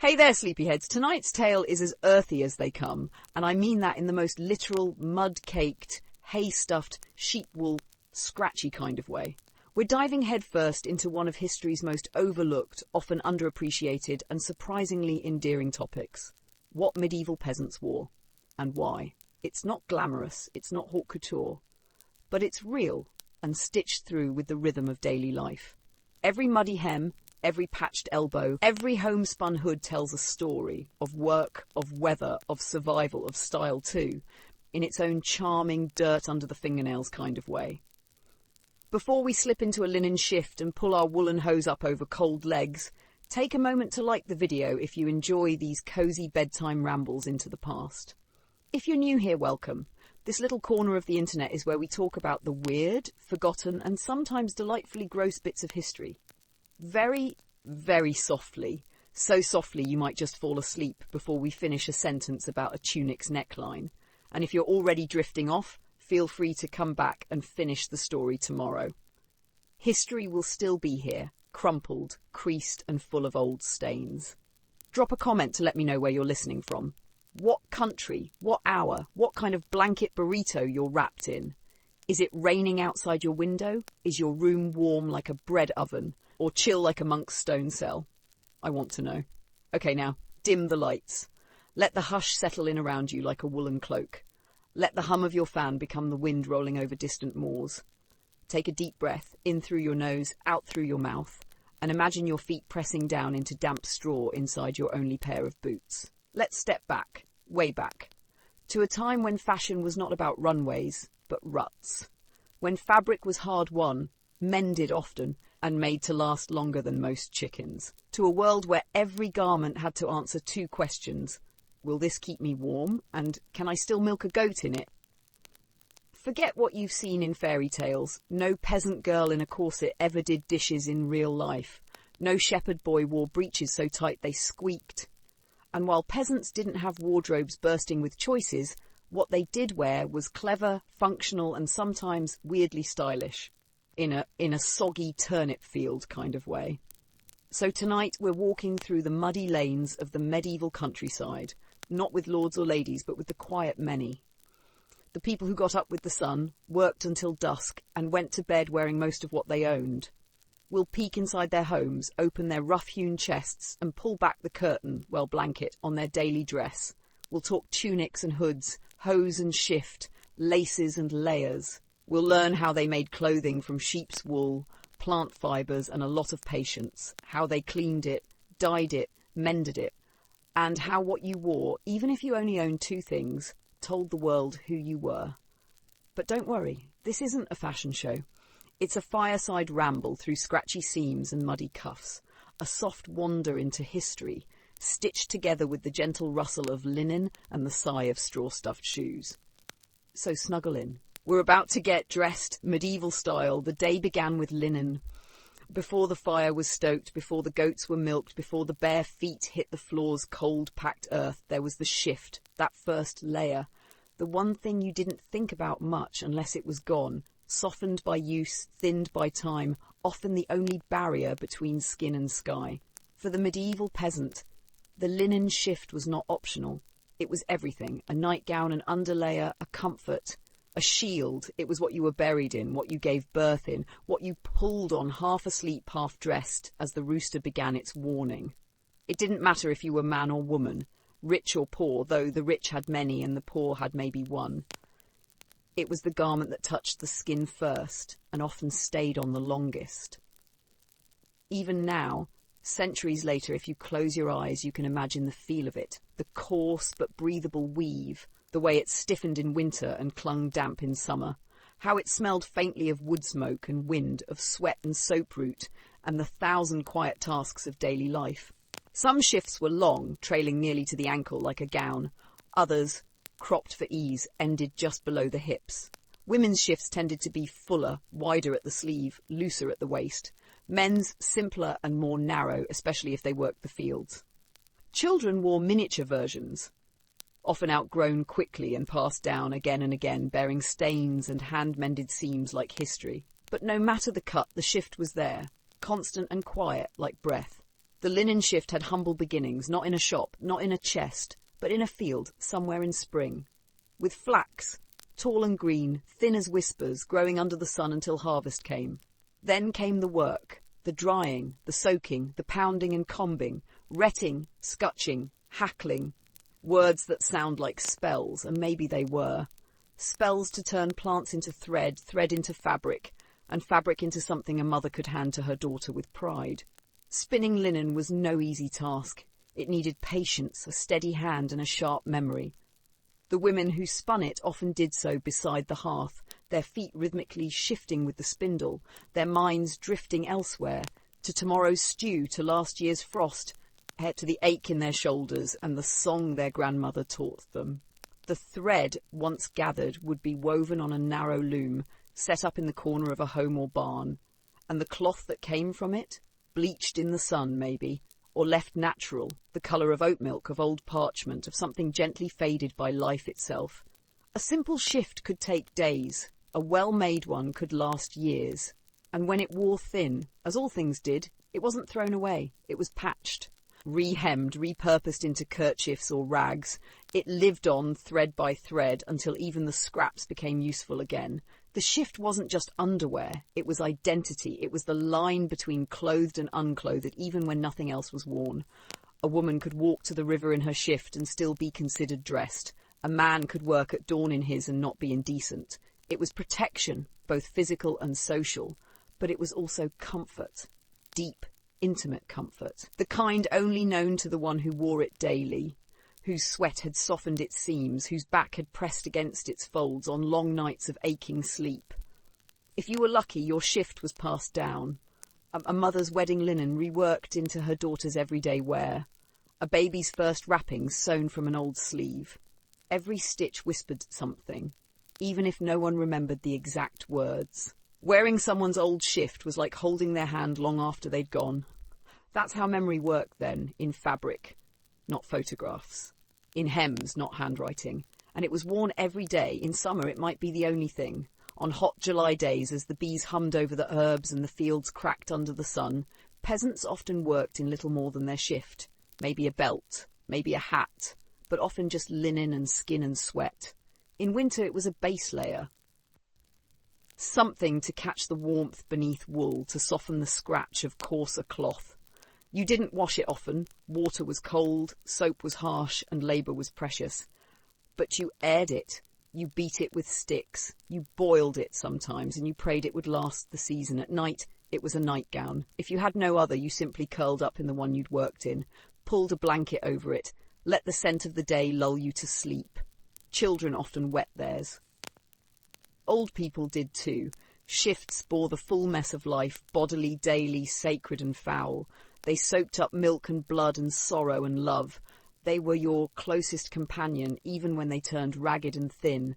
Hey there, sleepyheads. Tonight's tale is as earthy as they come, and I mean that in the most literal, mud-caked, hay-stuffed, sheep-wool, scratchy kind of way. We're diving headfirst into one of history's most overlooked, often underappreciated, and surprisingly endearing topics. What medieval peasants wore, and why. It's not glamorous, it's not haute couture, but it's real and stitched through with the rhythm of daily life. Every muddy hem, every patched elbow, every homespun hood tells a story of work, of weather, of survival, of style too, in its own charming, dirt under the fingernails kind of way. Before we slip into a linen shift and pull our woolen hose up over cold legs, take a moment to like the video if you enjoy these cozy bedtime rambles into the past. If you're new here, welcome. This little corner of the internet is where we talk about the weird, forgotten, and sometimes delightfully gross bits of history. Very, very softly. So softly you might just fall asleep before we finish a sentence about a tunic's neckline. And if you're already drifting off, feel free to come back and finish the story tomorrow. History will still be here, crumpled, creased, and full of old stains. Drop a comment to let me know where you're listening from. What country, what hour, what kind of blanket burrito you're wrapped in. Is it raining outside your window? Is your room warm like a bread oven? Or chill like a monk's stone cell? I want to know. Okay, now, dim the lights. Let the hush settle in around you like a woolen cloak. Let the hum of your fan become the wind rolling over distant moors. Take a deep breath, in through your nose, out through your mouth, and imagine your feet pressing down into damp straw inside your only pair of boots. Let's step back, way back, to a time when fashion was not about runways, but ruts. When fabric was hard won, mended often, and made to last longer than most chickens. To a world where every garment had to answer two questions. Will this keep me warm? And can I still milk a goat in it? Forget what you've seen in fairy tales. No peasant girl in a corset ever did dishes in real life. No shepherd boy wore breeches so tight they squeaked. And while peasants didn't have wardrobes bursting with choices, what they did wear was clever, functional, and sometimes weirdly stylish. In a soggy turnip field kind of way. So tonight we're walking through the muddy lanes of the medieval countryside, not with lords or ladies, but with the quiet many. The people who got up with the sun, worked until dusk, and went to bed wearing most of what they owned. We'll peek inside their homes, open their rough-hewn chests, and pull back the curtain, well blanket, on their daily dress. We'll talk tunics and hoods, hose and shift, laces and layers. We'll learn how they made clothing from sheep's wool, plant fibres, and a lot of patience, how they cleaned it, dyed it, mended it, and how what you wore, even if you only owned two things, told the world who you were. But don't worry, this isn't a fashion show. It's a fireside ramble through scratchy seams and muddy cuffs, a soft wander into history, stitched together with the gentle rustle of linen and the sigh of straw-stuffed shoes. So snuggle in. We're about to get dressed, medieval style. The day began with linen. Before the fire was stoked, before the goats were milked, before the bare feet hit the floor's cold, packed earth, there was the shift, that first layer. The one thing you didn't think about much unless it was gone, softened by use, thinned by time, often the only barrier between skin and sky. For the medieval peasant, the linen shift was not optional. It was everything, a nightgown, an underlayer, a comfort. A shield. It was what you were buried in, what you gave birth in, what you pulled on half asleep, half dressed, as the rooster began its warning. It didn't matter if you were man or woman, rich or poor, though the rich had many and the poor had maybe one. It was the garment that touched the skin first, and often stayed on the longest. Even now, centuries later, if you close your eyes, you can imagine the feel of it, the coarse but breathable weave, the way it stiffened in winter and clung damp in summer, how it smelled faintly of wood smoke and wind, of sweat and soap root, and the thousand quiet tasks of daily life. Some shifts were long, trailing nearly to the ankle like a gown. Others, cropped for ease, ended just below the hips. Women's shifts tended to be fuller, wider at the sleeve, looser at the waist. Men's simpler and more narrow, especially if they worked the fields. Children wore miniature versions, often outgrown quickly and passed down again and again, bearing stains and hand-mended seams like history. But no matter the cut, the shift was there, constant and quiet like breath. The linen shift had humble beginnings, not in a shop, not in a chest, but in a field somewhere in spring, with flax, tall and green, thin as whispers, growing under the sun until harvest came. Then came the work, the drying, the soaking, the pounding and combing, retting, scutching, hackling, words that sound like spells, and maybe they were. Spells to turn plants into thread, thread into fabric, and fabric into something a mother could hand to her daughter with pride. Spinning linen was no easy task. It needed patience, a steady hand, and a sharp memory. The women who spun it often did so beside the hearth, their feet rhythmically shifting with the spindle, their minds drifting elsewhere, to tomorrow's stew, to last year's frost, to the ache in their shoulders and the song their grandmother taught them. The thread, once gathered, would be woven on a narrow loom, set up in the corner of a home or barn, and the cloth that came from it, bleached in the sun maybe, or left natural, the colour of oat milk, of old parchment, of something gently faded by life itself. A simple shift could take days, a well-made one could last years, and when it wore thin, as all things did, it wasn't thrown away, it was patched. Re-hemmed, repurposed into kerchiefs or rags, it lived on thread by thread until even the scraps became useful again. The shift wasn't just underwear, it was identity, it was the line between clothed and unclothed even when nothing else was worn. A woman could walk to the river in her shift and still be considered dressed. A man could work at dawn in his and not be indecent. It was protection, both physical and social, but it was also comfort, deep, intimate comfort, the kind only known to the one who wore it daily, whose sweat had softened its seams, whose back had pressed against its folds on long nights of aching sleep. If you were lucky, your shift was passed down. A mother's wedding linen reworked into her daughter's everyday wear. A baby's first wrappings sewn from an old sleeve. Every stitch whispered something, even if no one remembered the exact words. Wearing someone's old shift was like holding their hand long after they'd gone. That's how memory worked then, in fabric, not photographs, in hems, not handwriting, and it was worn every day. In summer it might be the only thing. On hot July days, as the bees hummed over the herbs and the fields cracked under the sun, peasants often worked in little more than their shift, maybe a belt, maybe a hat, but often just linen and skin and sweat. In winter it was a base layer, something to catch the warmth beneath wool, to soften the scratch of coarser cloth. You didn't wash it often, water was cold, soap was harsh, and labour was precious. But you aired it, you beat it with sticks, you boiled it sometimes, and you prayed it would last the season. At night, it was a nightgown. If you had no other, you simply curled up in the one you'd worked in, pulled a blanket over it, let the scent of the day lull you to sleep. Children often wet theirs. Old people did too. Shifts bore the full mess of life, bodily, daily, sacred and foul. They soaked up milk and blood and sorrow and love. They were your closest companion, even when they turned ragged and thin.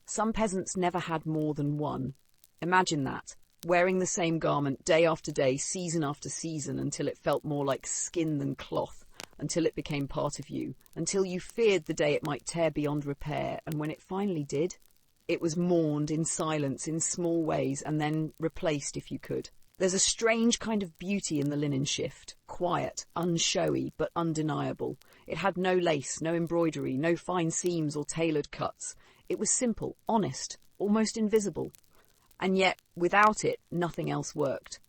Some peasants never had more than one. Imagine that, wearing the same garment day after day, season after season, until it felt more like skin than cloth, until it became part of you, until you feared the day it might tear beyond repair, and when it finally did, it was mourned in silence in small ways and then replaced if you could. There's a strange kind of beauty in the linen shift, quiet, unshowy, but undeniable. It had no lace, no embroidery, no fine seams or tailored cuts. It was simple, honest, almost invisible. And yet, without it, nothing else worked.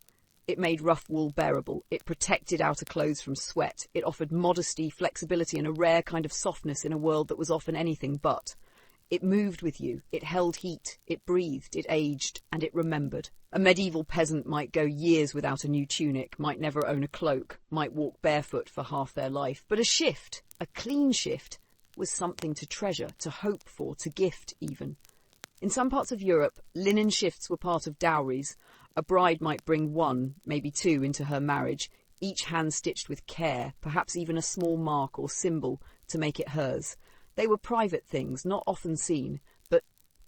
It made rough wool bearable. It protected outer clothes from sweat. It offered modesty, flexibility, and a rare kind of softness in a world that was often anything but. It moved with you, it held heat, it breathed, it aged, and it remembered. A medieval peasant might go years without a new tunic, might never own a cloak, might walk barefoot for half their life. But a shift, a clean shift, was something to treasure, to hope for, to gift even. In some parts of Europe, linen shifts were part of dowries. A bride might bring one, maybe two, into her marriage, each hand-stitched with care, perhaps even a small mark or symbol to make it hers. They were private things, not often seen, but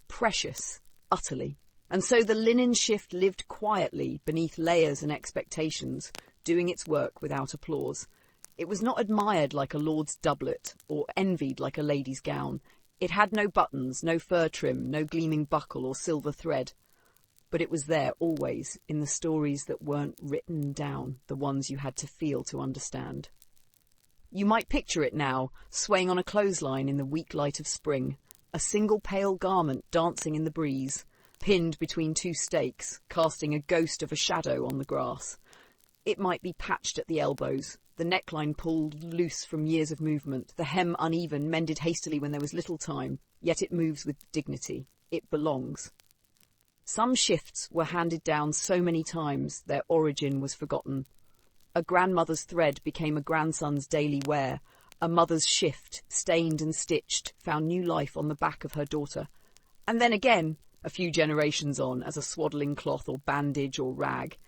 precious, utterly. And so the linen shift lived quietly beneath layers and expectations, doing its work without applause. It was not admired like a lord's doublet, or envied like a lady's gown. It had no buttons, no fur trim, no gleaming buckle or silver thread. But it was there always, in the stories that weren't written down, the ones you had to feel to understand. You might picture it now, swaying on a clothesline in the weak light of spring, a single pale garment dancing in the breeze, pinned between two stakes, casting a ghost of a shadow on the grass. It might be patched at the elbows, the neckline pulled loose from years of movement, the hem uneven, mended hastily when there was little time, yet it moves with dignity. It belongs. Some shifts were handed down so many times their origin was forgotten. A grandmother's thread became a grandson's daily wear. A mother's shift, stained and stitched, found new life on the back of her daughter. And then again, a few generations on, as a swaddling cloth or bandage or rag.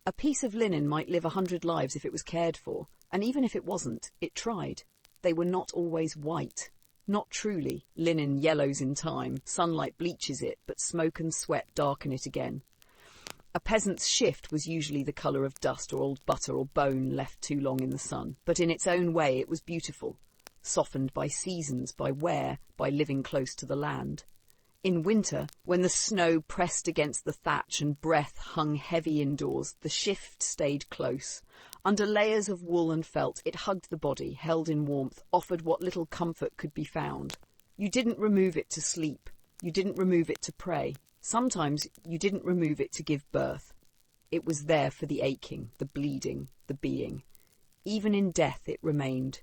A piece of linen might live 100 lives if it was cared for, and even if it wasn't, it tried. They were not always white. Not truly. Linen yellows in time, sunlight bleaches it, but smoke and sweat darken it again. A peasant's shift was usually the colour of dust or old butter or bone left too long in the sun, but in its own way it was beautiful, softened by seasons, by wear, by living close to the land. In winter, when the snow pressed against the thatch and breath hung heavy indoors, the shift stayed close. Under layers of wool and felt, it hugged the body, held in warmth, offered what little comfort could be found. You didn't remove it to sleep. You didn't remove it to pray. Sometimes you didn't remove it to give birth. It was there for the aching, the bleeding, the being. Even in death it remained.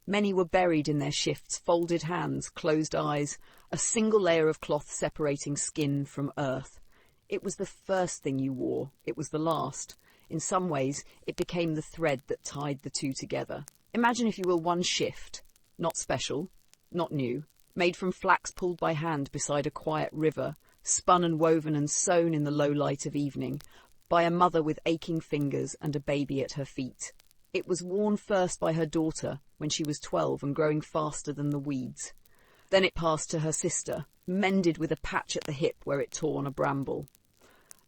Many were buried in their shifts, folded hands, closed eyes, a single layer of cloth separating skin from earth. It was the first thing you wore. It was the last. In some ways, it became the thread that tied the two together. Imagine, if you will, one shift. Not special, not new, made from flax pulled by hand beside a quiet river, spun and woven and sewn in the low light of evening, by a mother with aching fingers and a baby at her feet. It was worn first by her daughter, when she was 12 and growing faster than the weeds. Then it passed to her sister, mended with a patch at the hip where it tore on a bramble.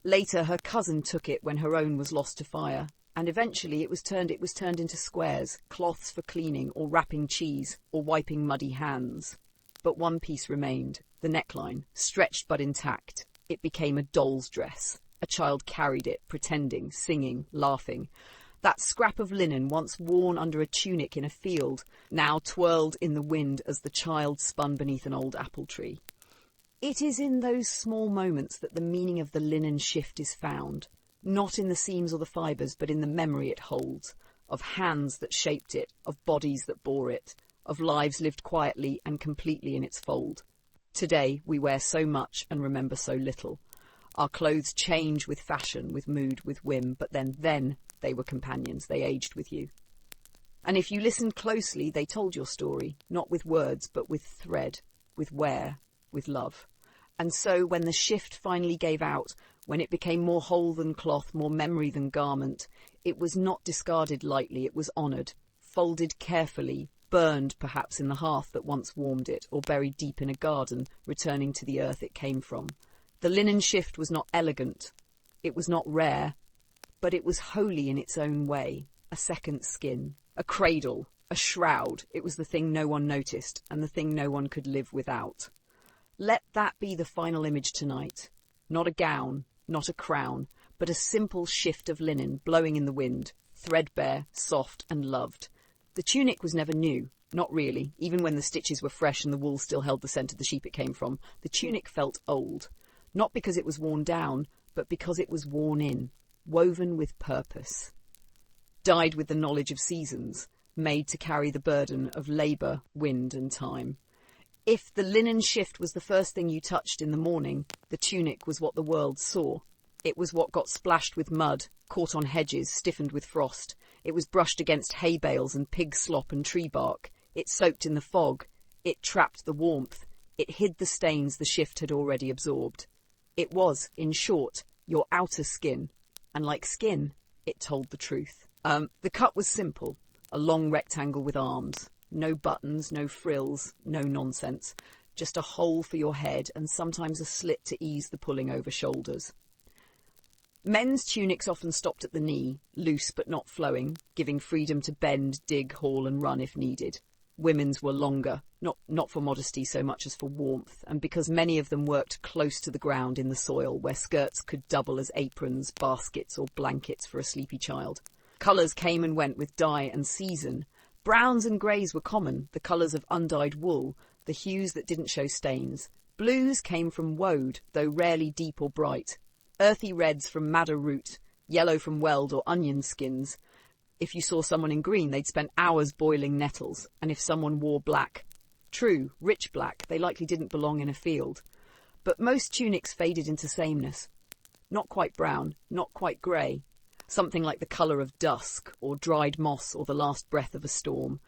Later her cousin took it when her own was lost to fire, and eventually it was turned into squares, cloths for cleaning or wrapping cheese or wiping muddy hands. But one piece remained, the neckline, stretched but intact. It became a doll's dress. A child carried it, pretending, singing, laughing. That scrap of linen, once worn under a tunic in a field, now twirled in the wind as the child spun beneath an old apple tree. It is in those small moments that the meaning of the linen shift is found, not in the seams or the fibres, but in the memory it holds, of hands that shaped it, of bodies that bore it, of lives lived quietly and completely in its fold. Today we wear so much and remember so little. Our clothes change with fashion, with mood, with whim, but then they were companions, they aged with you. And if you listened closely, they told your story, not with words, but with thread, with wear, with love. And so when the shift finally gave out, when it became more whole than cloth, more memory than garment, it was not discarded lightly, it was honoured, folded carefully, burned perhaps in the hearth that once warmed it, or buried deep in a garden, returning to the earth it came from. The linen shift was not elegant, it was not rare, but it was holy in its own way, a second skin, a cradle, a shroud. It was the thing no one noticed, and the thing no one could live without. Let that be the final image tonight. Not a gown, not a crown, but a simple shift of linen blowing in the wind, threadbare, soft and loved. The tunic was never new, not really, even when the stitches were fresh and the wool still held the scent of the sheep it came from. The tunic felt old, not because it was worn down, but because it was worn in, woven with purpose, dyed with the knowledge of seasons, made to carry the burden of labour, wind and time. If the linen shift was the first thing you touched in the morning, the tunic was what the world saw. It was what got splashed with mud, caught on hedges, stiffened with frost. It was brushed against hay bales and pig slop and tree bark. It soaked in the fog. It trapped the warmth. It hid the stains the shift had already absorbed. It was, in short, your outer skin. And like skin, it told the truth. The cut was simple, a long rectangle with arms. No buttons, no frills, no nonsense. Just a hole for your head and sometimes a slit to ease the pulling over shoulders. Men's tunics often stopped at the knee, loose but not flowing, giving freedom to bend, dig, haul and run if needed. Women's were longer, not for modesty so much as for warmth, and because many of them worked close to the ground in the soil, where skirts could double as aprons, baskets, or blankets for a sleepy child. Colours came and went with dye and season. Browns and greys were common, the colours of undyed wool, the hues that didn't show stains. Blues came from woad, though rarely deep or bright. Earthy reds from madder root, yellow from weld or onion skins. If you saw someone in green, they'd spent hours boiling nettles, and if someone wore black, true, rich black, they likely didn't belong in a field. But most tunics faded into sameness. Not quite brown, not quite grey. Something like the colour of dusk, or dried moss, or the last breath of a storm.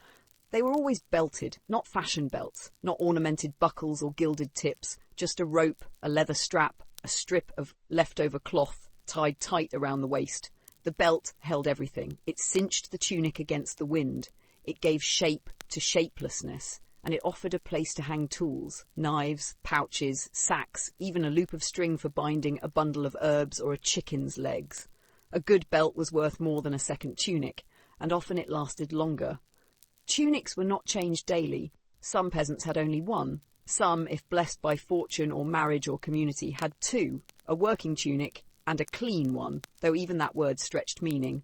They were always belted, not fashion belts, not ornamented buckles or gilded tips, just a rope, a leather strap, a strip of leftover cloth tied tight around the waist. The belt held everything. It cinched the tunic against the wind. It gave shape to shapelessness, and it offered a place to hang tools, knives, pouches, sacks, even a loop of string for binding a bundle of herbs or a chicken's legs. A good belt was worth more than a second tunic, and often it lasted longer. Tunics were not changed daily. Some peasants had only one. Some, if blessed by fortune or marriage or community, had two, a working tunic and a clean one, though even that word stretched meaning.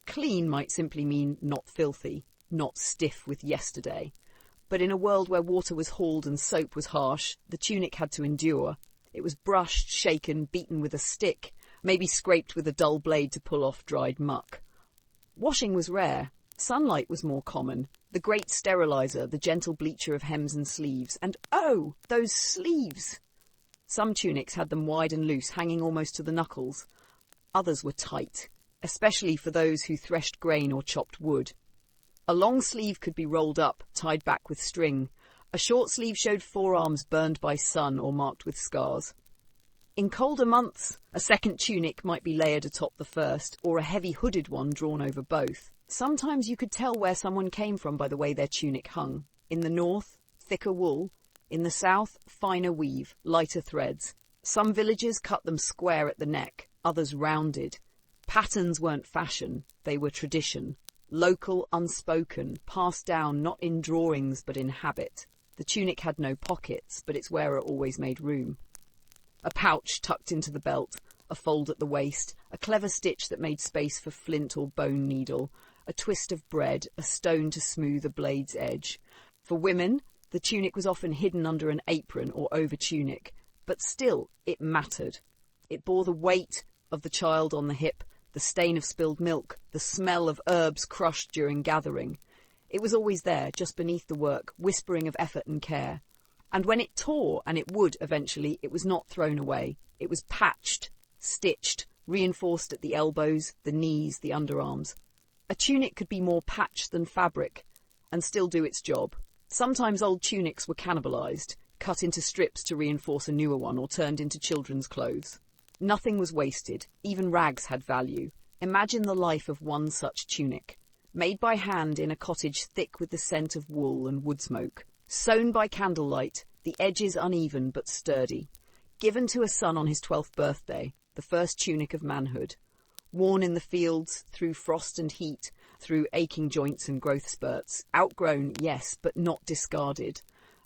Clean might simply mean not filthy, not stiff with yesterday. But in a world where water was hauled and soap was harsh, the tunic had to endure. It was brushed, shaken, beaten with a stick, maybe scraped with a dull blade to pull off dried muck. Washing was rare. Sunlight was more common. The great sterilizer, the gentle bleacher of hems and sleeves. And oh, those sleeves! Some tunics had them wide and loose, hanging almost to the knuckles. Others were tight, especially for those who threshed grain or chopped wood. A long sleeve could be rolled up, tied back with string. A short sleeve showed forearms burned by sun or marked with scars. In colder months, a second tunic might be layered atop the first, or a heavy hooded one drawn over both. Sometimes you could tell where someone came from by the way their tunic hung. In the north, thicker wool. In the south, finer weave, lighter threads. Some villages cut them square at the neck, others rounded. Patterns weren't fashion, they were tradition. Local, unspoken, passed down not in drawings but in habit. The tunic had no pockets, but its wearer always made room. A pouch tucked into the belt, a fold at the waist, a clever stitch that made space for flint or bone needle, a twist of bread, a stone to smooth a blade's edge. For women, the tunic was often hidden under an apron or over tunic, but still it mattered. It bore the weight of the child on the hip, the stain of spilled milk, the smell of herbs crushed during gathering. It was always there, just beneath the work, whispering of effort and care. And when it tore, and it would eventually, it was not thrown away. It was patched, stitched, reinforced at the elbows, the knees, the underarms. A tunic could be more patch than fabric, and still do its job. Sometimes old tunics were cannibalized, cut into strips to reinforce a newer one, or turned into children's clothes. Nothing was wasted, even rags had value. Imagine the life of one such tunic. Made by hand in a cottage thick with the scent of wool and wood smoke. Sewn by candlelight, the edges uneven but sturdy. Given to a son on his 12th birthday, the first tunic of manhood. Worn in the fields, through frost and heat, through aching joints and growth spurts. Outgrown, yes, but not discarded.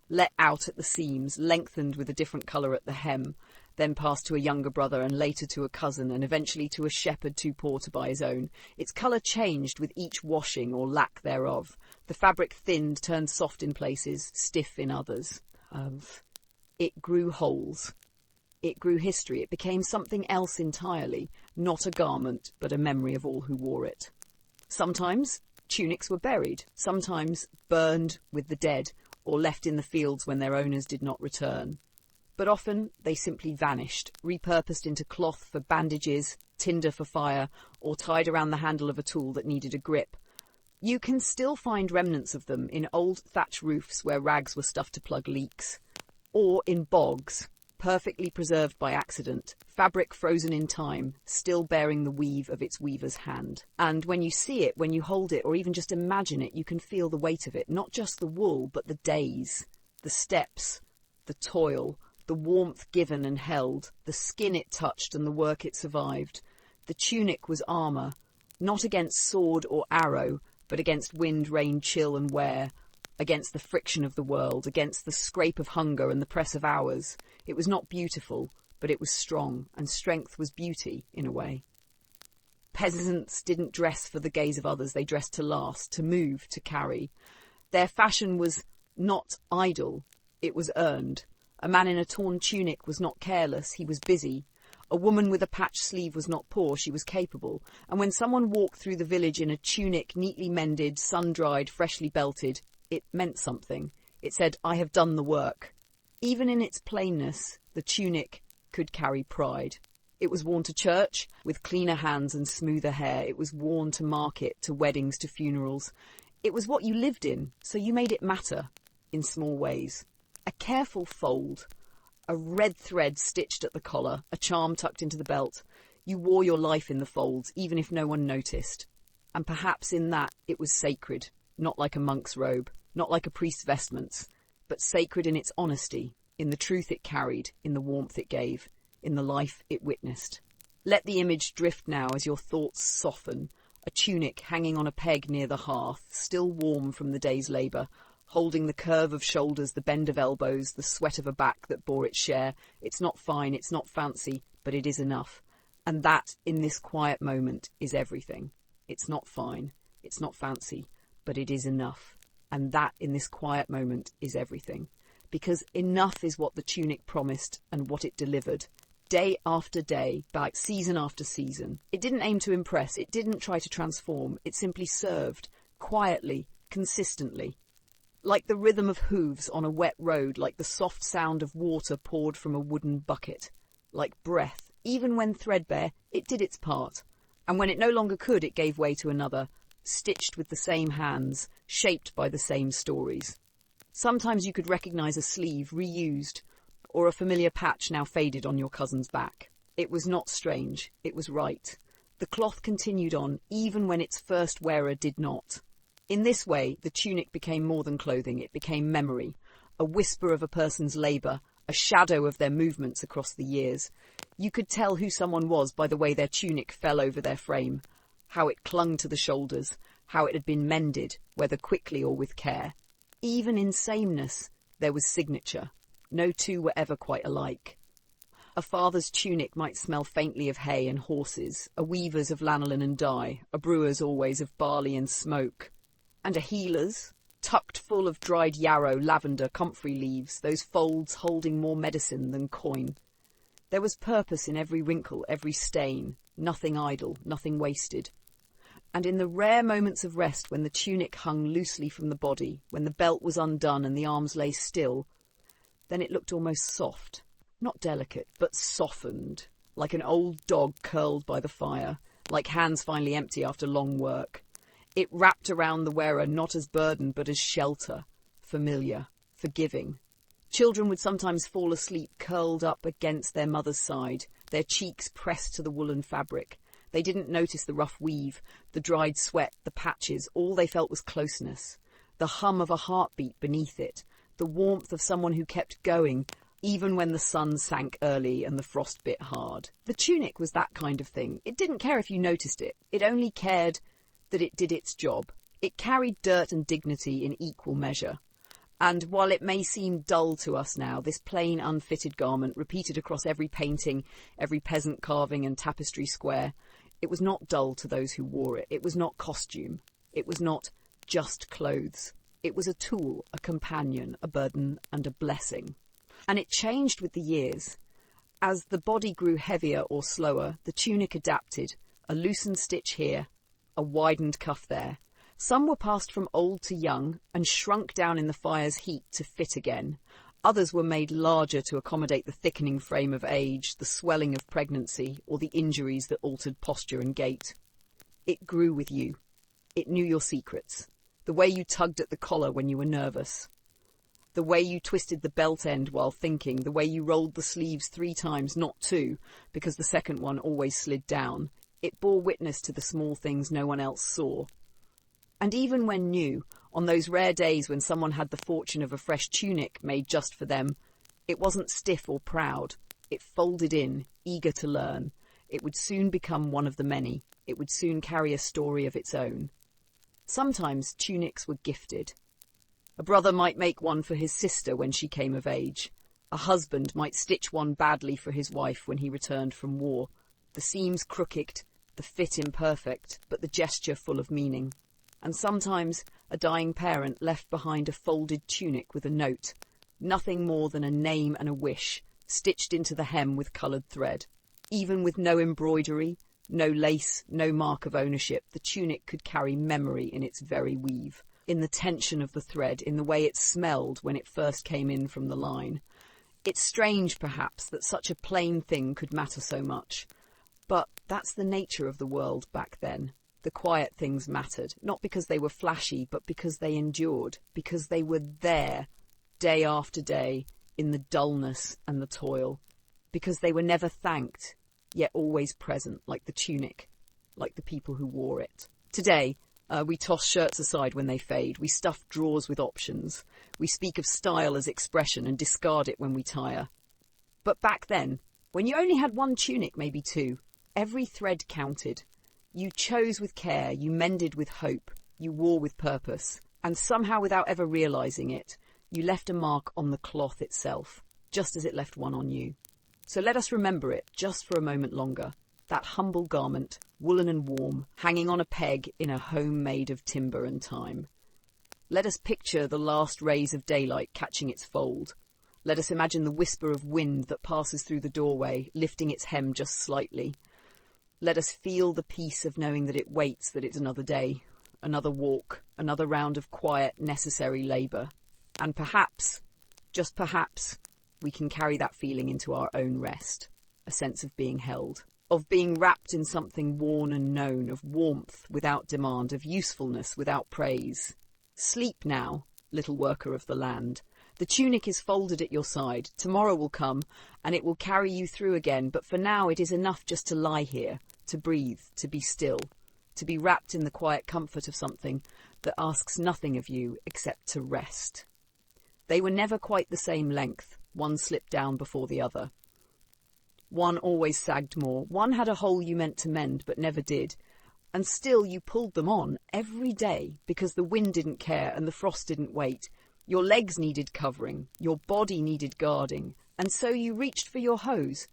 Let out at the seams, lengthened with a different colour at the hem, then passed to a younger brother and later to a cousin and eventually to a shepherd too poor to buy his own. Its colour changed with each washing or lack thereof. The fabric thinned, turned soft in places, stiff in others. It grew holes. It grew history. It became something else entirely, not a garment, but a memory of all who wore it. Sometimes tunics were buried, sometimes burned with the dead, or left in the fields when their owners did not return. But often they simply vanished, repurposed into cloth for bandages, tinder for fire, or tied around the handle of a tool that needed a grip. You can still find remnants of them in old thatch roofs where rags were stuffed to plug leaks, or in bogs, perfectly preserved by accident, fabric frozen in time, still bearing the weave of its weaver's hand. And when you see it, when you hold it, or even just imagine it, you can feel the weight of it, not just the wool, but the days, the steps, the toil, the warmth given and held, the skin it touched and the work it survived. The tunic was armour, not against sword or arrow, but against wind, rain, chill and wear. against the friction of the world, against the scrape of hunger and the press of hours. It was not beautiful, but it was strong, and strength was beauty, in a way. Peasants didn't dress for the gaze of others, they dressed to last, to move, to carry. Their fashion was not idle, it was earned. A man in a torn tunic was not careless, he was busy. A woman with a patched sleeve was not poor, she was capable. And when someone walked through the village in a tunic neatly mended, sun-dried, freshly belted, it meant something. It said, "I have done the work." Even in its plainness, the tunic could carry pride. It was worn to church, with cleaner hands and smoother hair. It was worn to market, to weddings, to funerals. It was what you lived in, so you made it matter, in small ways. A careful fold, a red thread stitched at the collar, a charm tucked into the belt. You wore your life in the folds, even if no one noticed. And perhaps in that it was sacred, not like a monk's robe, not like a priest's vestments, but sacred in its honesty, in the truth it carried, in the warmth it gave, in the life it witnessed. Let the image drift now as your thoughts soften, a tunic hanging on a peg near the hearth, still warm from the day's labour, holding the curve of shoulders, the bend of elbows, the sweat of a back that bore its share. It's not fine, it's not fancy, but it is enough. And that, in this quiet moment, is everything. It's not fine, it's not fancy, but it is enough. And that, in this quiet moment, is everything. Because enough is what the tunic promised and what it delivered. Day after day, like season after season. It didn't aim to impress, it didn't try to transform, it simply served, quietly, consistently. Like the rhythm of hooves on a wet road, like the soft sound of water poured from a wooden bucket. Like breath, even when threadbare, it did its part. And when it no longer could, it gave way to another, stitched with the same hands, shaped by the same stories. Sometimes you could recognise a sleeve reused, or a familiar patch now faded on your cousin's back. It was not strange, it was right. The cloth continued on, even when its first wearer did not. In this way, the tunic became more than clothing, it became memory, a whisper of a person's labour, a shadow of their movements across the years. You could tell who someone was by the way their tunic fell over their frame, how it clung to the shoulders, how it had been mended, whether quickly or with care. Even in sameness, there was signature. No two were ever quite alike. A father's tunic might smell faintly of hay and horses, a weaver's of lanolin and dye, a brewer's always of barley and smoke. And a healer's, tucked full of dried yarrow, lavender, comfrey leaves, those folds holding more medicine than coin. There was purpose in every wrinkle, every stain, nothing idle, nothing wasted. And in the rare moments of rest when the tunic hung loosely from the body, when the belt was undone and the arms lay still, then it looked almost soft, not delicate, but softened, like an old dog curled by the fire, like hands finally empty after long work. It wrapped around the wearer not as burden but as shelter, familiar, forgiving. Children would sometimes fall asleep curled up against their mother's side, their cheeks pressed to the woolen fabric. They didn't notice the rough weave, the dried sweat, the patches. All they felt was closeness, the hum of a heartbeat beneath it, the warmth of someone who kept going, even when the sun sank early and the frost bit hard. The tunic was that kind of thing. It didn't care if you noticed it. It only cared that it did its job. It carried dirt and dignity in equal measure. And while it may seem dull to us now, this plain, unfitted garment, repeated across every painting, every peasant carving and tapestry square, it was not dull to those who wore it. It was not costume. It was not just clothes. It was a tool, a companion, a burden, and a blessing. And it changed with the years. As the body grew heavier or slower, the tunic adapted, a loosened stitch here, a widened cuff there. Some were passed from old to young and shrunk down in the fire's heat to fit again. Others were made larger to accommodate the thickening frame of age, the swelling of pregnancy, or the injuries that altered posture and gait. It grew with you. It knew your secrets. The way you tugged at the collar when you were nervous. The way you twisted the belt end while thinking. The way you rolled the sleeves 3 times, not 2, because the second one always slid down. It bore witness to the small things no one else saw. And even when new, on those rare days when someone had the fortune of a fresh tunic made just for them, it wasn't stiff or proud. It folded in, eager to learn. It would soon become one of the many. It would soon carry a story of its own. Sometimes tunics were gifted. A brother might make one for his sister when she came of age. A husband might stitch one badly for his wife when he returned from war. The seams crooked, the fit imperfect, but the gesture full of meaning. And sometimes a dying parent left behind a folded tunic with a note, nothing more than a name and a wish, stitched into the hem with coloured thread. Even with no embroidery, no lace, no mark of ownership, the tunic could carry memory in its very weave, in the tension of the thread, in the way it smelled when it first came in from the line. It's strange, perhaps, that such a plain thing could matter so much. But that's the nature of the world back then. The quiet things mattered, not because they were flashy, but because they endured, because they were there, day after day, in the dullness and the toil, because they were never thanked, yet always present, like the tunic, like the people who wore it. Today, we toss shirts aside when they fade. We stuff drawers with options. We speak of style as expression and discard it when we tire. But back then, when you only had one tunic, maybe two, every thread counted. You chose with care, you mended with hope, you wore with purpose, and somehow without ever realising it, you left a mark on the cloth itself, just as it left one on you. So let us remember it just for a moment longer. That humble garment, woolen and warm, hanging on a peg in a home made of timber and time. Let us picture the last rays of daylight catching its fold. Let us imagine the whisper of wind that passes through the doorway, lifting its hem just slightly. Let us feel the peace of knowing that it waits, that it's another day, another walk, another round of quiet, necessary labour. And perhaps, just perhaps, we can carry that feeling into our own rest, a sense of being held, of being wrapped in something worn and known, of warmth without demand, of usefulness without praise. Sleep now, little worker of the land. The tunic is folded at your side. Tomorrow will come, and it will carry you through again, but for now it is enough just to lie here, to breathe, to be still, to be wrapped in the quiet comfort of something that asks nothing of you except to rest. They were never quite the same length. One slipped down before the other. One always sagged more. One had a hole you meant to mend but never did. And still you pulled them on every day because the wind didn't care and the frost didn't wait. Your legs needed covering, your body needed guarding, and so you reached for your hose.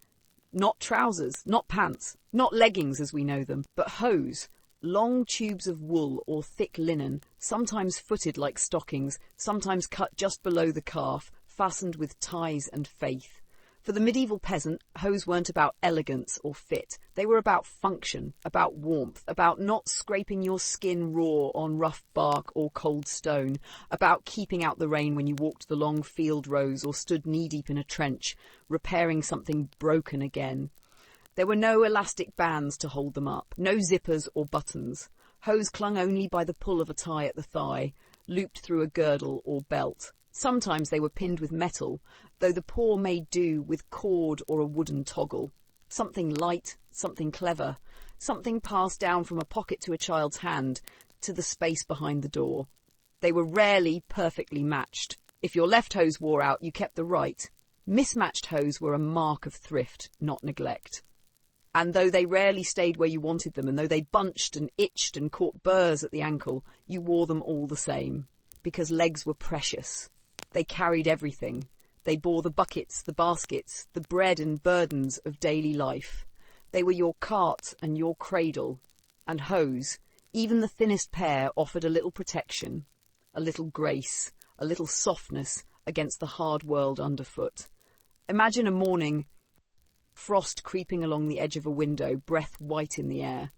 Not trousers, not pants, not leggings as we know them, but hose, long tubes of wool or thick linen, sometimes footed like stockings, sometimes cut just below the calf, fastened with ties and faith. For the medieval peasant, hose weren't about elegance or fit. They were about function, about warmth, about not scraping your skin raw on rough bark or cold stone, about keeping out the rain when you walked the long field rows or stood knee-deep in a trench, repairing something broken again. There were no elastic bands to hold them up, no zippers or buttons. Hose clung only by the pull of a tie at the thigh, looped through a girdle or belt. Sometimes they were pinned with metal, though the poor made do with cord or a wooden toggle. Something light, something clever, something passed down from a pocket to a child's hand to the space behind the door. They were rarely perfectly matched. If your left hose wore out, you kept the right. Mismatched hose were a mark of thrift, not neglect. And though they rarely stayed where you wanted them, and though they bunched and itched and caught burrs at the ankle, you wore them all the same, because legs were precious. They carried everything. They bore the buckets, the baskets, the bread and burdens of daily life. They were your cart and your cradle. And hose, even the thinnest pair, offered a little protection, a little grace, a little softness against the hard world underfoot. Imagine a morning, frost creeping along the edge of a window, breath white in the air.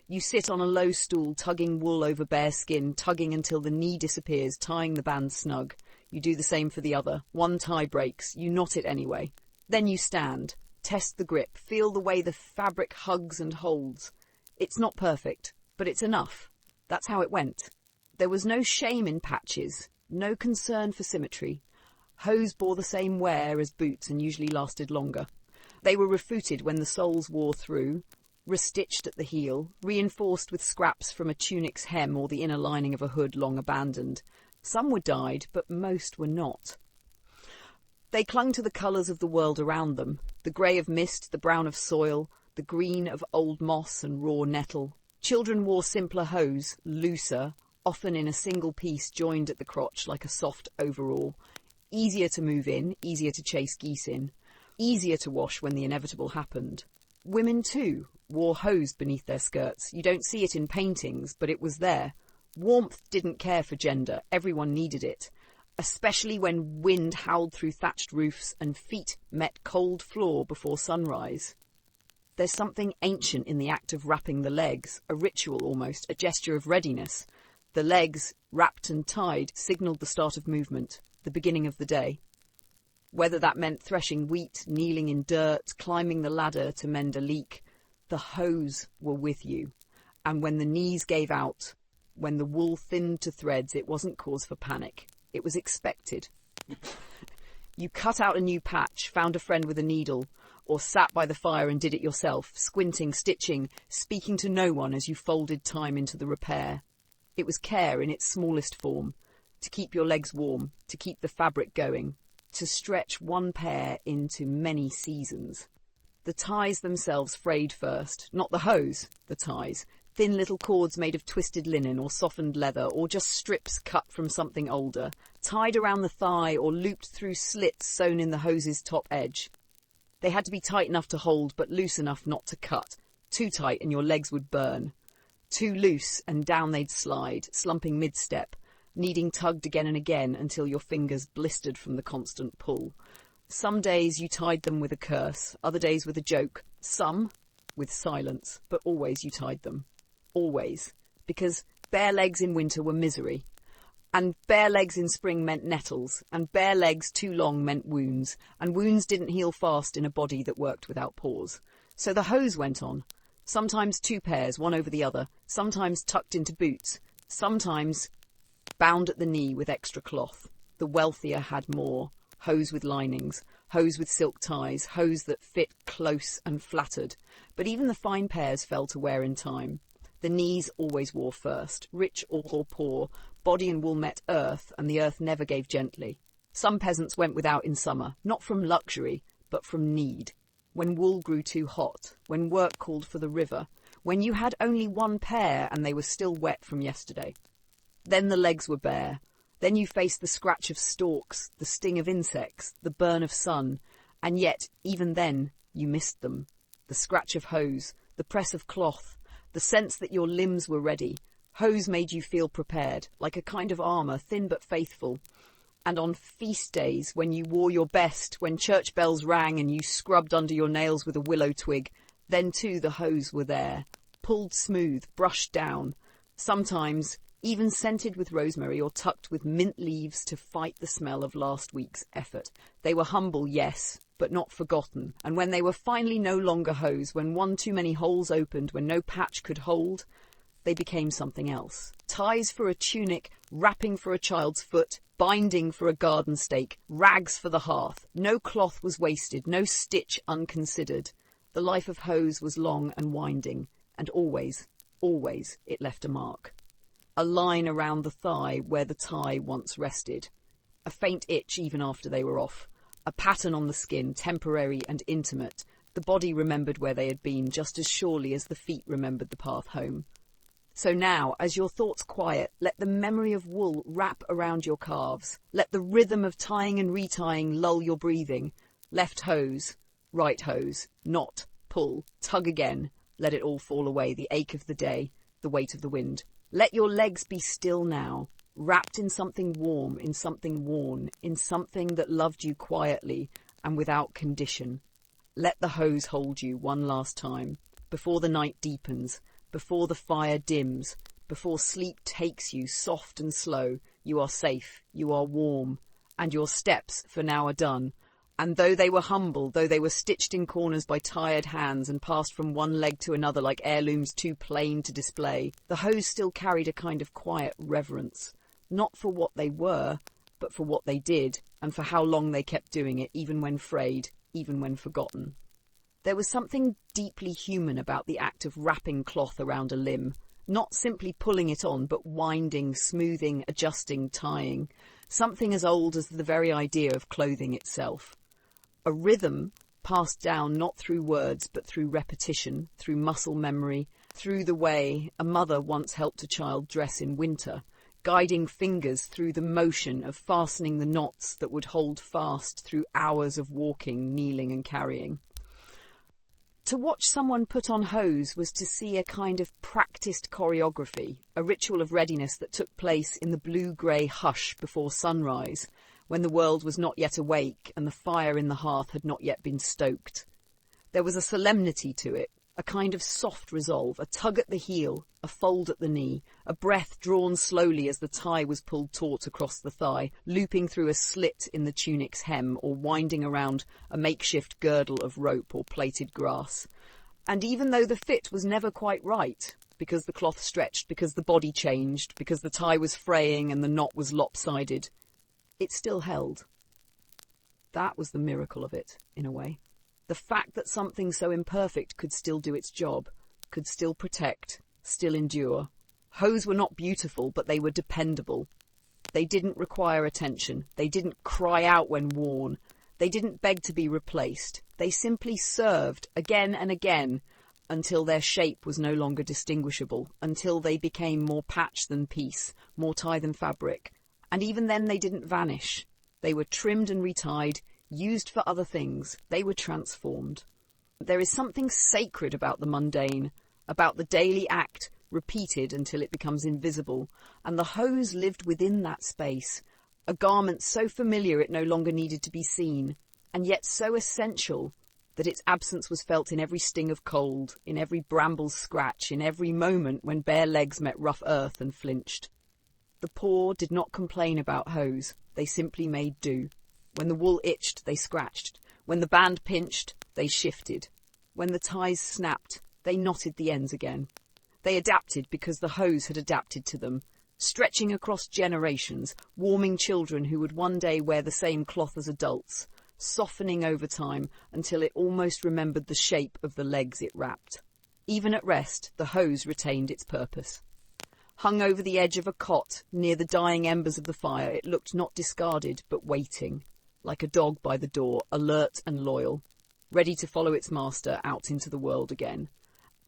You sit on a low stool, tugging wool over bare skin, tugging until the knee disappears, tying the band snug. You do the same for the other. One tie breaks. You knot it anyway. Then you stand, test the grip, feel the way the fabric hugs and holds. It's not perfect, but it's enough. That's how it went. There was no shame in patches, no concern for symmetry. Hose bore the same wear as boots and usually lasted longer. They were refooted when the soles wore through, restitched at the heel, reinforced with scraps from a tunic's hem or the inner lining of a hood long abandoned. Some were dyed, but most were not. They clung to the colours of the world around them, the grey of mist, the brown of soil, the green of old moss and raw nettle. Children wore simpler hose, looser, often in a single piece joined at the crotch like a soft overall. Easier to move in, easier to chase geese in, easier to wash when the inevitable happened. Women, too, wore hose beneath their skirts. You don't see it in paintings, but it was there. Warmth didn't care for gender. Everyone needed it, especially when wind howled through thatched roofs and feet met cold floor before sunrise. There's something ancient in the act of wrapping the legs, a ritual almost, a gesture of readiness. The legs, wrapped and tied, signalled the start of movement, the beginning of the day. Whether that meant threshing wheat, kneeling in dirt, climbing the ladder to mend a leak, the hose were with you. And when the knees gave out, when the wool thinned to threads, it wasn't cause for panic. It was expected. You cut out a new patch, found a friend with a needle, or sat by the fire and did it yourself, squinting, stitching, speaking to no one as you folded time into the repair. It was care in its smallest form, to keep your legs warm, to keep the fabric going, to stretch one pair into many seasons. The ties themselves frayed first, not the hose, the ties, thin little cords made of twisted linen or softened leather or just strips cut from something older, tied around the thigh or looped through slits sewn in the hose's top edge. They had to be tight enough to hold but loose enough not to cut. Too tight and your legs would burn. Too loose and down they'd slide, slumping mid-step, needing tugged again and again until your fingers blistered from the constant pull. Some days you tied them with a curse, other days with a joke, some with silence, but always you tied them. Always. Because bare legs in winter were misery. And bare legs in spring meant nettles, and bare legs too long meant wounds, and wounds didn't heal fast in a body that worked without pause. So the hose went on. Sometimes 2 pairs, one over the other, sometimes tucked into boots, sometimes bound at the knee with extra cloth. The wealthier had more. Hose with linings, hose with silk ties, hose that fit close and flattered. But even the fine pairs fell to wear in time. The knees always wore first, rich or poor. Body and wool met earth, and the earth never gave gently. Some peasants went without in summer, not from luxury, but from need. When wool grew too hot, when work called for the river, when you had only 1 pair and they were still wet from yesterday. Then the legs were bare. Then you faced the scratch of stalks, the sting of insects, the burn of sun, and yet, even then, you missed them. The scratch of hose, the press of cloth, the sense that your limbs were ready. Hose made you feel prepared, like a kind of armour, thin but faithful. And on feast days, when you wore your best, when church bells rang and you scrubbed under your nails with a willow twig, then too the hose were there, pulled smooth, brushed down, sometimes even scented with rosemary or tucked with mint leaves to fight the smell of last week's effort. They were humble, yes, but not forgotten. And when they were finally no longer hose, when one too many holes opened, when no patch could hold, they became something else. Ties for a tunic, wrapping for a child's foot, binding for a garden stake, rags for the hearth. No cloth was wasted, no stitch unconsidered. The life of hose was long and winding, and always, always it left a mark. A line around the thigh where the tie once rested. A faint itch even after they were off. A pattern on the skin, temporary and intimate. The body remembered where they had been just as surely as the feet remembered the path home. So now, as your thoughts quiet, let the memory of wool wrap around your calves. Let the rhythm of tying and retying lull your breathing. Left hose, right hose, knot, pull, tug again. Let it all fall away, the ache of the day, the weight of the wind. Let your legs be still now, wrapped in something warm, in something worn, in something that loved you quietly and without condition. Let the hose hold you one last time, before the night deepens, before the fire dims, before sleep takes you soft and slow. You are safe, you are warm, and your steps for now are done. And though they were humble, though they were stitched in corners by tired hands and passed from one leg to another like heirlooms too plain to display, the hose still carried a kind of quiet reverence, not for what they were, but for what they did, and for how long they kept doing it, even when frayed, even when forgotten. There was something deeply human about the act of wrapping cloth around a limb, not simply pulling it on, but winding, smoothing, adjusting, tying, something as old as the very idea of clothing itself. A rhythm passed down not through words, but through repetition, through muscle memory, through the way a mother once helped a child dress in winter, guiding fingers through the motion of fastening the knots that would hold fast through hours of walking, kneeling and carrying. To watch someone put on hose was to see a kind of practiced choreography, a ritual of readiness that took place in the blue-grey hush before sunrise, when the world was not yet awake and the fire in the hearth had not yet been stoked. There was a solemnity to it, a kind of soft resolve, a tug at the heel, a fold at the knee, a breath drawn slowly as the tie was pulled taut across the thigh, looping through a slit in the tunic's hem or winding around a makeshift girdle of rope or plaited grass. And even though the fit was never quite right, because the cloth stretched, because the body changed, because the tie was fraying and the knot was lopsided, it still held. That was the miracle of it, in a way. The fact that something so imperfect could still do its job, could still protect, still endure. Hose were not beautiful, but they were dependable. They didn't require attention. They didn't cry out when worn. They didn't beg to be replaced. They simply served again and again until their shape was no longer distinguishable, until they became more patch than piece, more tie than fabric. And even then they didn't vanish. They were trimmed and retied, used for other things. They were transformed. There is something sacred about the mundane, about the daily act repeated until it becomes invisible, and the hose lived within that space, a garment so familiar it no longer needed to be seen, and yet so essential that its absence was felt in every sting of cold, in every bramble scratch, in every moment when bare legs met rough earth and flinched. The poor did not complain about hose, they simply made do. When the wool itched, they scratched. When the band pinched, they shifted. When the ties snapped, they knotted the ends again. They adapted because the hose had adapted to them, stretching across generations, warming children who would one day wear the same cloth as adults, softening over time until it almost remembered the shape of the legs it wrapped. Even at rest, the hose retained its purpose. Hung over the edge of a cot near the dying embers of the fire, it looked not discarded, but waiting, like a dog by the door, alert and loyal, ready to follow its master out into the world again.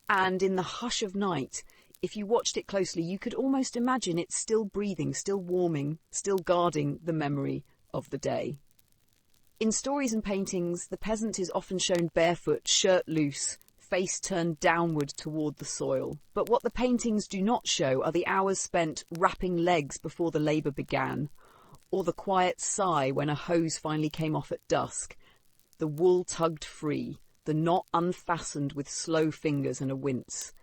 And in the hush of night, if you watched it closely, you could almost imagine it still breathing, still warming, still guarding the memory of the day. In stories and paintings, the peasant is often shown barefoot, shirt loose, face turned downward toward the soil. But what the paintings do not show are the hours spent wrapping legs before the labour began, or the quiet sigh when a hose finally came off at dusk, the wool tugged free, the knot unfastened with slow fingers and a wince.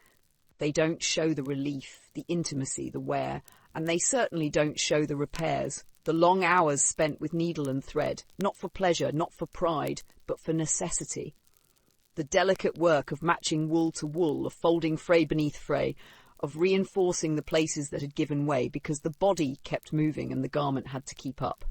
They don't show the relief, the intimacy, the wear, and they certainly don't show the repairs, the long hours spent with needle and thread, not for pleasure, not for pride, but for necessity. The delicate work of matching wool to wool, of folding fray beneath fray, of reinforcing the places that had given way because the body kept moving and the garment had to keep up.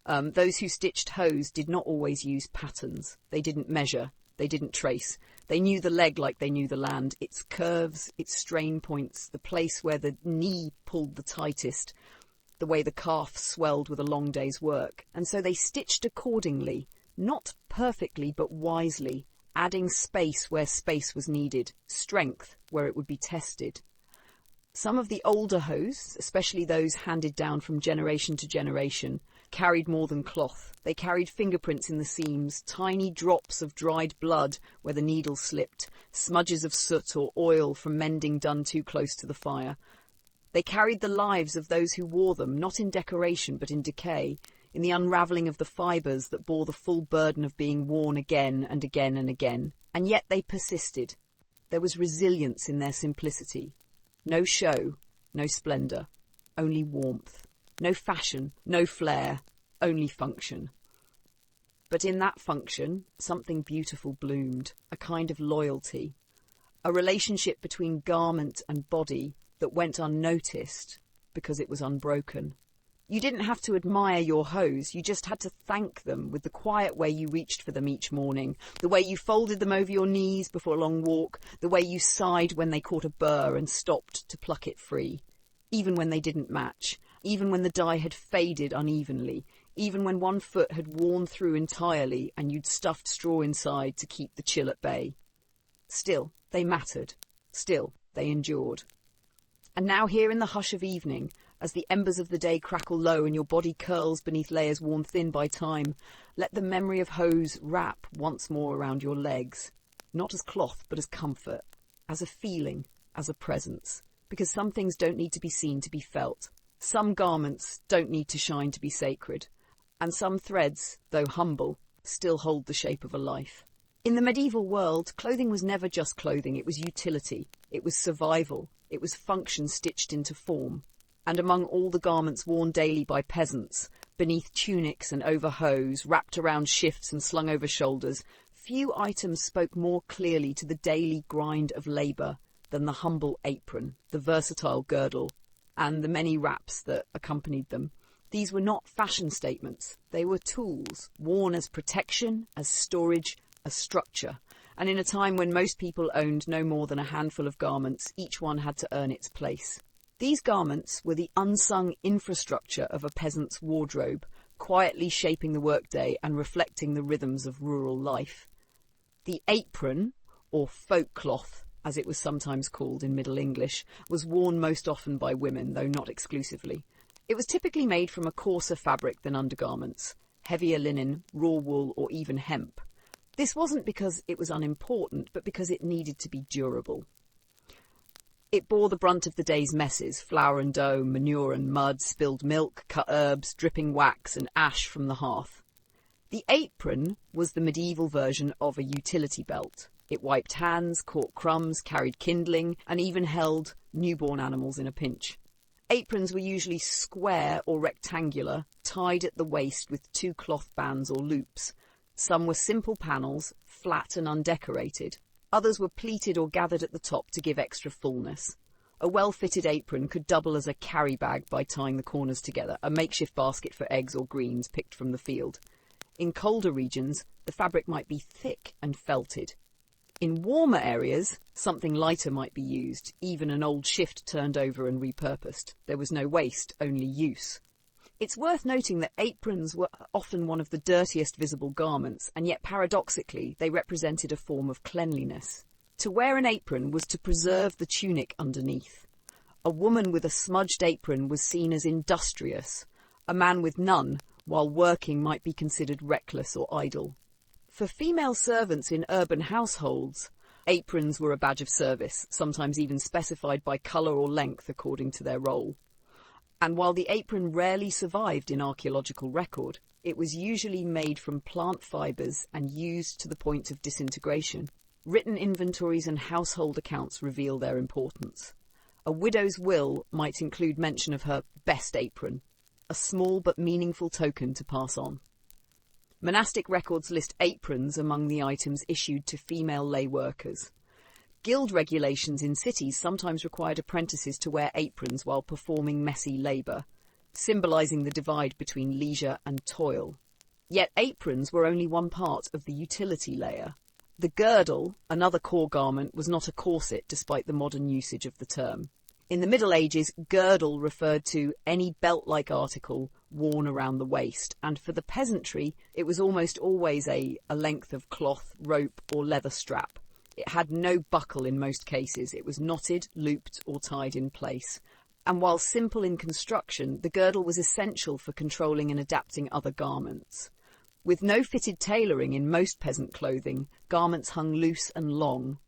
Those who stitched hose did not always use patterns. They didn't measure. They didn't trace. They knew the leg like they knew the land, its curves, its strain points, the place where the knee pulled the tightest, the way the calf swelled with a long day's work. And so they stitched accordingly, not perfectly but wisely, adding space where space was needed, strength where it would be tested. Some of the older hose, especially those handed down from generation to generation, carried more than cloth. They carried fingerprints in the seams, tiny drops of dried blood where the needle slipped, smudges of soot or oil from mending done too close to the fire. They carried the lives of those who wore them, not in decoration but in decay, in the unravelling of the fibres that bore the full burden of being worn again and again and again. And yet they persisted. There was resilience in their simplicity. No show, no splendour, only warmth. No fashion, no flair, only function. But in that function, something beautiful bloomed, a kind of loyalty, a relationship between garment and body that went unnoticed because it was unbroken. You didn't have to admire your hose, you just had to thank them with the quiet way you reached for them each morning, the way you folded them over your knees before a long walk, the way you sighed when they caught a burr and stopped to pluck it free, even when they didn't match. Even when the dye had faded unevenly, even when one foot had worn through entirely and you'd stuffed straw inside to keep the chill at bay. Still, they mattered. Still, they endured. And now here in the hush of evening, As the embers of the day crackle low and your body curls beneath layers worn thin by time, let the memory of hose wrap once more around your legs, not as cloth but as comfort, as a feeling, as a presence, because some things don't need to be seen to be felt. Some garments don't need to shine to be sacred, and some threads, though humble, still hold the shape of a life. In the medieval world, clothing was never just clothing, it was utility, it was survival, it was function stitched into form. And among all the garments worn daily by peasants, beneath tunics and over hose, wrapped around shifts and slung over shoulders, few items spoke more clearly to the daily grind of labour than the humble apron, the versatile girdle, and the many wraps that accompanied them. These were not fashion statements, they were tools, worn as protection, as storage, as structure. And in a time when most people owned no more than a handful of garments, each one had to earn its place. These garments were the unsung infrastructure of a peasant's wardrobe, quietly shaping the workday and reflecting the rhythms of rural life. The apron, or folk cloth, as it was sometimes called in Middle English, was worn most often by women, though not exclusively. It was typically made from a coarser fabric than undergarments, heavier linen, raw wool, or even hemp. This wasn't because it was unimportant, but because it needed to be durable. It bore the brunt of the day's messes, flour and dough, manure and mud, spilled milk, cut herbs, dripping wax and ash from the hearth. The apron was the medieval version of a utility belt. It wiped hands, caught crumbs, carried kindling, and even held newborn animals in a pinch. Aprons were usually square or rectangular, tied at the waist with 2 cloth bands or loops. Some were simple panels, flat and undecorated. Others were pleated or gathered at the top to give extra fullness. A well-fitted apron could double as a carry bag by tying the corners together, a makeshift basket for eggs or greens picked from the field. In colder regions, the fabric might be thick and felted. In warmer areas, something lighter might be used, even an old shift turned over and repurposed. There was no waste, only use. It's worth noting that aprons were often one of the dirtiest visible garments, and yet paradoxically they represented a form of cleanliness. To wear an apron was to preserve the tunic underneath. A woman with a smudged apron was seen as industrious. A man with none, while working, might be considered reckless or idle. For female servants in urban households, aprons were a badge of service, sometimes even specified by colour or length according to their role. And while the apron rarely survived in archaeological record, it was usually made from plant fibres and used to the point of disintegration. Written inventories and household accounts reveal their importance. A widow's will might include mention of her best apron, a small but meaningful token to pass on. Monastic records list aprons among the items issued to female lay workers. Guild regulations in cities sometimes required apprentices to wear aprons while performing messy labour, symbolising the divide between leisure and toil. Yet aprons were only one part of the utility layer. The girdle, another core garment, was not a corset despite the modern usage of the term. In the Middle Ages, girdle referred to any belt-like article worn around the waist, and for the peasantry it was almost always a length of cloth, rope or leather strap. It had no buckle in most cases. It was knotted, looped or tied in place. And while simple in construction, the girdle was essential for controlling and adapting other garments. With no fitted tailoring in most peasant clothing, garments hung loose and long.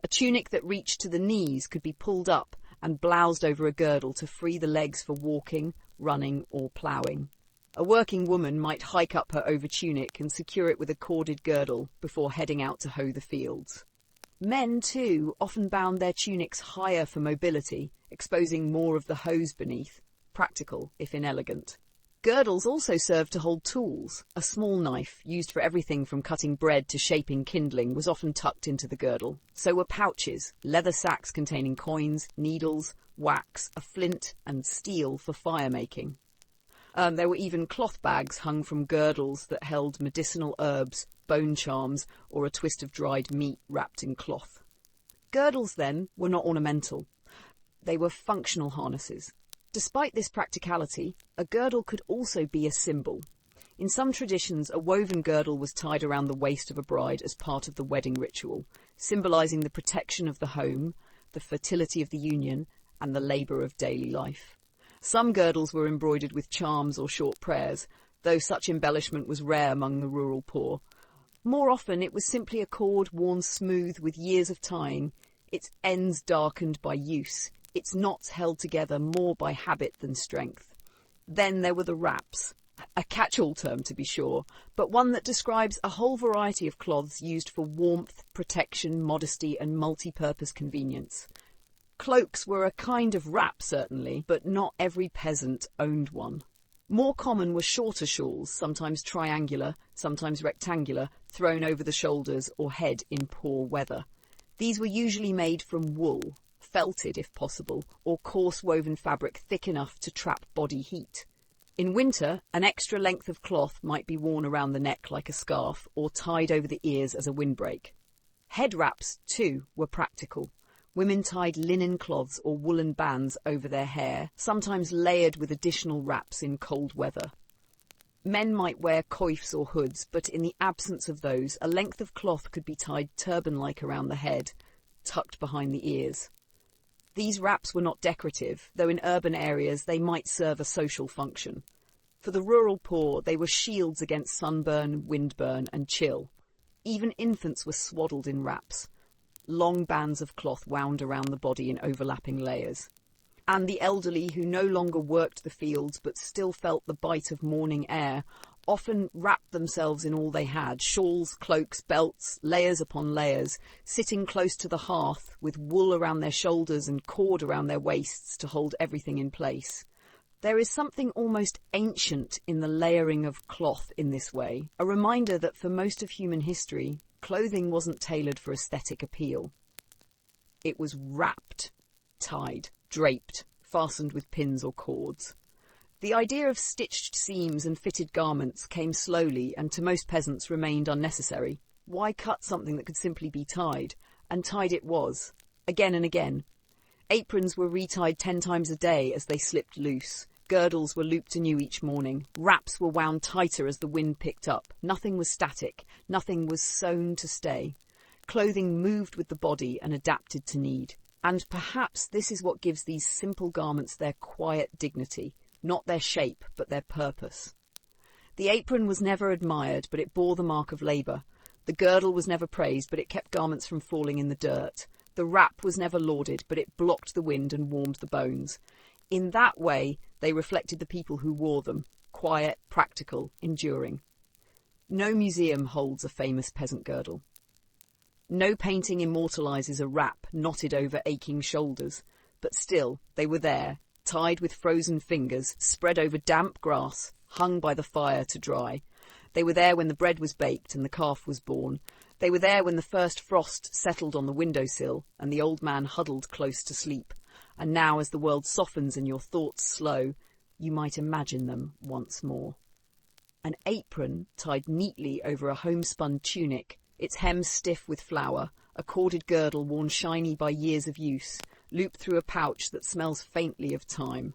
A tunic that reached to the knees could be pulled up and bloused over a girdle to free the legs for walking, running or ploughing. A working woman might hike up her over-tunic and secure it with a corded girdle before heading out to hoe the fields. Men, too, often bound their tunics higher for mobility, exposing more of the hose beneath, practical if inelegant. Girdles also served to hold tools. A small knife, used for everything from cutting bread to shaping kindling, was often tucked into the girdle. So were pouches, leather sacks containing coins, needles, wax, a flint and steel for fire-making. There were even cloth bags hung from girdles that held medicinal herbs, bone charms, or a twist of dried meat wrapped in cloth. Girdles, then, were not ornamental. They were functional harnesses. Despite this practicality, a girdle could also be a symbol. In some traditions, a woven girdle was tied around the waist of a bride as part of the wedding ritual, symbolising the protection of the home, the fertility of the union, and the labour of daily life. Some girdles were embroidered with charms or short prayers, though such embellishment was rare among the rural poor. More often it was simply a cord worn smooth with years of tying, its ends darkened by use, its knots held together more by habit than strength. Then there were the wraps, a catch-all term to be sure, but one that describes a whole variety of cloths used for warmth, protection, modesty and multi-purpose convenience. Cloaks were a kind of wrap certainly, but not every peasant owned one. More common were shorter shawls, sometimes triangular, sometimes rectangular, thrown over the shoulders or head in poor weather. These were usually made from wool, felted if possible, or coarse woven fabric thick enough to trap body heat. In winter, an extra length of cloth might be worn around the neck like a scarf or tied over the ears as a windbreak. Head wraps, too, were practical. Women tied linen cloths or woolen bands over their hair, sometimes layered with additional wraps in cold weather. Men might wear coifs or hoods, but in the absence of those, a length of cloth could be tied turban-like around the head, tucked behind the ears. These wraps were not decorative, though in urban areas they might serve a social function. For the rural poor, they were shields against sunburn, windburn, and chill. Even infants were swaddled in wraps, long bands of cloth wound around the body in overlapping layers. And the elderly, who no longer worked the fields but still felt the bite of morning air, often wrapped themselves in all they had, shawls, cloaks, belts, layers upon layers, sitting close to the hearth with wool around their shoulders and cord around their waists to hold everything in place. There is something almost ancient in the layering of cloth in this way, a reminder that for most of human history, clothing wasn't tailored for aesthetic appeal. It was wrapped, tied, draped, fastened with pins or cords. The idea of stitched seams and fitted garments came slowly and to most peasants remained unnecessary. Why cut something that could simply be tied? And tied it was, again and again. Aprons were retied 10 times a day as they slipped loose. Girdles were looped anew each morning. Wraps were wound tighter as the wind picked up. Nothing was static. Nothing was sewn to stay. Clothing moved with the body and adapted to need. And perhaps this is what gives these simple garments their quiet dignity. Not their shape, but their purpose. The apron was never admired, but it bore the mark of labour. The girdle was never praised, but it kept garments from falling in the dirt. The wrap was never lauded, but it blocked the wind and warmed the bones. In that way, they reflected the people who wore them, quiet, practical, enduring. No museum holds a famous peasant girdle. No painting immortalises a wrap knotted over aching shoulders, but still they were there, tied with frozen fingers, spread over damp grass, hung by the fire to dry. They were there when the bread was baked and the calf was born. They were there when the first frost settled on the windowsill and the old man huddled close to sleep. And now, as the world softens and your thoughts slow, you might imagine them once more. An apron tied neatly over a homespun tunic, its hem stiff with flour, a corded girdle worn shiny by years of use, looped through a pouch that smells faintly of time.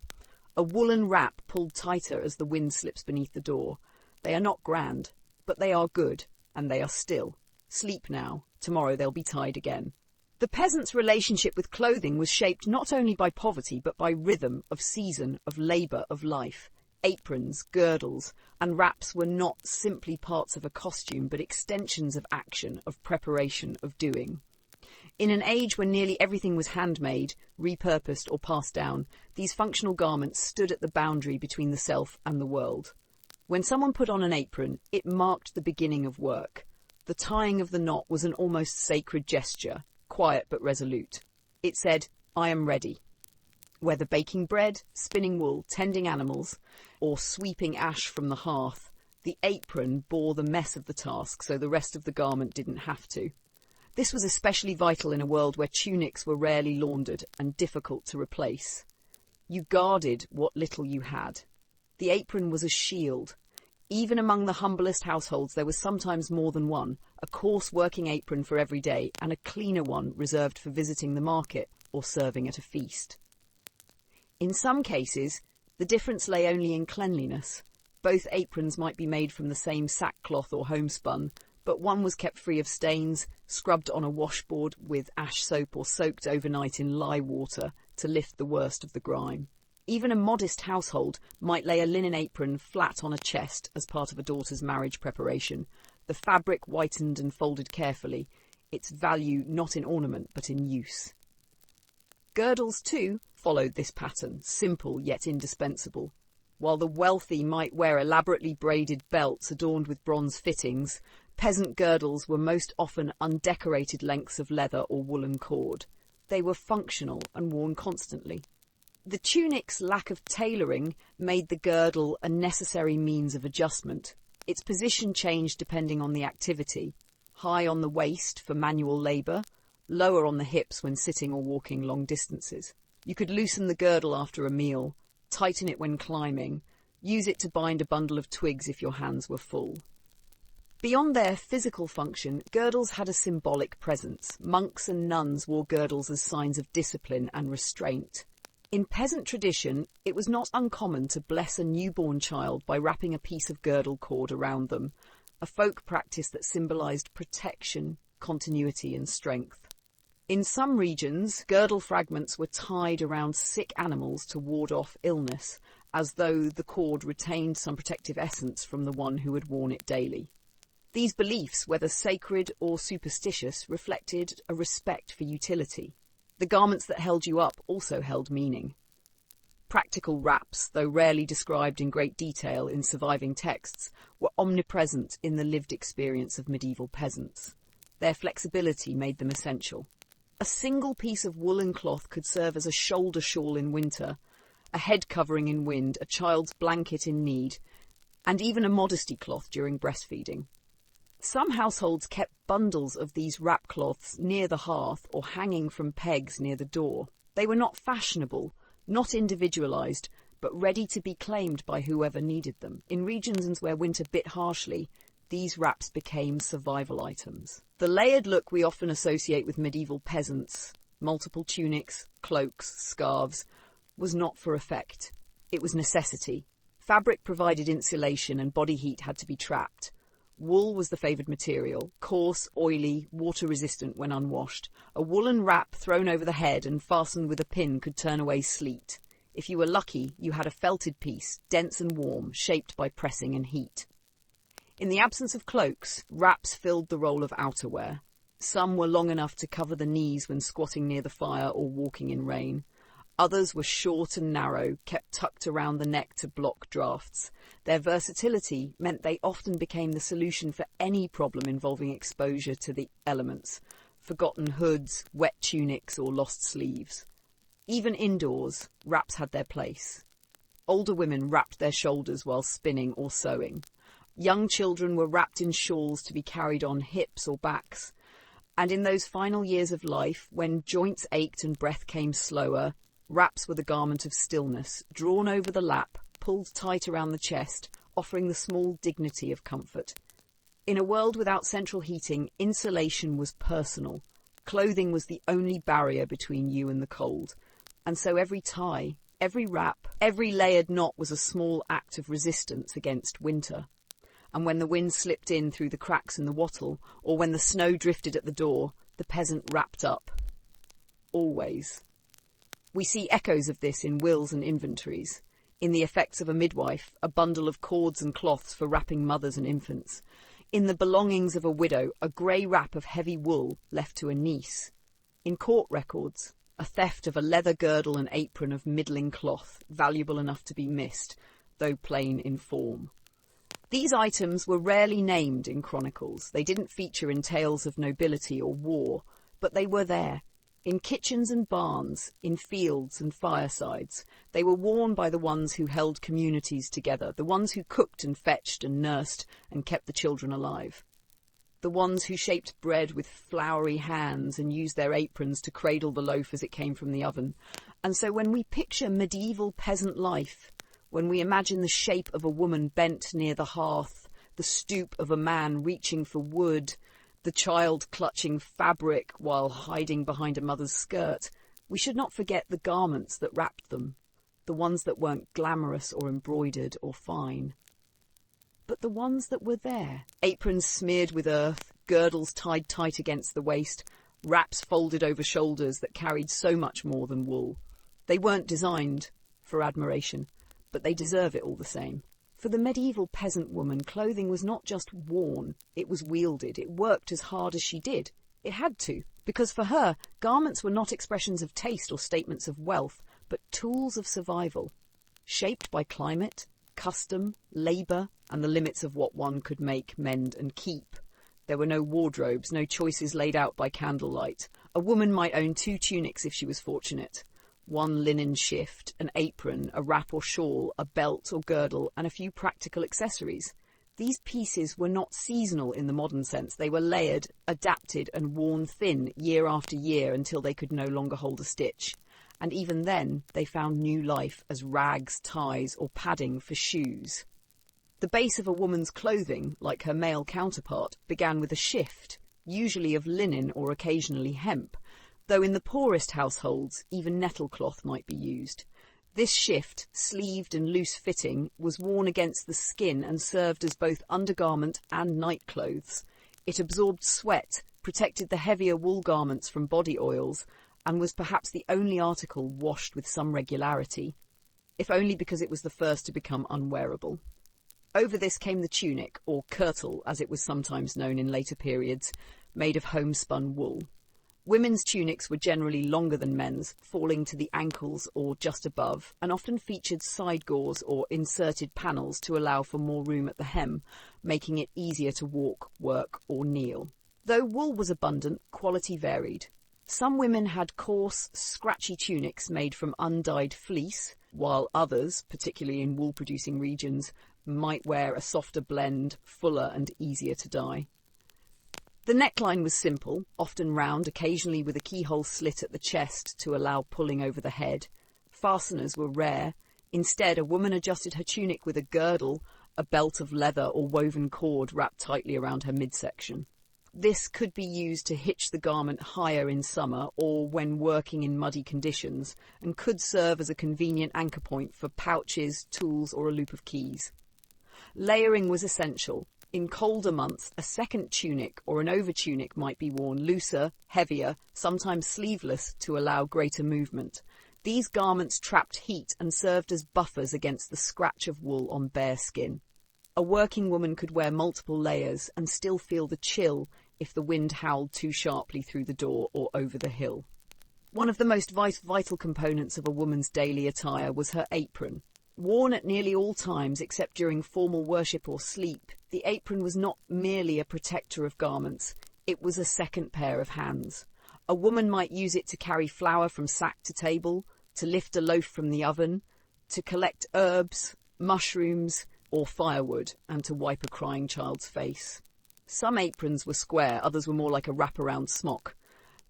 A woolen wrap pulled tighter as the wind slips beneath the door. They are not grand, but they are good, and they are still. Sleep now, tomorrow they'll be tied again. The peasant's relationship with clothing was shaped not only by poverty, but by rhythm, of season, of labour, of life. Aprons, girdles, and wraps were not simply parts of a costume, but extensions of action, of preparation, of doing. In an age when nearly everything was handmade, repurposed or passed down, these functional garments stood at the boundary between the self and the world. When someone put on an apron, it marked the beginning of work. The tying of the knot was an almost sacred gesture, quiet but resolute. It said, "I am ready." Whether baking bread, spinning wool, tending animals, or sweeping ash from the hearth, the apron bore the mess of the task so the rest of the garment didn't have to. This was especially vital in a world where tunics were rarely laundered and difficult to replace. You guarded what little you had. The apron was a shield. Even among the humblest households there was sometimes more than one, a coarse working apron for every day and a cleaner one reserved for visiting the market or serving at a feast. In some cases, the difference lay only in cleanliness. Both aprons might be made from the same sackcloth or homespun, but one was kept free of stains, scrubbed on a washboard with ash soap or soaked overnight in lye water to lift the worst of the grime. Even a modest household might lay a linen apron flat on a chest as part of a daughter's marriage preparation, the fabric whitened and folded carefully, its value not in ornament but in use. Girdles, too, followed this pattern, simple yet indispensable. While the wealthy might wear elaborately braided belts adorned with bronze fittings, peasant girdles were most often undecorated lengths of leather or woolen cord. They were functional and worn constantly. The tunic's lack of tailoring made the girdle a necessary means of adjustment. Its position changed depending on the activity. High on the waist for manual labour, lower on the hips when sitting or walking long distances. You could loosen the girdle after a meal, tighten it when climbing, use it to bind a bundle of twigs if your hands were full. Beyond their physical function, girdles had a symbolic presence. Monks and nuns wore girdles as signs of discipline and restraint. In peasant tradition, it was not uncommon to bless a newborn child by wrapping a piece of girdle cord around them, a folk practice that symbolised protection, continuity and strength. In some regions, girdle fragments were tied around sick animals to ward off illness, as though the cord retained some protective essence from the one who had worn it daily. These beliefs, whether sacred or superstitious, reflected a respect for utility. The garments that held you up also held meaning. Practical wraps, though rarely described in great detail in surviving texts, were omnipresent in the lived experience of medieval peasants. Their flexibility made them essential. A single piece of woolen cloth could serve as a shoulder shawl in winter, a head covering in wind, a child's blanket in need, and even a modesty cloth during breastfeeding. Some households kept bundles of these wrap cloths near the hearth or hanging from pegs near the door. They were not fashionable, not individualised, but ready to be claimed by whoever needed them. In regions where winter bit harshly, these wraps became survival items. The layered look we often associate with medieval peasants, multiple tunics, cloaks, scarves, was not for effect. It was necessity. Fabric provided insulation and body heat had to be trapped. Wool was the favoured material, coarse, oily, water-resistant when unwashed. A woolen wrap thrown over the head and fastened with a pin could turn away sleet. If you were lucky, you had a felted piece, dense and warm, shaped by pressing and heat. In the absence of cloaks, wraps filled the role of outerwear. Some were long enough to cover the knees when squatting near the fire or walking in rain. Others were short and narrow, kept tucked around the neck to block drafts. Their versatility meant they often became the solution for any problem involving exposure to the elements, forgotten hoods, wet tunics or lost sleeves. Even indoors, wraps had their place. Older women wrapped their shoulders while spinning or sewing. Young children were wrapped in shawls to be carried on hips or backs. And in those final years of life, when joints ached and breath came slower, wraps were the garment of stillness, drawn over the lap, pulled tight around the chest, offering the small dignity of comfort. In a world without central heating, insulation was personal. Clothing was the only barrier between you and the cold. And so every tie, every wrap, every layered knot was a small act of resistance against winter. And when the wind slipped in through the cracks in the wattle, or when the snow drifted at the door, the peasant wrapped up. Always. We see echoes of this in wills and inventories, in the effects of a midwife, a bundle of cords and cloths for wrapping mothers and infants, in the belongings of a widow, a grey wrap of heavy wool left to a niece, in court records, a theft of a leather girdle and apron of middling cloth, valuable enough to be missed, though plain in form. These items were rarely named in chronicles. They didn't feature in tales of nobility or war, but they were there. In kitchens and barns, in fields and firesides, they were worn by the ones who held communities together, the ones who cooked and fetched and nursed and kept the children alive. The ones who shaped bread with floury hands and used their aprons to cradle the loaf as it came from the oven. And so when we picture medieval peasant life, when we imagine the shape of a woman bent near the hearth, the stoop of a man reaching for wood, the child clutching fabric while hiding behind a mother's skirt, we should not forget the garments that wrapped them, the ones that weren't glamorous or embroidered or fine, but the ones that were there. Aprons smeared with earth, girdles tied tight against the waist, wraps folded over shoulders that carried so much more than wool. They weren't designed, for admiration, but they deserve it all the same. For the medieval peasant woman, clothing was not just worn, it was wielded. It worked as hard as she did. It had to, because for her, garments were not expressions of taste or statements of wealth, but tools of survival, shaped by climate, custom, labour, and the limits of what one could make, mend, and keep. There were no wardrobes, no choices laid out by candlelight. A woman might own 2 tunics if she was fortunate. 1 linen shift, an apron, a wrap or shawl, a belt or girdle, and a few practical accessories. These pieces were not seasonal in the modern sense. They were layered, adapted, and worn thin year after year until they could no longer hold a stitch. And even then, they found new life as rags, ties, or padding for shoes. The base of a woman's clothing, like her male counterpart, began with a shift, usually of linen or occasionally hemp, though in the poorest households, even nettlecloth might be used. This shift, sleeved and loose-fitting, was worn against the skin and served as both undergarment and nightclothes. It absorbed sweat, protected the heavier wool garments from body oils, and was perhaps the only article washed with some regularity, if only because it was the first to become unwearable. Over this came the tunic, or kirtle as it was sometimes known in later periods, made of homespun wool. Women's tunics were generally longer than men's, falling to the ankles or just above, and often featured side gores or inserted panels to allow for more room at the hem, making it easier to walk, work, or kneel. Though wool was abundant, quality varied. Some women had coarse, scratchy tunics made from undyed fleece, while others, particularly in wool-producing regions, might wear a softer blend, fuller and easier to dye. The neckline was simple, often round, occasionally with a keyhole slit at the chest to allow pulling over the head. Fasteners were rare. Instead, a woman adjusted her tunic with a girdle, a belt of leather or woven cord wrapped tightly around her midsection. This could be used to hitch the garment higher in summer or when working in muddy conditions, and could serve as a convenient anchor point for pouches, tools, or a loop of keys. Layering was essential. In colder months, a second tunic or an overtunic might be worn looser, heavier, sometimes sleeveless, to allow greater movement. These garments trapped heat and served as buffers against the scratch of wool on bare skin. A working woman could wear multiple layers and still feel the chill if the wind howled too sharply through the door or over the hill. One of the most vital components of a woman's daily attire was her apron. Worn at nearly all times except during formal worship or sleep, the apron was not merely a protector of garments, it was a second pair of hands. A woman might use it to carry flour from sack to table, to lift a loaf from the oven, to collect herbs, mushrooms, or firewood, and to wipe a crying child's face. Some aprons were square, others were more like a wraparound smock.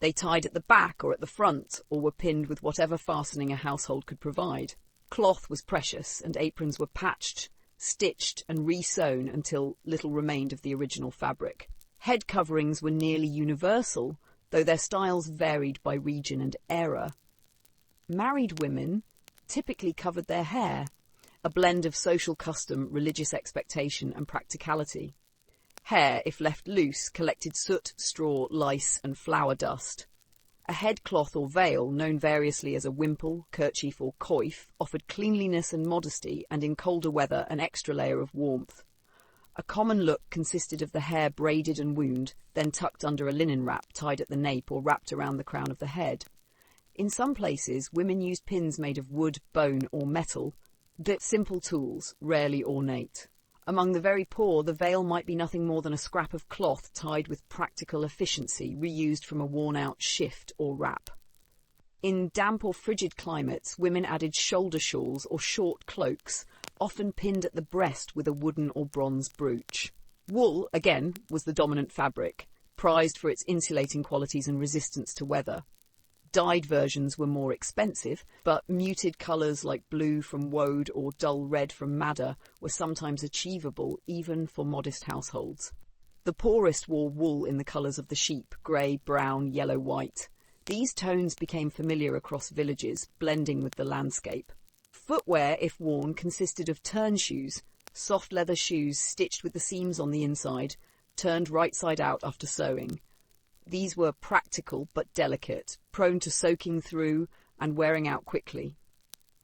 They tied at the back or at the front, or were pinned with whatever fastening a household could provide. Cloth was precious, and aprons were patched, stitched, and re-sewn until little remained of the original fabric. Head coverings were nearly universal, though their styles varied by region and era. Married women typically covered their hair, a blend of social custom, religious expectation, and practicality. Hair, if left loose, collected soot, straw, lice, and flour dust. A headcloth or veil, known variously as a wimple, kerchief, or coif, offered cleanliness and modesty, and in colder weather an extra layer of warmth. A common look consisted of the hair braided and wound, then tucked under a linen wrap tied at the nape or wrapped around the crown of the head. In some places, women used pins made of wood, bone, or metal, simple tools, rarely ornate. Among the very poor, the veil might be nothing more than a scrap of cloth tied with practical efficiency, reused from a worn-out shift or wrap. In damp or frigid climates, women added shoulder shawls or short cloaks, often pinned at the breast with a wooden or bronze brooch. Wool, again, was the dominant fabric, prized for its insulating qualities and resistance to weather. Dyed versions were more expensive, but muted colours like blue from woad or dull red from madder were sometimes achievable even for modest households. The poorest wore wool in the colours of the sheep, grey, brown, yellow, white. These tones became familiar across villages, blending with the landscape. Footwear, if worn, consisted of turn shoes, soft leather shoes stitched with the seams on the inside, turned right side out after sewing. These were practical but delicate, prone to soaking through and wearing out quickly.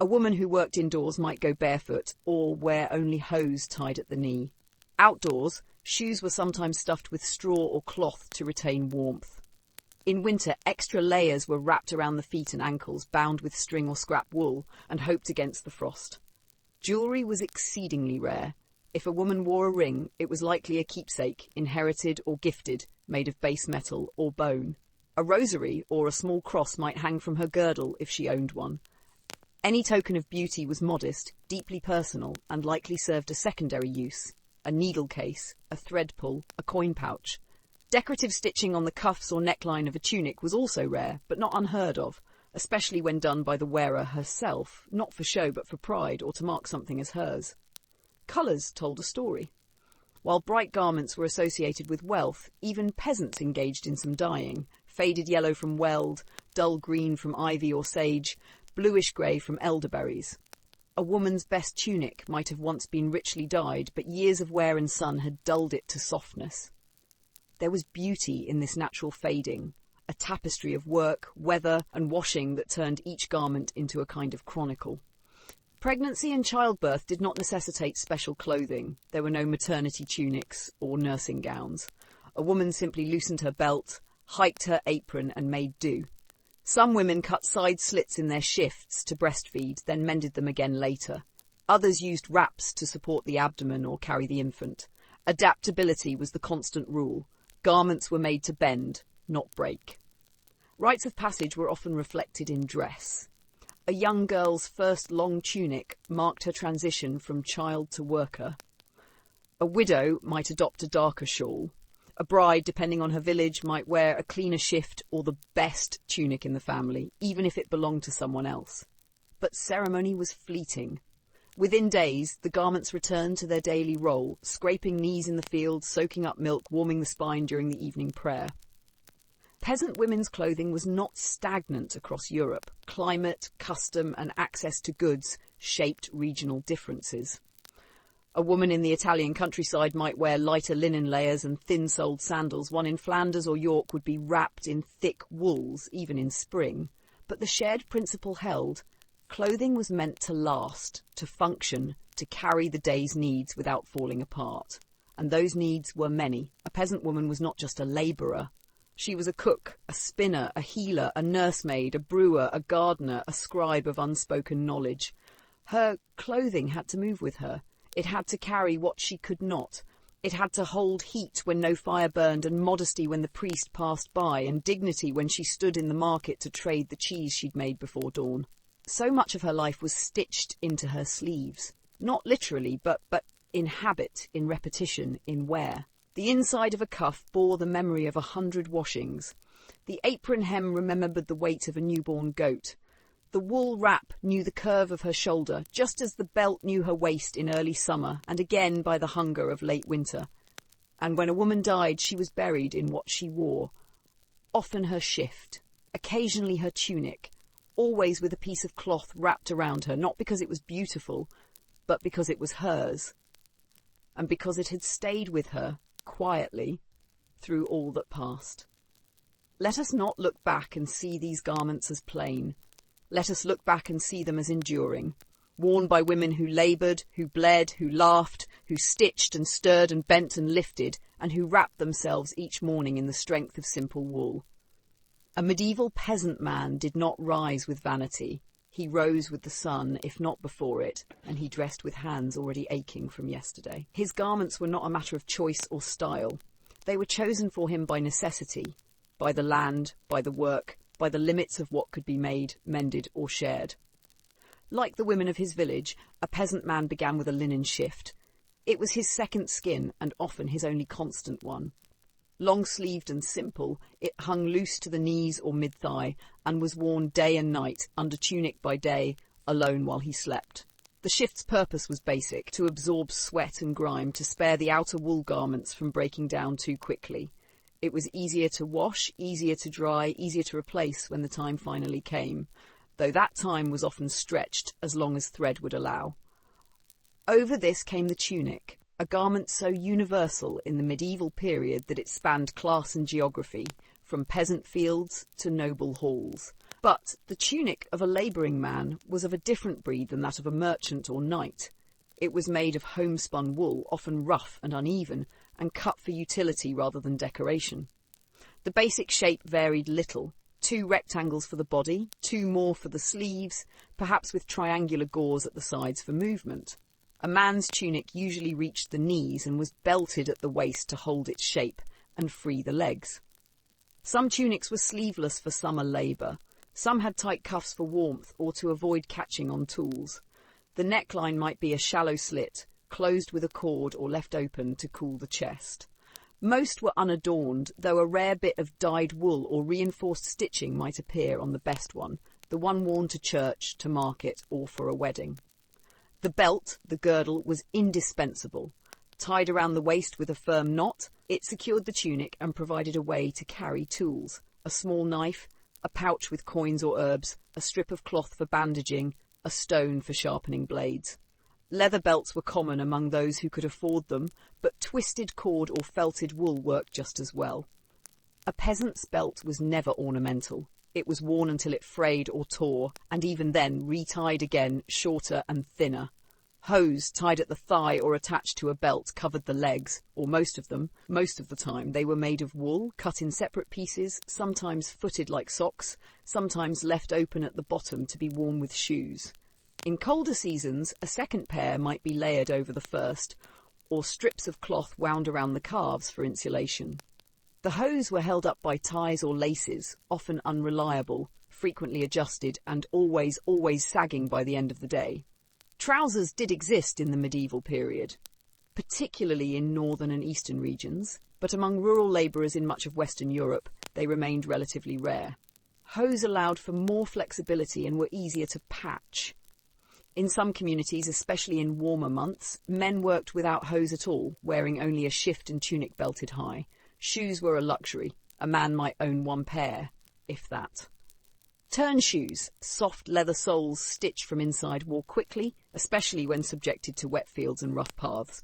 A woman who worked indoors might go barefoot or wear only hose tied at the knee. Outdoors, shoes were sometimes stuffed with straw or cloth to retain warmth. In winter, extra layers were wrapped around the feet and ankles, bound with string or scrap wool, and hoped against the frost. Jewellery was exceedingly rare. If a woman wore a ring, it was likely a keepsake, inherited or gifted, made of base metal or bone. A rosary or a small cross might hang from her girdle if she owned one. Any token of beauty was modest, deeply personal, and likely served a secondary use: a needle case, a thread pull, a coin pouch. Decorative stitching on the cuffs or neckline of a tunic was also rare, but not unheard of, especially when done by the wearer herself, not for show but for pride or to mark something as hers. Colours told a story. While bright garments were associated with wealth, even peasants engaged in some dyeing: faded yellow from weld, dull green from ivy or sage, bluish grey from elderberries. A woman's best tunic might have once been richly dyed, but years of wear and sun had dulled it to softness. There was beauty in this natural fading, a tapestry of work, weather, and washing that turned each garment into a kind of chronicle. Pregnancy and childbirth did not necessitate special clothing. There were no maternity tunics or nursing gowns. A woman simply loosened her belt, hiked her apron, and made do. Some women cut side slits in their shifts to breastfeed, then mended them again later. Others used wraps to support the abdomen or carry the infant. Adaptability was the constant rule. Garments were made to bend, not break. Rites of passage were often reflected in dress. A young girl's first long tunic marked her transition from child to worker. A widow might adopt a darker shawl. A bride, depending on her village, might wear a cleaner shift or the best tunic in the family, even if it belonged to someone else. But ceremony was fleeting. Within days, the garments returned to their daily role, scraping knees in the field, soaking up milk, warming the spine during the evening prayer. Peasant women's clothing was not stagnant across Europe. Climate, custom, and access to goods shaped regional differences. A woman in the Italian countryside might wear lighter linen layers and thin-soled sandals. One in Flanders or York would be wrapped in thick wools, even in spring. But the shared principle held: clothing was meant to last, to function, to carry the day's needs without falling apart. And those needs were many. A peasant woman was not just a labourer. She was a cook, a spinner, a healer, a nursemaid, a brewer, a gardener, a scribe of unspoken knowledge. Her clothing had to move with her. It had to carry what she could not. It had to hold heat when no fire burned, and modesty when the priest passed by, and dignity when she stood in the market to trade the cheese she'd made before dawn. So much of her life was stitched into her sleeves. Not literally, but in habit, in repetition, in wear. The inside of a cuff bore the memory of 100 washings. The apron hem remembered the weight of a newborn goat. The wool wrap knew the curve of her shoulder, just as the belt knew her waist in early summer, and again by the hunger of late winter. And when a woman died, she was buried in what she wore. Often her shift, occasionally her tunic, always with a piece of cloth wrapped around her, not because it was beautiful, but because it was hers, and because it had stayed with her, quietly, through all that passed. Let us not look back and see these garments as plain. Let us look back and see them as enduring, worn by women who laboured, who bled, who laughed, who stitched and stirred and bent and lifted, and who wrapped themselves each morning in the strength of simple wool. A medieval peasant man did not rise with vanity. He rose with the sun, if not before it, and he dressed with hands already aching from yesterday. His garments were not a matter of choice or style. They were chosen for him by necessity, by the land, by the work, by the limits of what could be made, mended, or shared. Like the women of his village, a peasant man began with a linen shift. It was his second skin, and often his only constant one. Long-sleeved and simple, it hung loose to the knees or mid-thigh, and was worn day and night, under tunic by day, alone while he slept. The shift's purpose was basic: to absorb sweat and grime, to spare the outer wool garments from breaking down too quickly. It was easier to wash, easier to dry, easier to replace when the time finally came, though that time was often stretched as long as thread would allow. Over this came the tunic, a garment so universal in the medieval period that it spanned class and geography, from peasant fields to noble halls. But the tunic of a labouring man was of a different breed than that of a merchant or knight. It was made of homespun wool, often rough and uneven, and cut for utility rather than decoration. The basic shape varied little. 2 rectangles for the body, 2 more for the sleeves, perhaps with triangular gores at the sides for movement. A man's tunic usually reached the knees and was belted at the waist to hold its shape and free the legs. Some tunics were sleeveless for summer labour. Some had tight cuffs for warmth or to avoid catching on tools. The neckline might be a shallow slit, closed with a cord or left open to cool the chest. Most were unadorned, though a rare bit of dyed wool or reinforced stitching might appear on the best one, the one worn to church, to market, or for a wedding. The belt, the girdle, was indispensable. Tied around the waist with a firm knot, it secured the tunic and provided a way to carry tools: a small knife, a pouch with coins or herbs, a strip of cloth for bandaging, a stone for sharpening blades. Leather belts were common among those who could afford them, but twisted cord or felted wool worked just as well. A peasant's belt was never ornamental. It was worn until it frayed or tore, and even then retied again, shorter and thinner. Hose tied at the thigh or attached to a belt covered the legs, or most of them. Most of the time they were made of wool, cut in separate pieces, sometimes footed like socks, sometimes left open at the bottom to be worn with shoes. In colder seasons, a second pair might be layered over the first, or strips of cloth wound around the calves for insulation. The hose were held up by ties or laces, often unreliable, frequently adjusted, and always sagging by the end of the day. Trousers did exist in the medieval period, particularly in northern and eastern regions, but among rural labourers in much of Western Europe, they remained relatively rare. Hose allowed for more flexibility and were easier to patch. In some communities, especially in warmer months, men worked without hose at all, wearing only a shift and tunic belted high. Shoes were a luxury. A man might own 1 pair, if that. Turn shoes, soft leather soles stitched from inside, wore quickly, especially when subjected to wet fields and rough paths.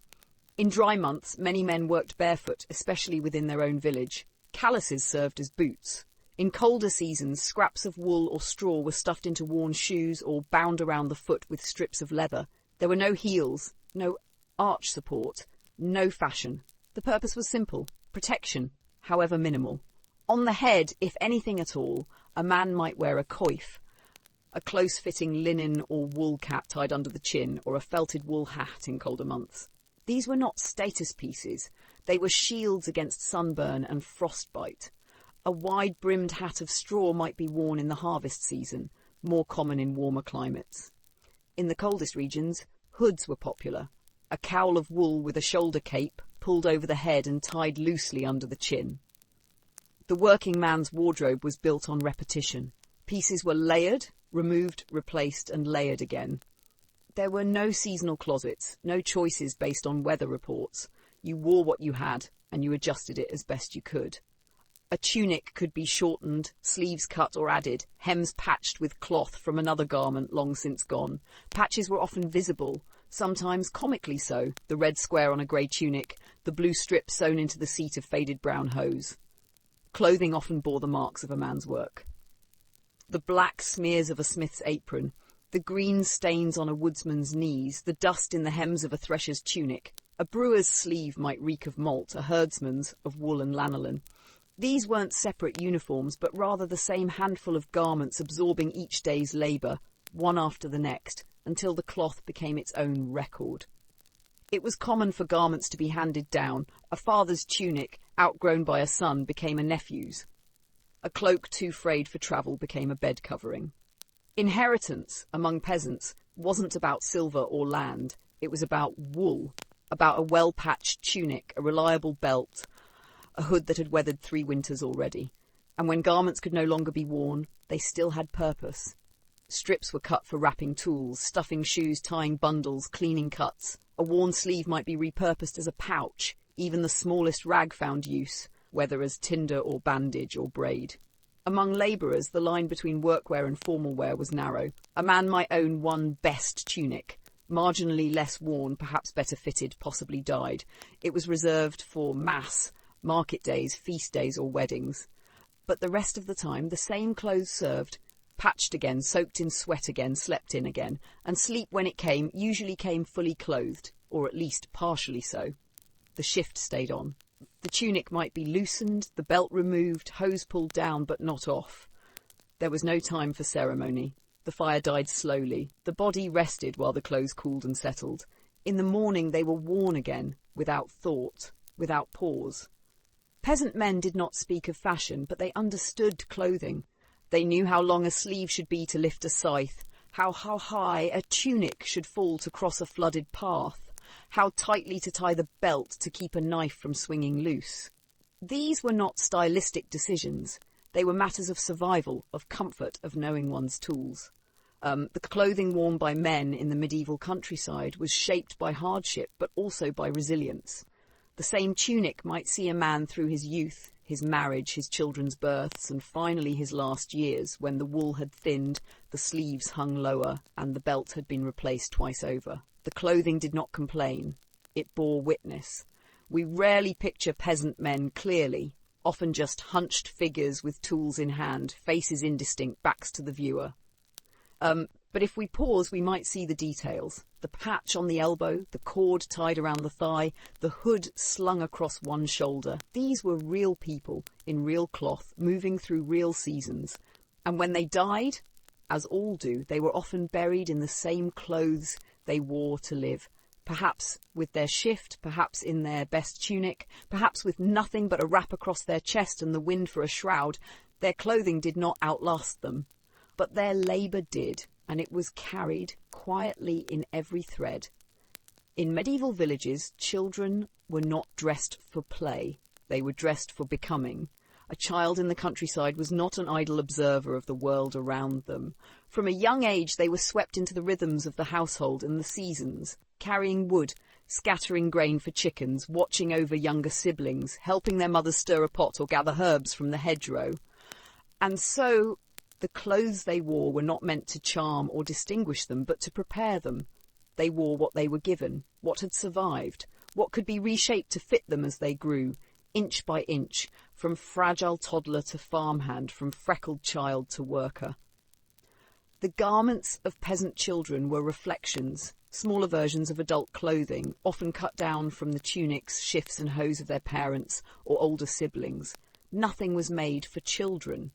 In dry months, many men worked barefoot, especially within their own village. Calluses served as boots. In colder seasons, scraps of wool or straw were stuffed into worn shoes or bound around the foot with strips of leather. There were no heels, no arch support, no fashion. The purpose was simple: protection, however minimal. On the head, if anything at all, a man might wear a coif, a close-fitting linen or wool cap tied under the chin, or a felted wool hat in colder months. These were not status pieces. They were shields against sunburn and frostbite. A wide-brimmed hat of straw might be worn in the harvest season, more common in warmer climates. In the coldest regions, hoods were popular: a cowl of wool with a shoulder cape pulled over the head and tied loosely under the chin. The working man's wardrobe was built on repetition. Pieces were layered, removed, replaced, and layered again. There were no seasonal closets, no choices based on weather reports. You wore what you had, and you adjusted it as best you could. A tunic could be shortened, sleeves cut or added, hems patched with cloth from another garment long since gone. Patches were often visible, sometimes comically so: the red square on a grey tunic, the blue strip sewn into the seat of faded brown hose. Clothing often bore the marks of a man's work: the black smears of a smith's apron, the green stains on a woodsman's knees, the dust in the hems of a thresher's tunic. A brewer's sleeve might reek of malt, a herdsman's of wool and lanolin. These weren't separate uniforms, but rather the same handful of garments absorbing each day's labour, one after the next, until the cloth became its own record. It was common for garments to be handed down. A father's tunic, outgrown by a son, became a nephew's. A cloak too frayed for travel became a bed covering. Inheritance, among peasants, wasn't about silver or land. It was about wool, about a well-patched tunic, a reliable belt, a hood that had weathered 3 winters already. And when garments could no longer be worn, they still had purpose. Strips were cut for wrapping tools, stuffing shoes, tying bundles, cleaning cuts. A worn sleeve might be repurposed as a pouch. Even the smallest rag found use, whether as tinder or bandage or braid. Among labourers, the line between workwear and formal wear was narrow. A man might own 1 best tunic, marginally less worn, perhaps better fitted, possibly dyed. It was reserved for mass, market days, feast days, or weddings. But the rest of the time, the same clothes served, patched again, soaked in sweat again, slept in again, and sleep when it came usually came fully clothed, or at least partially so. The shift stayed on. The tunic might be loosened, the belt removed, hose pulled down but not off. There was no time for ceremony. The fire died slowly. The body rested while the clothes cooled and settled. In the morning they were worn again, without thought, without pause. Peasant men did not speak of fashion, but they understood clothing. They knew how long a sleeve should be to lift a scythe, how high a tunic should fall to cross a flooded path, how tightly to tie the belt to keep a knife from swinging loose. These were not stylistic decisions. They were matters of survival, of comfort, of knowing one's tools. The clothing worn by men in the medieval countryside was shaped by hardship, but also by resilience. The same tunic might see a man through his youth, his marriage, his children's births, and finally his last years, when the wool had thinned, the sleeves hung lower, and the belt had been replaced twice over. The clothing did not complain. It bore witness. We rarely picture peasant men clearly, often just hunched figures with tools in hand, faces indistinct, backs to the viewer. But if we pause, we might see the details. The patch on the elbow, the cord tied around the thigh, the hood slung across one shoulder. These were real people, in real cloth, moving through real seasons. And when they died, as all do, they were often buried in the same clothes they wore to live. Perhaps with their shift, perhaps in their best tunic, perhaps with nothing but a wrap across their chest and the wind for a shroud. Their clothing did not outlast them. But their labour did, and it was carried quietly in every thread. In medieval villages, children were not dressed for play. They were dressed for becoming. A child in the countryside was not an idle observer of the world around them. From a young age, they were swept into the rhythms of the household and the seasons, carrying wood, scattering grain for chickens, watching over younger siblings, helping their mothers stir a pot or gather herbs from the hedgerow. And so the clothes they wore were not meant to charm or distinguish them, but to prepare them. They wore what they were given, what had survived, what could be reshaped to fit them as they grew, inch by inch, from fragile toddler to farmhand, from freckled child to worker. The garments of peasant children were reflections, smaller versions of adult clothing, often cut down from the tunics, shifts and hose of their parents or older siblings. Nothing was made for children.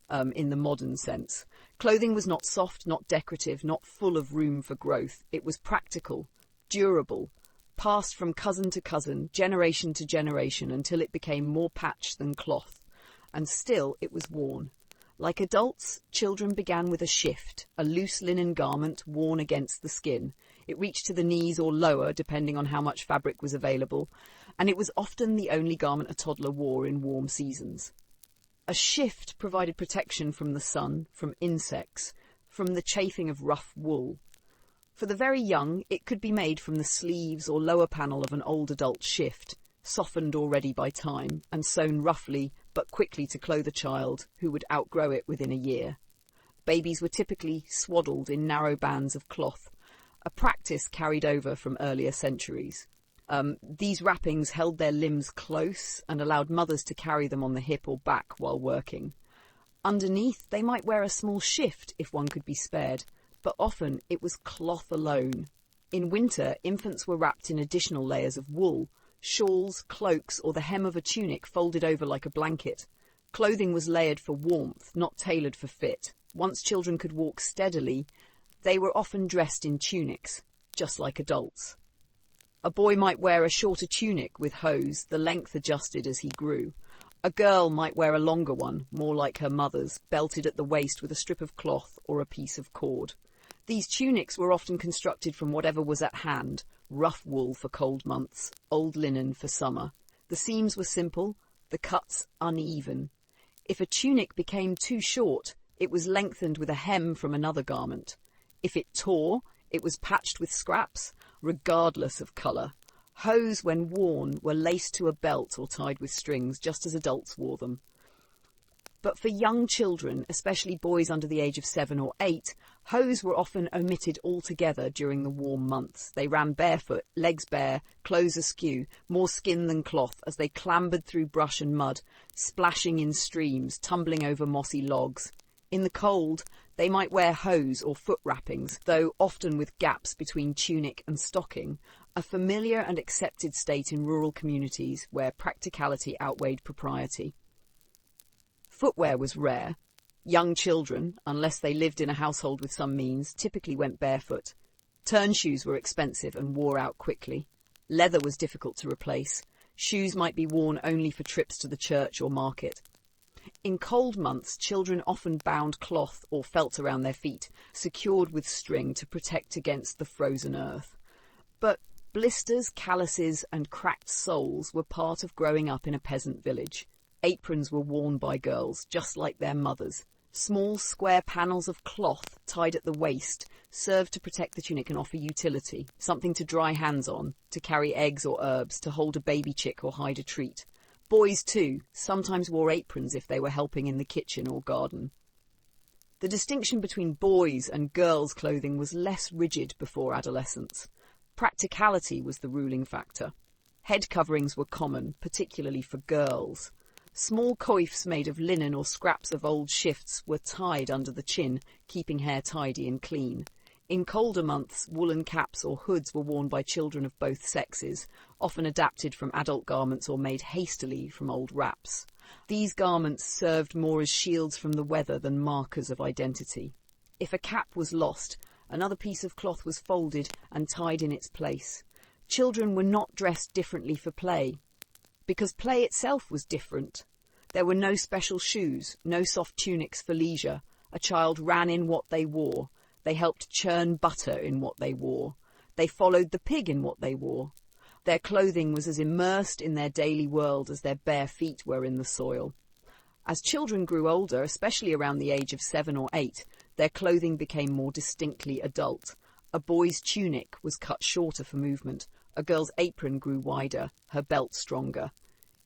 In the modern sense. Clothing was not soft, not decorative, not full of room for growth. It was practical, durable, passed from cousin to cousin, generation to generation, until it became more patch than cloth. And still it was worn. Like adults, children began with a shift, a loose linen garment worn against the skin. It reached to the knees or lower, depending on how much fabric was available, and it was often the only garment a toddler wore in warm seasons. A shift provided protection from the sun, from insects, from the chafing of rough wool. For the very young, it could be made from the sleeves or lower panel of an old adult shift, softened already by time, and sewn roughly but quickly to clothe a child who would outgrow it within a year. Babies were typically swaddled in narrow bands of cloth, a practice carried over from earlier centuries. These wrappings held their limbs close and allowed mothers to carry them on the hip or back while working. Underneath, they might wear a small shift if one could be spared, but often it was cloth alone. In winter, infants were wrapped in additional layers of wool, shawls, cloaks, or the hem of a tunic folded over like a blanket. Clothing was layered for warmth, not tailored for fit. Once children could walk steadily, they were often dressed in tunics, just like adults. A boy might wear a shorter tunic with hose, the length adjusted as he grew. A girl might wear a longer one, more like her mother's, belted at the waist with a strip of cloth or a piece of cord. These tunics were often constructed from whatever was at hand, rough wool for cold months, old linen for summer. The seams were simple, the cuts uneven. If a tunic became too short, it was lengthened with a hem from another garment. If it tore, it was patched with scraps, regardless of colour. Hose, when worn, were laced to a belt or tied with strings, just as adults wore them. But for young children, especially boys under the age of 7 or 8, hose were often omitted altogether during the warm months. They ran barefoot, legs bare, clothes askew, more skin than cloth, as they clambered through brush and mud, splashing in streams, tumbling over mossy logs. In the cold, they might wear hose or foot wrappings, though often with gaps between tunic and stocking, a familiar and accepted state in rural communities where practicality outweighed propriety. Footwear was rare. Young children, unless they lived in a household with some means, typically went barefoot. Turn shoes were expensive and wore out quickly. Leather was difficult to replace. Shoes might be worn only for trips to the church or market. In cold months, children often bound cloth or felt around their feet, secured with string to protect against the frozen earth. But blisters, calluses, and cracked soles were part of growing up in a peasant village. Aprons were worn by girls, just like their mothers. Small square panels of cloth tied at the waist served to protect the tunic and offer utility, something to dry hands on, to carry eggs or herbs, to hold a baby chick or hide a treat. Boys, too, sometimes wore aprons if they were helping in the kitchen or garden. The distinction between boys' and girls' clothing was less rigid before adolescence. Practicality was the ruling factor. Head coverings were common, particularly for girls. Small coifs made of linen or scraps of old shifts were tied under the chin, keeping hair tidy and clean. In colder months, woolen caps or hoods were worn by children of both sexes, often adapted from adult garments or made hastily from old wraps. These garments served more as shields from the weather than markers of identity. If a cap was lost, another piece of cloth was folded and tied in its place. Children were not dressed differently for play, because play itself was different. There were no special shoes, no soft tunics for leisure. A child ran in what they wore. They helped churn butter in what they wore. They followed the pig in what they wore. Their clothing was as immersed in their daily world as their bare feet were in the soil. As children grew older, especially around the age of 7 or 8, their clothing became more distinctly adult. A boy's tunic was cut shorter for movement. A girl's apron grew wider, her belt stronger.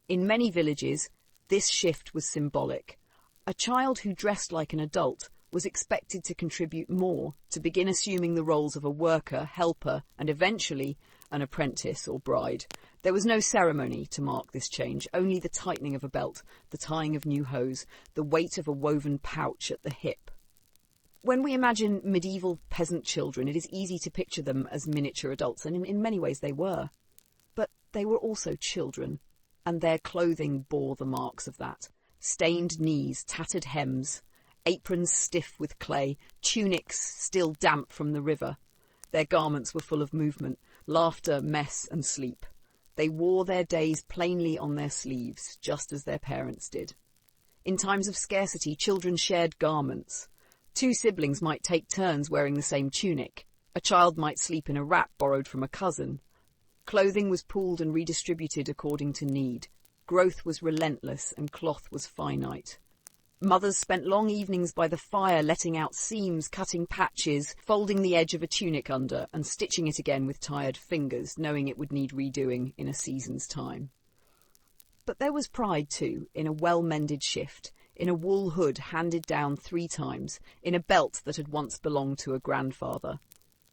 In many villages, this shift was symbolic. A child who dressed like an adult was expected to contribute more, to begin assuming the roles of a worker, helper, and eventually an apprentice or bride. There was no ceremony to mark this change, only the tightening of a belt, the tying of new hose, the weight of a woven pouch at the hip. When we imagine medieval peasant children, it is easy to picture them as miniature adults, and in many ways they were. But they were also children, and their clothing bore the marks of that. Stained knees, tattered hems, aprons stiff with clay, tunics still damp from the river. Their garments were full of movement, laughter, mess, and sleep. They wore their days plainly on their sleeves, just as their parents did. In times of scarcity, children shared garments. 2 siblings might take turns wearing the same tunic. A child might sleep in a wrap borrowed from a cousin. Clothing was pooled and redistributed according to need. Growth was relentless and cloth was finite. Mothers spent long evenings by the fire letting out seams, cutting patches, folding the edge of a tunic under and stitching it again with tired fingers, knowing it would need redoing in a season's time. But there was pride too, in a well-mended shift, in a wool hood handed down 3 times, in a belt that had once belonged to a grandfather.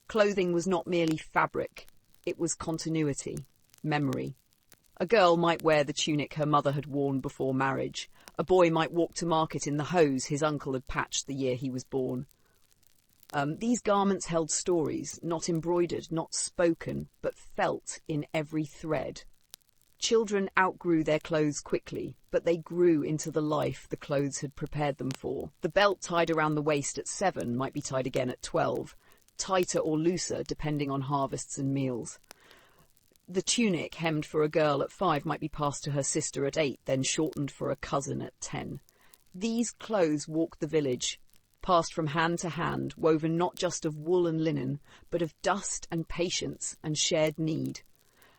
Clothing was not merely fabric, it was continuity, memory. A girl might wear the tunic her mother had worn before marriage. A boy might walk to market in the hose his uncle had patched the year he was born. These garments held stories, not embroidered, not spoken, but felt in every thread. Children outgrew their clothes quickly, but they grew into the life the clothes had prepared them for. The belt tied around the waist at 7 might be tied again at 12, tighter or looser depending on harvests and meals. The tunic hemmed for a girl at 5 might be passed to her sister at 8, then shortened for a cousin at 10. These clothes walked the village, passed from hand to hand, woven not just of wool and linen, but of dust and patience and shared need.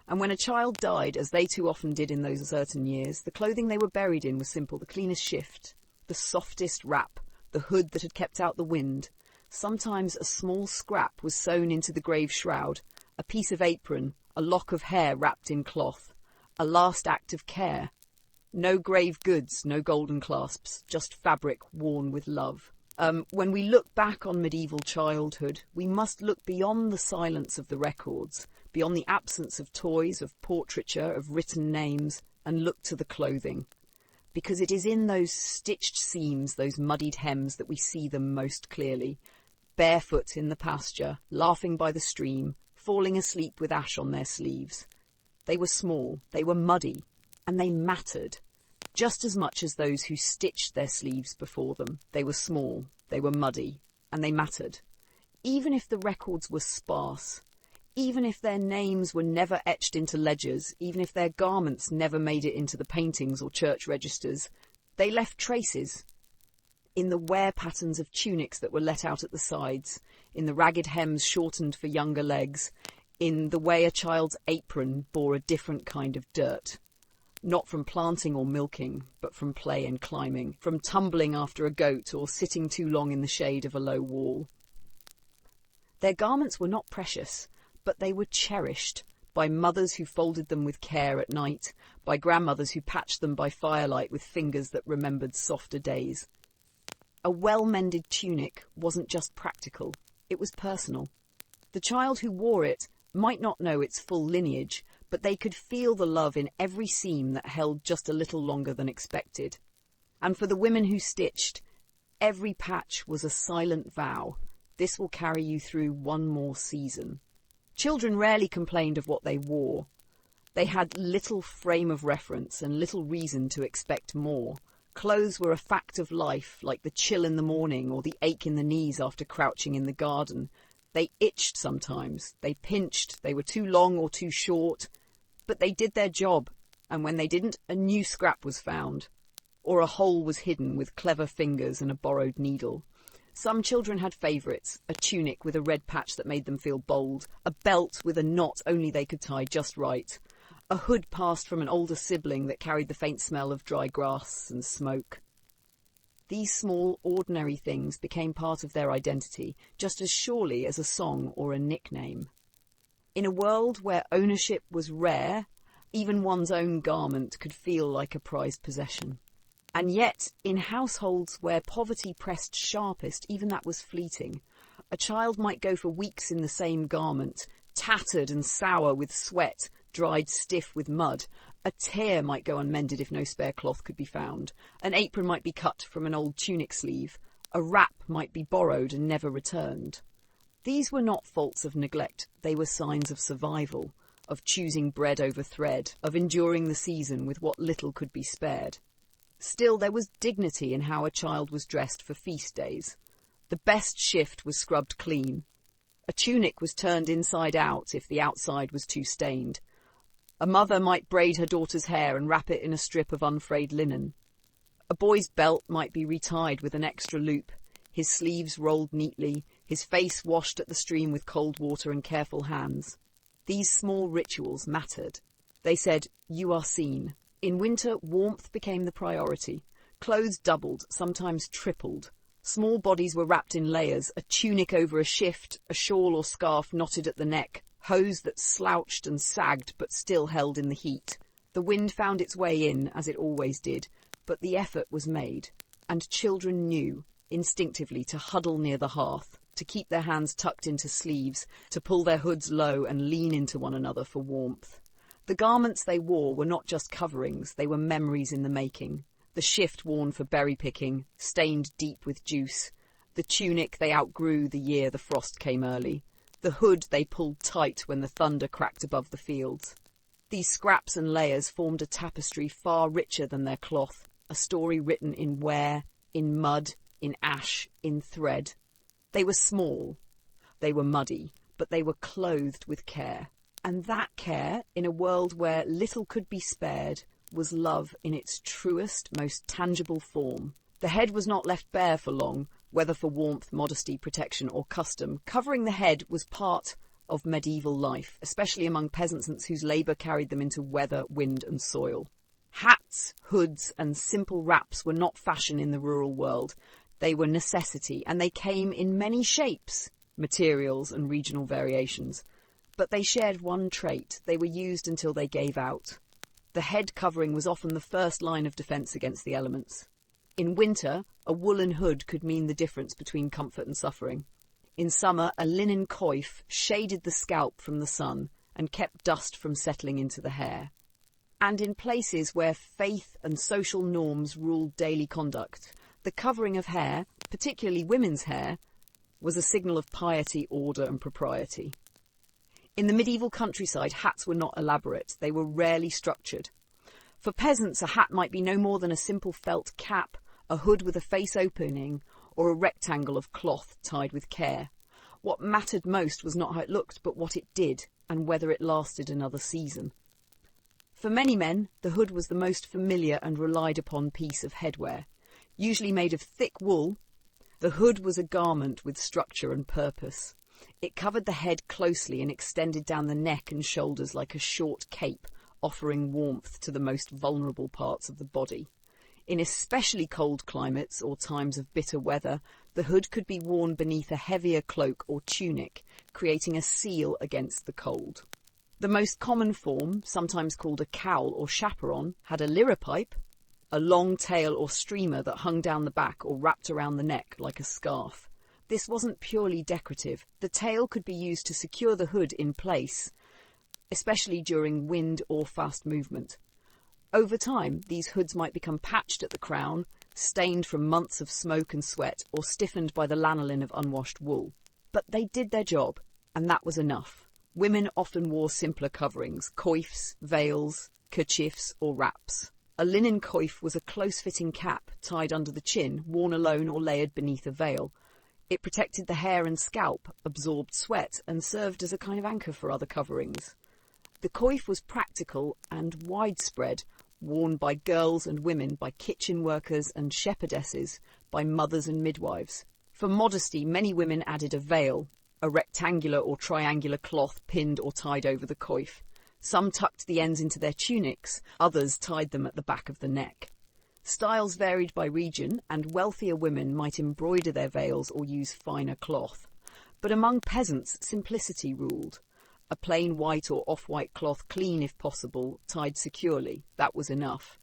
And when a child died, as they too often did in those certain years, the clothing they were buried in was simple: the cleanest shift, the softest wrap, the hood that had kept out the wind. Sometimes a small scrap was sewn into the grave shroud, a piece of apron, a lock of hair wrapped in cloth, a last act of care. No grave goods, no golden clasps, just fabric worn with love. When we look back on medieval childhood, we must look beyond the silence of the records, beyond the absence of toys, of portraiture, of written names, and look to the clothing. because it is in those stitched seams, those muddied hems, that we see them most clearly. Barefoot in the pasture, laughing by the stream, falling asleep with ash on their sleeves. They were small, they were muddy, and they mattered, just as much as those who stitched their sleeves before them. They were small, they were muddy, and they mattered. Even if the records were sparse, even if their names were never etched into ledgers, even if their garments never made it into the paintings or church registers, they left traces. In the wear patterns of tunics that were let out at the sides, in the ragged hems shortened for younger legs, in the way a child's apron bore a different kind of dirt. Not from planting or milking, but from play and climbing, from tumbling after a goat or sitting too long in the shade of a low wall. Their garments were not precious, but they were cherished by mothers who folded them with care at night, by grandmothers who patched them by firelight with fingers that remembered softer days. A well-mended tunic wasn't just practical, it was personal. The child who wore it might not know its full lineage, but they could feel the love in every seam that held just a little longer than expected. And for the women who stitched, every patch was a silent vow. This will carry you through one more season. Children rarely complained of what they wore. They had little frame of reference and little reason to expect more. Clothes were a fact of life, like the chill in the morning or the ache in the knees after crouching in the garden. They itched sometimes, they pinched, they were too long or too short, but they did their job, and when they didn't, a new scrap was found, or a hole was hidden with clever fingers and a borrowed needle. Some children had favourites, a tunic with a red patch that made them feel bold, a belt with a knot only they could tie just right, a hood passed from an older sibling that carried the faint smell of dry grass and smoke. These small, ordinary things became part of their identity, just as surely as a song or a nickname. In a world where ownership was rare, even one's own garment could feel like a prized possession. And yet, in households where poverty pressed sharpest, even that was fleeting. A child might go for weeks in the same garment, tattered and sour with sweat, dried stiff with mud. A tear might go unmended if no spare cloth could be found. An apron might be cut from an old tunic sleeve. A wrap might be borrowed and never returned. These were not faults of neglect, they were signs of survival, of choosing bread over thread, of enduring the season with what little could be spared. Still, there was dignity in how a child was dressed for feast days. The best shift was scrubbed clean. A tunic was turned inside out if the outside was too stained. A mother might braid her daughter's hair and wrap it in a strip of unfrayed linen. A boy's belt might be retied with an extra loop, his sleeves rolled neatly, his face washed at the stream with cold water and careful hands. These small rituals mattered. They said, "You are seen." In winter, warmth became the priority. Clothes doubled, sometimes tripled. Small bodies were wrapped in layers, a tunic over a shift, a shawl or scarf knotted at the neck, hose that slouched and sagged but still held in the heat. The wind found its way in, as it always did, but the effort was made, and children knew, instinctively, to huddle near the hearth, to keep their hands tucked into sleeves, to pull their hoods low and lean into one another for warmth. The garments they wore were not just coverings, they were memories in the making. The shift worn for berry picking, stained deep with juice. The tunic they outgrew the year the frost came early. The hood they pulled tight when the thunder cracked above the fields. These scraps and layers formed a tapestry far richer than their cloth, a story written in wear, in mud, in ash, in thread. They were small, they were muddy, but they were clothed with care. And that care, in a world where little could be spared, was love in its truest, most tangible form. The head was not left bare for long, whether for warmth, modesty, protection, or custom. Covering the head was part of medieval life, especially among peasants whose labour carried them into weather, wind, and soil. Hats, hoods, and simple wraps were not fashion in the rural world. They were necessity, and they came in many shapes, materials, and regional variations. But they shared one trait: they were used until they gave out. The head covering was often the first line of defence against the elements. In winter, a woolen hood could mean the difference between comfort and suffering. In summer, a linen coif shaded the scalp from the sun and kept dust from settling into the hair. And in places where faith and social norms ruled daily conduct, the covering of hair, particularly women's hair, was a signal of piety, order and propriety. In the medieval countryside, hats were not elaborate. They were rarely structured. For peasants, a hat might be no more than a simple felt cap, a hood with a face opening, or a rectangle of cloth tied with care. What mattered most was not how it looked, but what it did, and whether it lasted another season. For many men, the hood was the most familiar and relied upon piece of headwear. Usually made of thick wool, the hood was a garment with structure and purpose. It covered the head closely and extended down the neck and shoulders like a short cape, offering warmth to the most vulnerable parts of the body. In especially cold climates or times of bitter weather, the hood could be worn beneath a heavier cloak or tunic, creating a seal against the cold. The most common form, sometimes called a cowl or chaperon, had a liripipe, a long tail or streamer that hung down the back or wrapped around the neck like a scarf. This wasn't purely decorative. The tail could be used to secure the hood in place, especially during wind or fast movement. Over time, these hoods might become patched at the crown, stained from months of smoke and sweat, or stiffened by the lanolin of unwashed wool. But they did their job, and that was enough. Women often wore simpler coverings, coifs, veils, kerchiefs, or wraps. A linen coif was a close-fitting cap tied under the chin, worn alone or layered beneath a veil. It protected the hair and scalp, absorbed sweat, and served as a kind of anchor for other coverings. The coif was practical and widespread, worn by girls and women, by kitchen workers and shepherdesses, by mothers and midwives. For modesty, many women added a veil, a rectangular or triangular cloth pinned or tied over the coif. Some tucked the ends into their tunics, others tied them at the back of the neck. Styles varied by region, and wealthier women might embroider their veils or use finer cloth. But among peasants, simplicity ruled. A plain white or off-white cloth, clean if possible, tied securely, that was enough.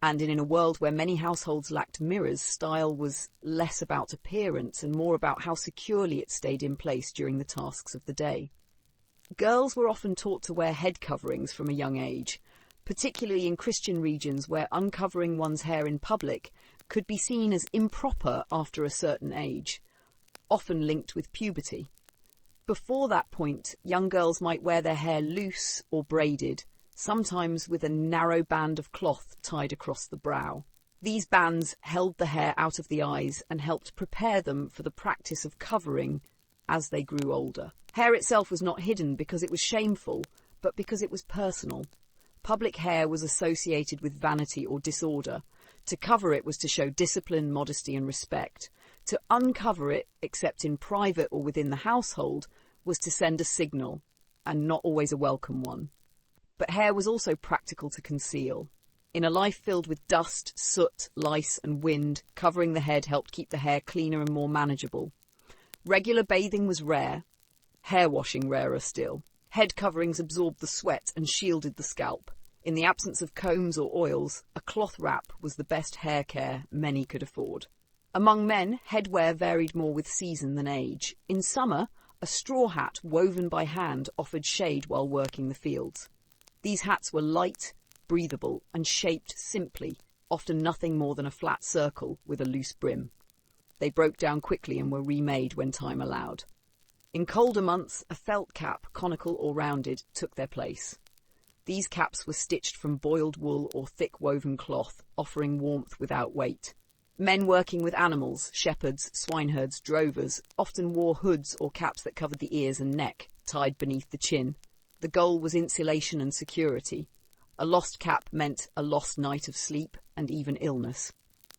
And in a world where many households lacked mirrors, style was less about appearance and more about how securely it stayed in place during the tasks of the day. Girls were often taught to wear head coverings from a young age, particularly in Christian regions where uncovering one's hair in public could be seen as improper after a certain age, often linked with puberty. Before that point, young girls might wear their hair loose or braided, sometimes with a narrow band of cloth tied across the brow. These bands held the hair out of the eyes and helped prepare them for the practice of covering as they grew older. Hair itself was not hidden because it was shameful, but because it was personal. Public hair was associated with vanity or disorder. To cover it was to show discipline, modesty and respect. To uncover it, except in private or within the household, was to send a signal, and not always a welcome one. But hair was also practical to conceal. In a life filled with dust, soot, lice and wind, covering the head helped keep the hair cleaner and more manageable. Regular bathing was rare, hair washing rarer still. Head coverings absorbed the sweat and shielded the scalp. In the absence of combs or oils, a cloth wrap was the best hair care many could afford. Among men, headwear varied more with season than age. In summer, a straw hat woven by hand offered shade while working the fields. These hats were light, breathable, and shaped simply, often nothing more than a flat circle with a loose brim. They broke down quickly and were remade when time allowed. In colder months, a felt cap, conical or rounded, took their place. These caps were stitched from boiled wool or thick woven cloth, offering warmth without weight. Men working with animals, shepherds, swineherds, drovers, often wore hoods or caps that covered the ears and neck, tied beneath the chin. The goal was insulation and security. A lost cap meant a lost night of sleep and even illness.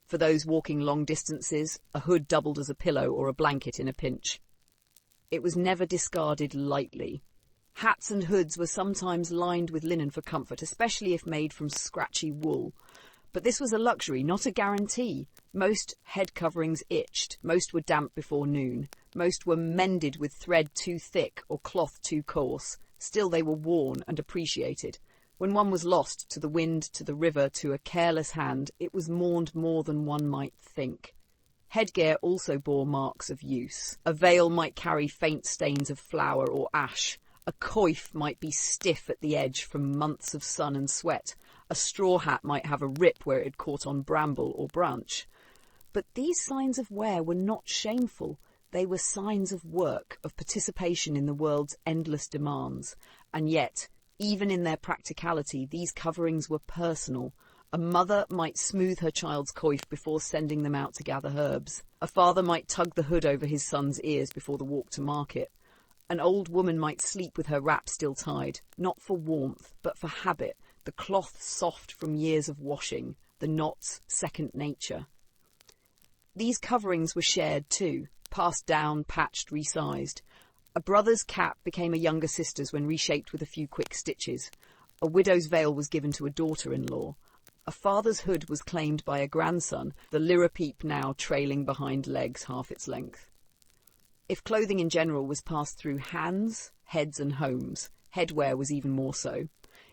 For those walking long distances, a hood doubled as a pillow or a blanket in a pinch. It was never discarded lightly. Hats and hoods were sometimes lined with linen for comfort, especially if made from scratchy wool. But this was a luxury, not a guarantee. Most head coverings itched, most were damp before noon, most were mended with thread too thick or cloth too coarse. Still they were worn and appreciated. When one was lost to the wind, to the river, to a careless hand, it was mourned more than one might think. Headgear also bore marks of use. A veil might carry faint stains of flour or ash. A coif might be stiff at the edge from months of sun and sweat. A straw hat might have a rip where it had caught on bramble or branch. But these signs of wear were not shameful. They were signs of work, of participation in the world's endless demands. And yet, even in their practicality, these coverings were personal. A mother might smooth her child's coif before sending them out to gather herbs. A father might tug the hood over his son's ears before the walk to market. An old woman might sleep with her wrap still tied, not for warmth, but for habit, the cloth soft from years of washing, the knots second nature. These coverings were shared too, passed down, patched, resized. A brother's cap became a younger sister's when reshaped with a few quick stitches. A widow's veil was given to a daughter-in-law. A father's hood was claimed by a grandson, the liripeep now trailing behind legs half its length. If clothing in general was passed through hands, heads and homes, headwear was even more so.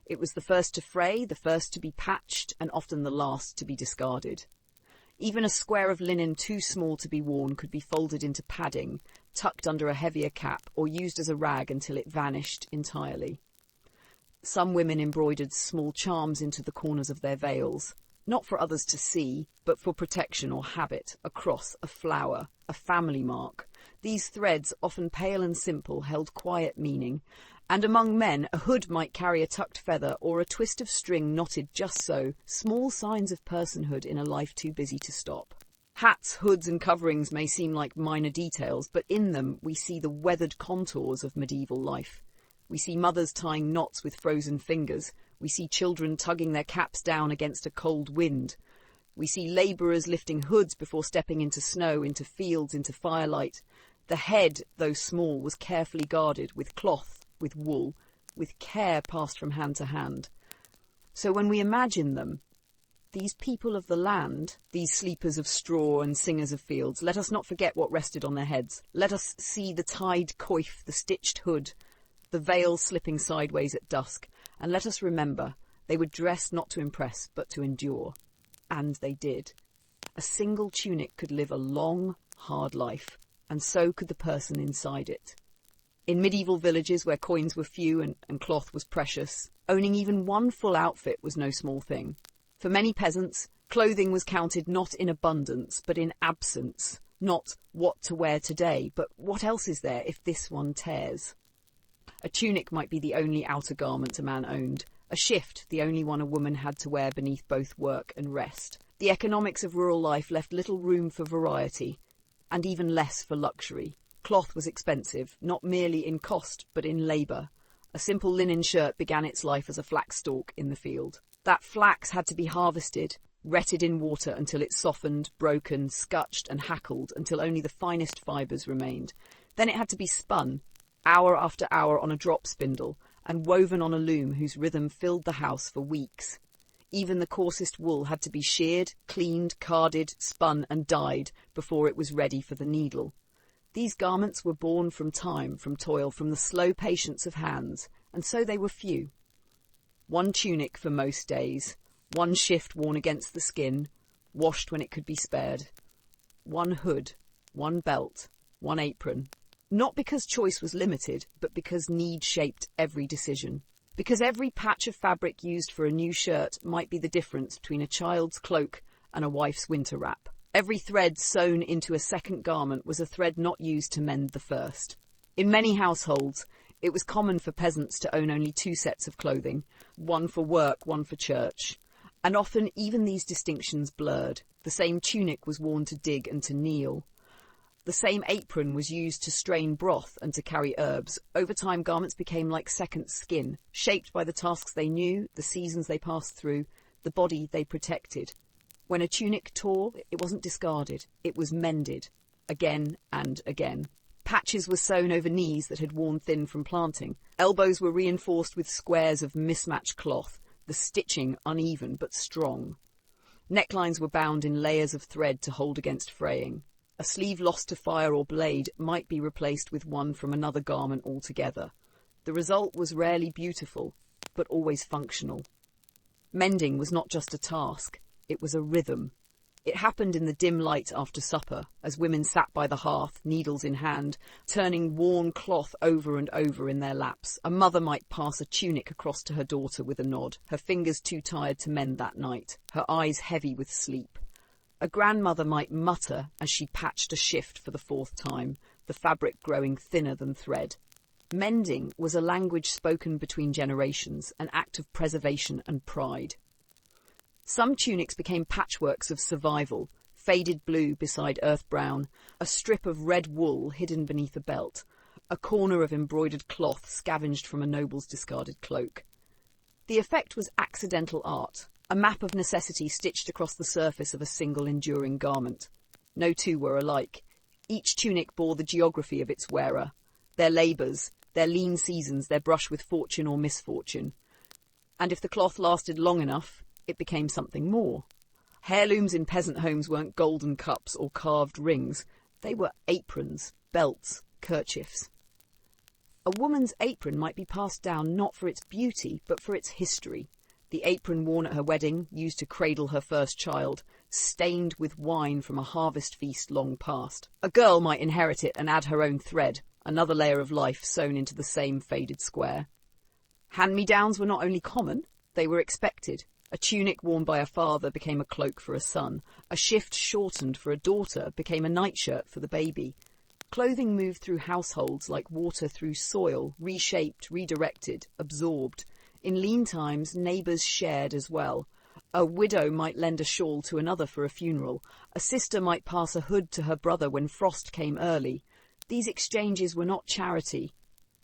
It was the first to fray, the first to be patched, and often the last to be discarded. Even a square of linen too small to be worn could be folded into padding, tucked under a heavier cap, or used as a rag until it vanished entirely. Some women embroidered small charms into the corners of their veils, not for others to see, but for protection or habit, a cross, a flower, a family mark. These threads, often pale and simple, held quiet meaning, and among men a hood might carry a tucked feather or a twist of string knotted just so, small signs of personhood in a life too busy to stop. Hats, hoods and coverings may seem like minor details, but in them we see the weathered contours of medieval life. We see mothers tying knots with frozen fingers. We see children tugging their caps down against a cold wind. We see labourers lifting hoods before stepping into snow, into fields, into firelight. The head, though small, was carefully guarded, with cloth, with wool, with care passed from hand to hand. So when we imagine them, these people of the land, these sleepers of straw and singers of fields, let us not forget what rested on their heads. Let us see the tied coif, the stitched hood, the veil slipping sideways at dusk, and let us remember they were dressed not to impress, but to endure. And they did. A single tunic could live a long, hard life, and so could the person inside it. In medieval villages where coins were few and cloth was precious, owning even one full outfit was no small thing. For many peasants, clothing was counted not in abundance, but in absence, not what to wear today, but what else is there if this one tears. A tunic might be the only outer garment a man owned, a shift the only one a woman had to wear beneath both work and rest. The economics of rural life left little room for variety, and even less for luxury. Cloth was expensive, not merely in cost, but in labour. A simple linen shirt began its life as a flax stalk in the field. That flax had to be harvested, retted in water until it softened, broken, scutched and hackled until only the finest fibres remained. Then it had to be spun, hour after hour on a drop spindle, and woven on a loom whose rhythm filled the house for weeks. Even the coarsest wool had to be sheared, cleaned, carded, spun and dyed before it was ready for the needle. These garments were born from time, from toil, from the slow patience of hands, and so they were few. One tunic for most days, one shift worn against the skin, washed when it could be spared. One hood, one belt, one apron. Not because choice was limited, but because need shaped every decision. Because every patch of fabric used for a new shirt might be the difference between a child's cloak and a wife's winter wrap. Every thread sewn into a second garment was a thread not used to mend the first. In many households, it was common for peasants to own only two sets of clothing, one for work, one for church. And often even these distinctions blurred. The same tunic was worn to dig and to kneel. The same apron was used to strain broth and to carry herbs. Over time, garments became like second skin, shaped by the tasks they knew, the seasons they passed through, the body they protected. When a tunic tore, it wasn't discarded, it was mended, again and again. Patches were sewn over knees that had worn thin from planting. Elbows were reinforced with squares of mismatched cloth, the stitching uneven but strong. Necklines were bound in layers of thread to hold against fraying. A sleeve lost to fire or blade might be replaced with one from another garment altogether. The result was rarely beautiful, but always functional. Mending was not just a task, it was a rhythm. It happened in the dim light after supper, as women sat by the hearth, needles in hand, turning worn cloth over and over in their laps. A mother might pass a tunic across to her daughter with a nod, her fingers too tired to mend that night, her eyes heavy with sleep. A grandmother might mutter as she patched a shift for the fourth time, the fabric growing thinner than thread. Mending was a language spoken between generations, an act of preservation and pride. Some tunics became patchworks of survival, faded blue beside earth brown, a strip of red wool hidden beneath a belt, a corner of embroidered cloth scavenged from a noble's discarded cloak. The effect was accidental art, a map of necessity stitched across the surface of a single enduring garment. No two were alike. Each tunic bore the geography of its wearer, their labours, their lean seasons, their brush with fortune or misfortune. And if the cloth lasted long enough, it became something more. Heirlooms in peasant homes weren't golden cups or carved rings. They were aprons, belts, kerchiefs. A woman's apron might be passed down not for its beauty, but for its history. The apron worn at her wedding, used to cradle her first child, stained with wine from a harvest feast long past. A girl might inherit it and add her own thread, another layer of life sewn into the same faded square. Hand-me-downs were not only common, they were expected. A tunic worn by a father became a cloak for a son. A shift shortened for a daughter became a nightshirt for the baby. Clothing moved through households like water through soil, reshaped, redirected, absorbed. In lean times, neighbours shared as well. A widow might lend a shawl to another for a funeral. A sister might pass a hood to her brother when frost came early. These exchanges were not charity.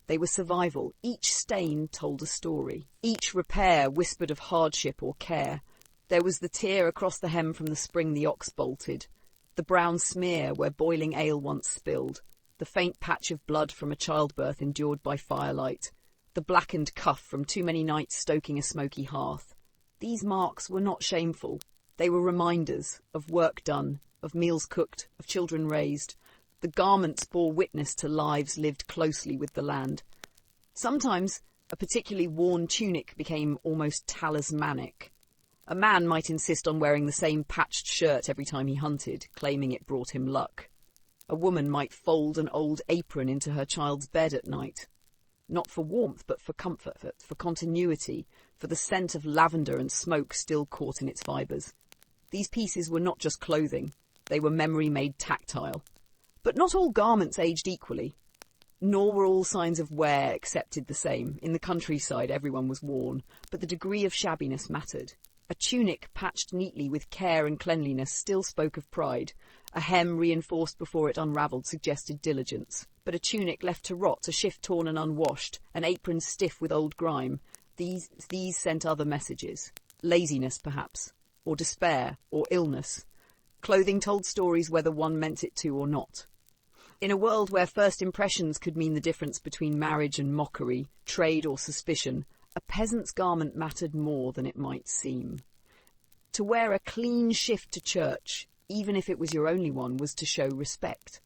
They were survival. Each stain told a story. Each repair whispered of hardship or care. There was the tear across the hem from the spring the ox bolted, the brown smear where boiling ale once spilled, the faint patch of blood from a childbirth endured by firelight, the blackened cuff from too many nights stoking a smoky hearth. These marks were not shameful. They were reminders of work done, of meals cooked, of children raised. The garments bore witness to lives lived closely with the land. Sometimes a particularly worn tunic became almost talismanic. A man might insist on wearing the same patched shirt every time he hunted, claiming it brought him luck. A woman might fold an old apron into her child's bed at night, not for warmth but for comfort, for continuity, for the scent of lavender and smoke still caught in its fibres. These pieces were not just clothing, they were memory made tactile. But not all garments aged equally, nor were all signs of wear accepted the same. In the countryside, everyone was worn, but the degree of shabbiness mattered. A tunic patched neatly with care and cleanliness still spoke of pride. A hem reinforced before it unravelled suggested diligence. But a tunic left to rot, a shift torn and unwashed, an apron stiff with old grime, these sent other messages. Laziness, perhaps, or despair, or illness. Clothing told stories whether one meant it to or not. In a world where first impressions could mean the difference between marriage and mockery, trade or suspicion, a peasant's garment mattered more than it might seem. To wear a clean shift to church, even if it was your only one, was to show respect.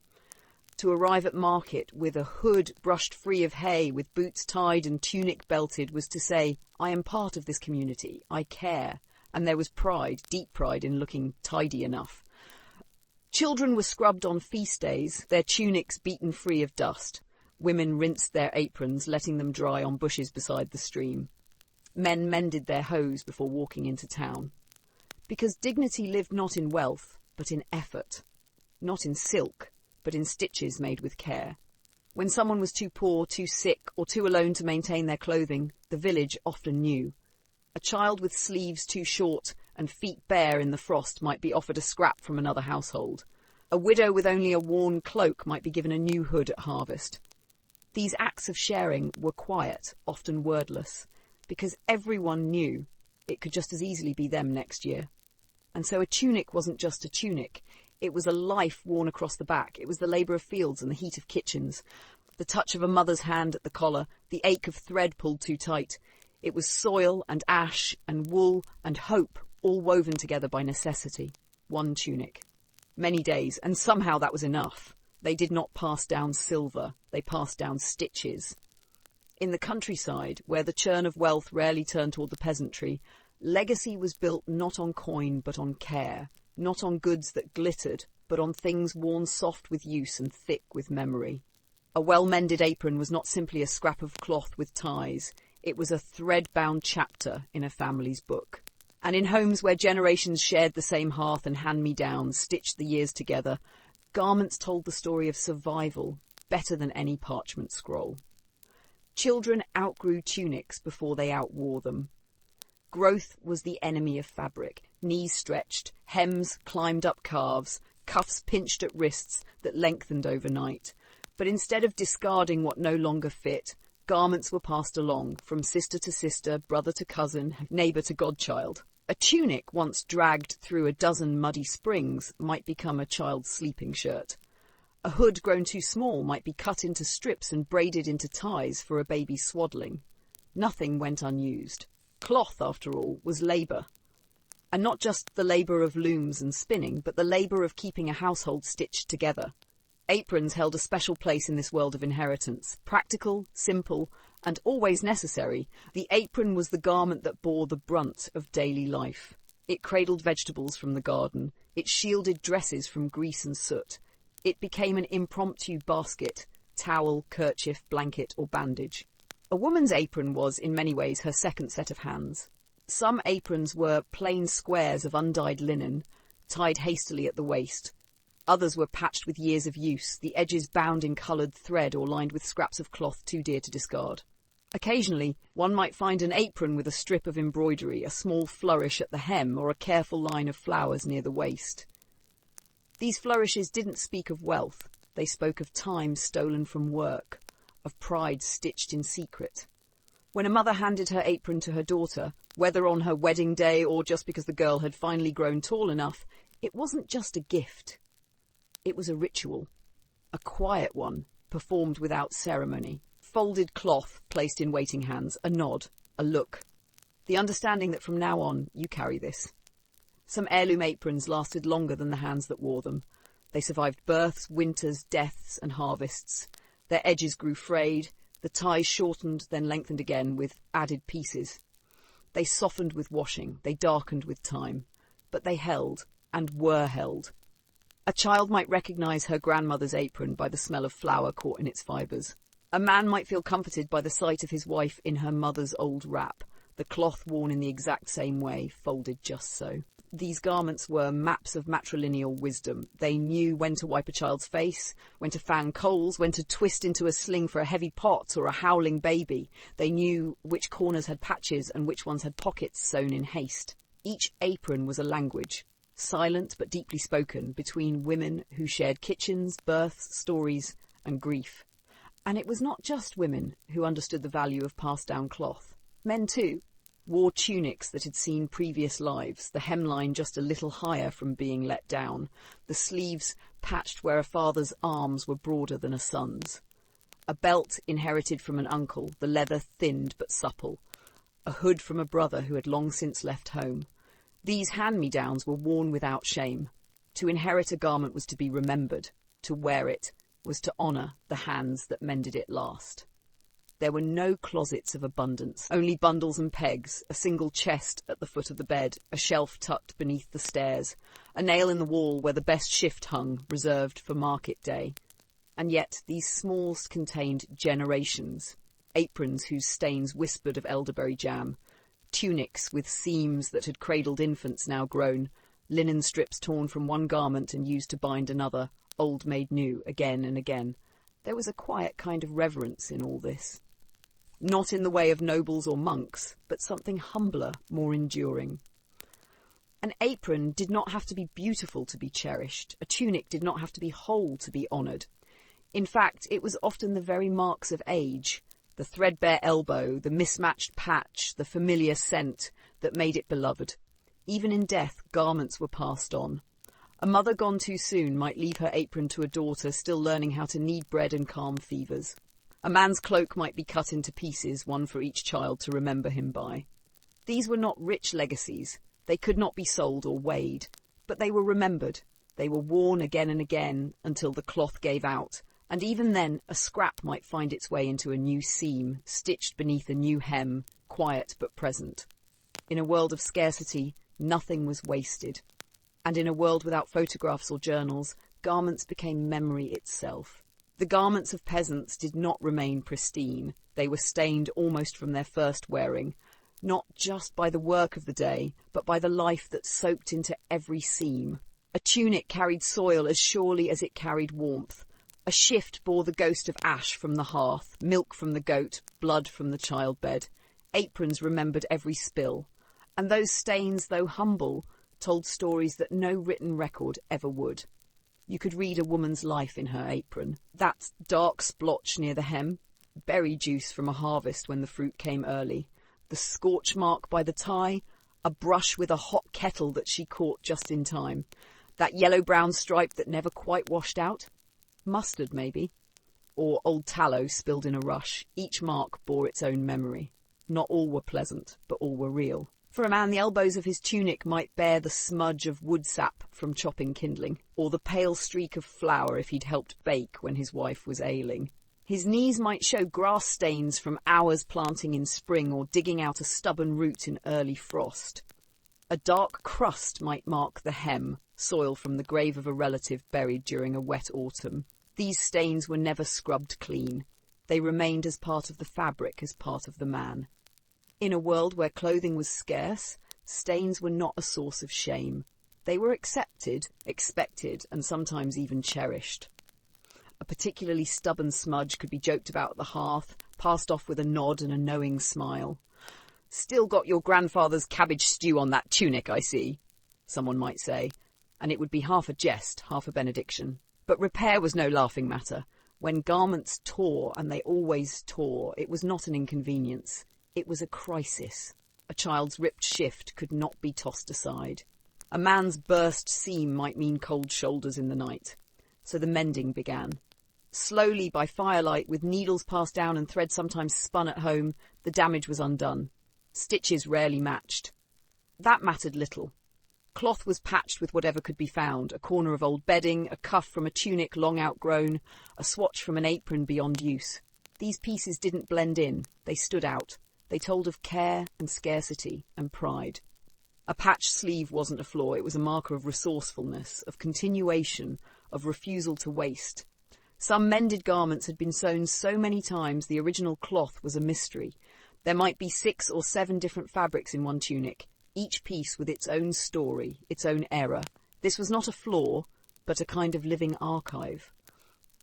To arrive at market with a hood brushed free of hay, with boots tied and tunic belted, was to say, I am part of this community, I care, and there was pride, deep pride, in looking tidy enough. Children were scrubbed on feast days, their tunics beaten free of dust. Women rinsed their aprons, letting them dry on bushes beside the stream. Men mended their hose before walking into town. Because dignity lived not in wealth, but in effort. Not in silk, but in stitches made with care. When someone was too poor, too sick, or too alone to maintain their clothing, the village often knew. A child with sleeves too short and feet bare in the frost might be offered a scrap from another household. A widow with only a worn cloak might be given a new hood at harvest. These acts of sharing were quiet, often wordless, because everyone knew it could just as easily be them next year. And so a tunic wasn't just a tunic. It was a life worn across the back. It was the labour of fields and the heat of kitchens, the touch of a mother's hand at the collar, the ache of thread pulled too tight. It was soil and ash and wool and hope, all woven together by necessity. One tunic. Many days, and somehow that was enough. They did not pass down silver, they passed down stitches. In the countryside, where the churn of wealth rarely turned toward the peasantry, legacy was built not on coin but on care, not on goods that glittered, but on things worn soft with use and thick with memory. A well-mended apron was not simply a scrap of cloth with ties, it was a thread-bound chapter in a family's book. And in homes where generations shared the same hearth and hand-me-downs stitched the years together, garments told the story of survival better than any parchment scroll. Children outgrew tunics before they outwore them. Growth was the enemy of fabric. Knees stretched, hems climbed up calves, cuffs pinched at wrists that lengthened overnight. But instead of discarding what no longer fit, garments were passed along from sister to sister, brother to cousin, neighbour to godchild. A tunic once dragged through a dozen muddy springs might become a child's sleeping shirt. A hood grown too small might be cut into strips and braided into ties for a baby's swaddling. Nothing went unused. Cloth, after all, was labour. And not just the labour of looms and spinning, but the labour of keeping a household stitched together. Aprons held a special place in this world of inheritance. Practical, simple, and always necessary, the apron was the garment that bore the brunt of daily life. It cradled vegetables from the garden. It shielded dresses from grease and soot. It became an impromptu basket, towel, kerchief, blanket, or bandage. A woman's apron was, in many ways, her second set of hands. Some aprons were plain squares of undyed linen, tied hastily at the waist. Others were patched with years of use, the edges bound in coloured thread or lined with scraps of cloth too dear to discard. Occasionally, one might find an apron with a strip of embroidery, a small flourish at the hem, or a careful line of flowers near the waist. These flourishes didn't speak of wealth. They spoke of time stolen from work, of pride stitched in secret. When a mother handed her apron to her daughter, whether on her wedding day or just because the girl had finally grown tall enough, it wasn't just a gift. It was a ritual, a quiet one, performed without ceremony. Folded cloth placed in waiting hands, a nod, a look. The understanding that from now on you carry this. Some heirloom aprons lasted longer than the hands that wore them. They survived births, winters, deaths, and harvests. Their edges grew frayed, the ties shortened, then lengthened again with added pieces. They softened with washing, they darkened with time. But they held, and were held. A child might recognise her grandmother's apron by the smell of flour caught in its fibres. A man might feel comforted by the sight of his wife in her mother's old wrap, the cloth worn in the exact same way, folded just so. These garments were maps of matrilineal wisdom. They knew when to wipe a child's face, when to fan coals, when to twist into a sling for a heavy pot or a howling baby. They knew which corners had patches and which ones had pockets sewn in haste. Each apron was a language, silent but deeply spoken, between women who shared kitchens, births, stories, and grief. And it was not just women who understood the value of passed-down cloth. Men, too, wore tunics that had seen previous lives, the hemline just a little higher from being let down, the sleeves patched where a father's arms were broader than a son's. A belt inherited from an uncle, the leather thinned but supple. A hood from a brother who had long since left home. These hand-me-downs were worn without shame. To inherit a garment was to be remembered. To wear it was to honour the hands that mended it last. There were no closets of abundance, only bundles and pegs, a single chest at the foot of the bed, a shelf tucked beneath the stairs, a nail in the wall where the best shift hung, reserved for market day. And yet these smalls contained generations, aprons whose stains whispered of elderberry jam, tunics with seams that had cradled infants now grown, linen strips torn from one garment and used to bind another, old made new again and again. There was a quiet kind of reverence in all this. Not in the way of nobles or monks, but something humbler, more enduring. An apron did not have to be beautiful to be cherished. A tunic did not have to be whole to be honoured. In fact, it was often the very marks of age, the threadbare elbow, the mismatched patch, the familiar scent that made it beloved. Even in death, garments were passed on. A mother gone too soon might leave her apron to a daughter still learning how to knead bread and calm fevers. A man's cloak might be cut into pieces, one for each child to remember him by. These were not rich legacies. They could not be sold or weighed. But they were remembered. They were worn again and again until the cloth gave out. And even then, a scrap might find its way into a new seam, stitched beneath a new hem, quiet but present. In a world of scarcity, nothing was wasted. And in a world without photographs or journals, garments became memory itself. The garments of peasants did not remain pristine. They were stained almost from their first wearing, not just by the work of the day, but by the life that soaked into every seam. A tunic carried soil as surely as it carried warmth. A shift bore the ghost of ash from the hearth, milk from the goat, blood from the childbed. Aprons remembered every spill. And those stains, though humble, told stories that no written record ever would. You could read a woman's life in her apron. That dark splotch near the hem, berry juice from a harvest when the fruit came early. The scorch mark by the tie, a brush with a hot kettle that she caught just in time. That yellow-brown stripe that never quite washed out. Mustard, maybe. Or old tallow spilled in a rush. Each mark bore its own memory. Not all were pleasant, but all were real. For a man, the elbows of his tunic might bear the smudge of wood sap from chopping kindling, or the pale streak of flour if he'd helped bake when his wife was ailing. His knees might show grass stains from hours planting in spring or digging out a stubborn root in early frost. A dark crust might mark the hem, soil from the grave of a relative buried during a wet autumn. These stains were never scrubbed clean. They remained as part of the fabric, as part of the man. In a world where clothing was scarce, stains were not a source of shame. They were accepted, expected, and sometimes even cherished. A particularly stubborn smudge could be joked about at the hearth, passed off with a nod and a knowing smile. "Still got your grandfather's cabbage stew on that tunic, I see," someone might say, and it would be half a jest, half a benediction. But repair was no laughing matter. When garments tore, and they always tore, it was not an inconvenience. It was a crisis. A child's ripped shift could not be tossed aside. A man's burst seam might mean cold shoulders in the night. So the mending began. Slowly, by firelight, with needles passed down and thread sometimes spun at home, the damage was undone. Stitches rarely matched. That mattered little. Cloth was patched with whatever could be found, a corner of old bedding, a cuff from a tunic long outgrown, a swatch from an apron beyond use. These pieces didn't blend in, they stood out. They told of care and scarcity and pride. A patched sleeve wasn't a flaw, it was a marker of resourcefulness, of continuation, of refusal to waste. Some mended garments had been sewn so many times the original cloth was a mystery. There might be 6 or 7 different fabrics in one tunic, each piece with its own story, its own error. This was not a flaw, but a kind of living archive.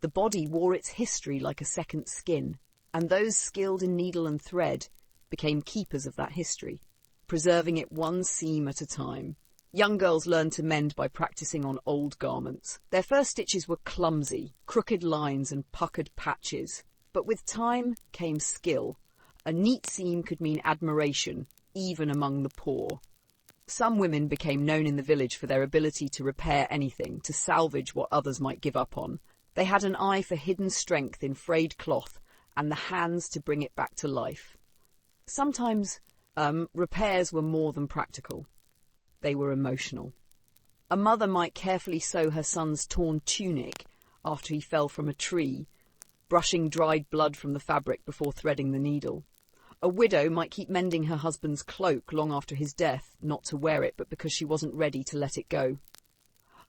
The body wore its history like a second skin, and those skilled in needle and thread became keepers of that history, preserving it one seam at a time. Young girls learned to mend by practicing on old garments. Their first stitches were clumsy, crooked lines and puckered patches. But with time came skill. A neat seam could mean admiration, even among the poor. Some women became known in the village for their ability to repair anything, to salvage what others might give up on. They had an eye for hidden strength in frayed cloth and the hands to bring it back to life. Sometimes repairs were more than practical. They were emotional. A mother might carefully sew her son's torn tunic after he fell from a tree, brushing dried blood from the fabric before threading the needle. A widow might keep mending her husband's cloak long after his death, not to wear it, but because she wasn't ready to let it go.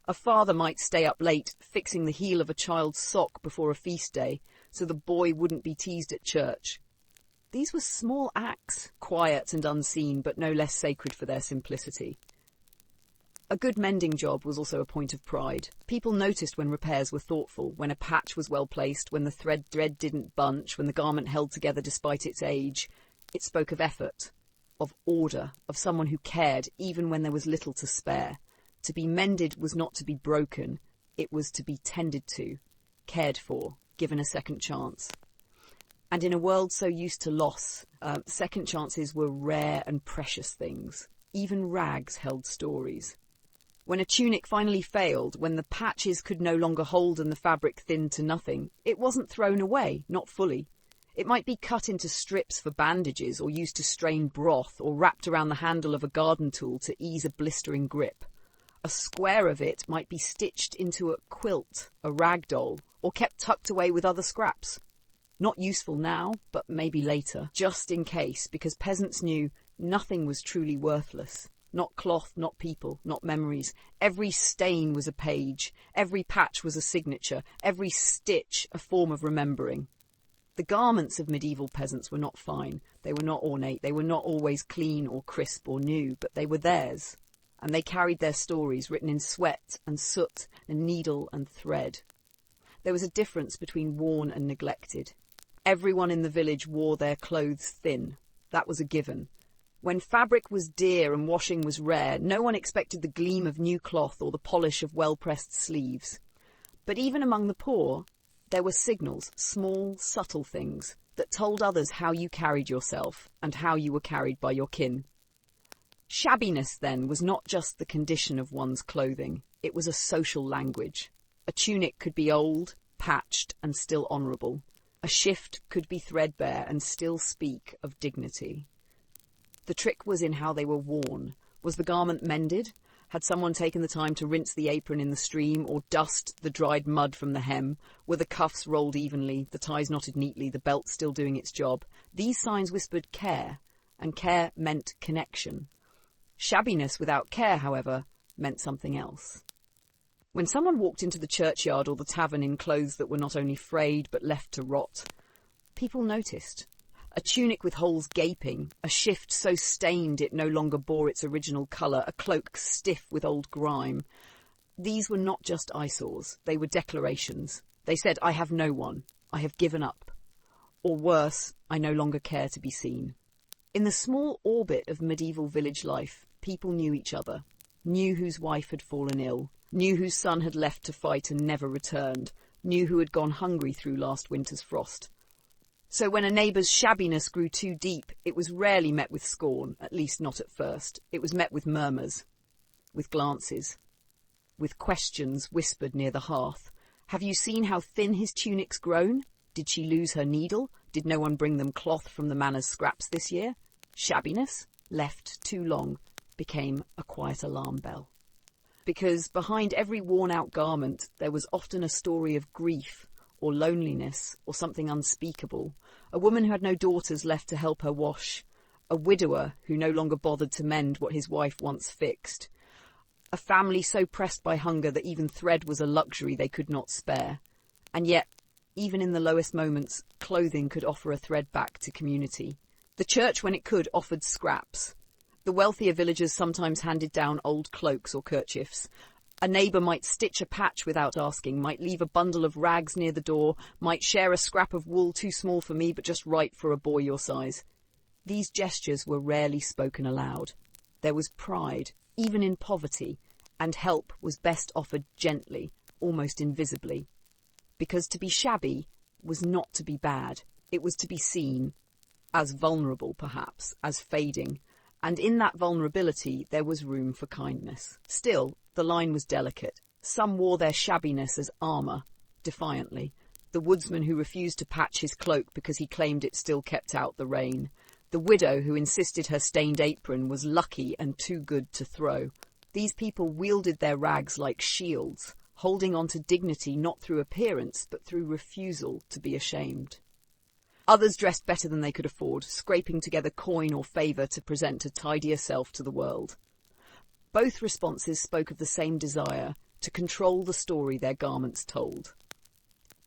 A father might stay up late, fixing the heel of a child's sock before a feast day, so the boy wouldn't be teased at church. These were small acts, quiet and unseen, but no less sacred for their simplicity. A good mending job was also a point of pride. People noticed when repairs were thoughtful, when a patch was well placed, when the thread didn't bunch, when the garment held together despite its age. It spoke of effort, of order, of someone who cared even when there was little to spare. To be mended was not to be broken, it was to be tended to, cared for, given a second chance. And in a world so used to loss, second chances were rare and precious things. Even rags held stories. When a tunic finally failed, when the patches could no longer hold and the fabric thinned to nothing, it wasn't thrown away, not fully. It might be cut into strips for bandages or used to strain broth or wrapped around the handle of a garden tool to ease a blistering grip. A square of it might be stitched into a quilt, a rag doll, or kept tucked away with other scraps. Not useful now, but maybe later, just in case, because peasants knew nothing was truly worthless. Not cloth, not people, not memories. Every stain was a page, every patch was a signature, every stitch a form of remembering. The garments of medieval peasants were not fine, they were not ornate, they were not always clean or crisp or new, but they were theirs, and they carried their stories written in sweat and soot and needle and thread. There was a difference between worn and neglected. Everyone in the village wore their clothes thin. That was a given. When fabric was dear and washing was rare, no one expected the gleam of new cloth or the polish of well-pressed sleeves. But even among the poor, there were signals, small, subtle things, that told others how you carried yourself and how you were carried by your kin. Shabbiness, then, was not just the condition of one's clothing. It was a social language. A tunic could be old, patched, and still honourable. A shift could be threadbare and still speak of dignity. The trick was in how they were worn. Was the garment mended? Had someone taken the time to rinse the apron in the stream or dust the dried mud from the hem? Were the cuffs rolled evenly, the ties knotted neatly, the belt still doing its job? These signs whispered care, and care meant connection. Shabbiness without care, however, meant something else. When someone walked into the churchyard or the tavern in clothes that were not only frayed but left to rot, people noticed. A tunic with holes gaping, a shift so stained it no longer bore its original colour, a cloak stiff with old grime. These were not just eyesores, they were declarations. They said, I have no one, I have given up. Or worse, I no longer care to be seen. In the small orbit of medieval village life, people knew each other, knew whose wife had fallen ill, knew whose son had left to fight and never returned, knew who had gone hungry through last winter's frost. So when a neighbour's shabbiness grew too deep, it was rarely met with scorn, at least not at first. It was met with murmurs, with glances, with questions whispered near the hearth. Have you seen how thin his tunic's grown? Did she lose her needle? Did no one bring them cloth from the manor's scraps this year? Shabbiness, left too long, became a quiet alarm bell. Because behind every worn-out garment there was often a story of grief, or loneliness, or something unspeakable. A woman who had no daughters left to help her wash. A widower who no longer bothered to mend what his wife once fixed. A family so pressed by hunger that even thread was a luxury they could not spare. And yet, even in the lowest moments, clothing could offer a thread back to community. The church, when it could, offered scraps. The wealthier villagers sometimes handed down old cloaks or kerchiefs. A neighbour might stitch a patch without asking, might leave a bundle of rags near the door, might share a scrap of wool too small for me but just right for a boy your size. These gestures were rarely spoken aloud. There was pride, even in poverty, and help was best offered gently, almost invisibly. Because to be shabby was not to be bad, it was to be seen, as vulnerable perhaps, as fading. And in that vulnerability there was room for kindness. Still, the line was delicate. Some wore their shabbiness as armour, defiantly. The woodsman who refused to patch his cloak because he claimed it still kept out the rain. The widow who insisted her stained apron was lucky and too good to throw. These people wielded their rags like shields, holding on to dignity not through appearance but through refusal to be ashamed. Others dressed better than they could afford, scraping together coin or favour to present a tidier self to the world. Both responses spoke of the same desire to control the story their garments told.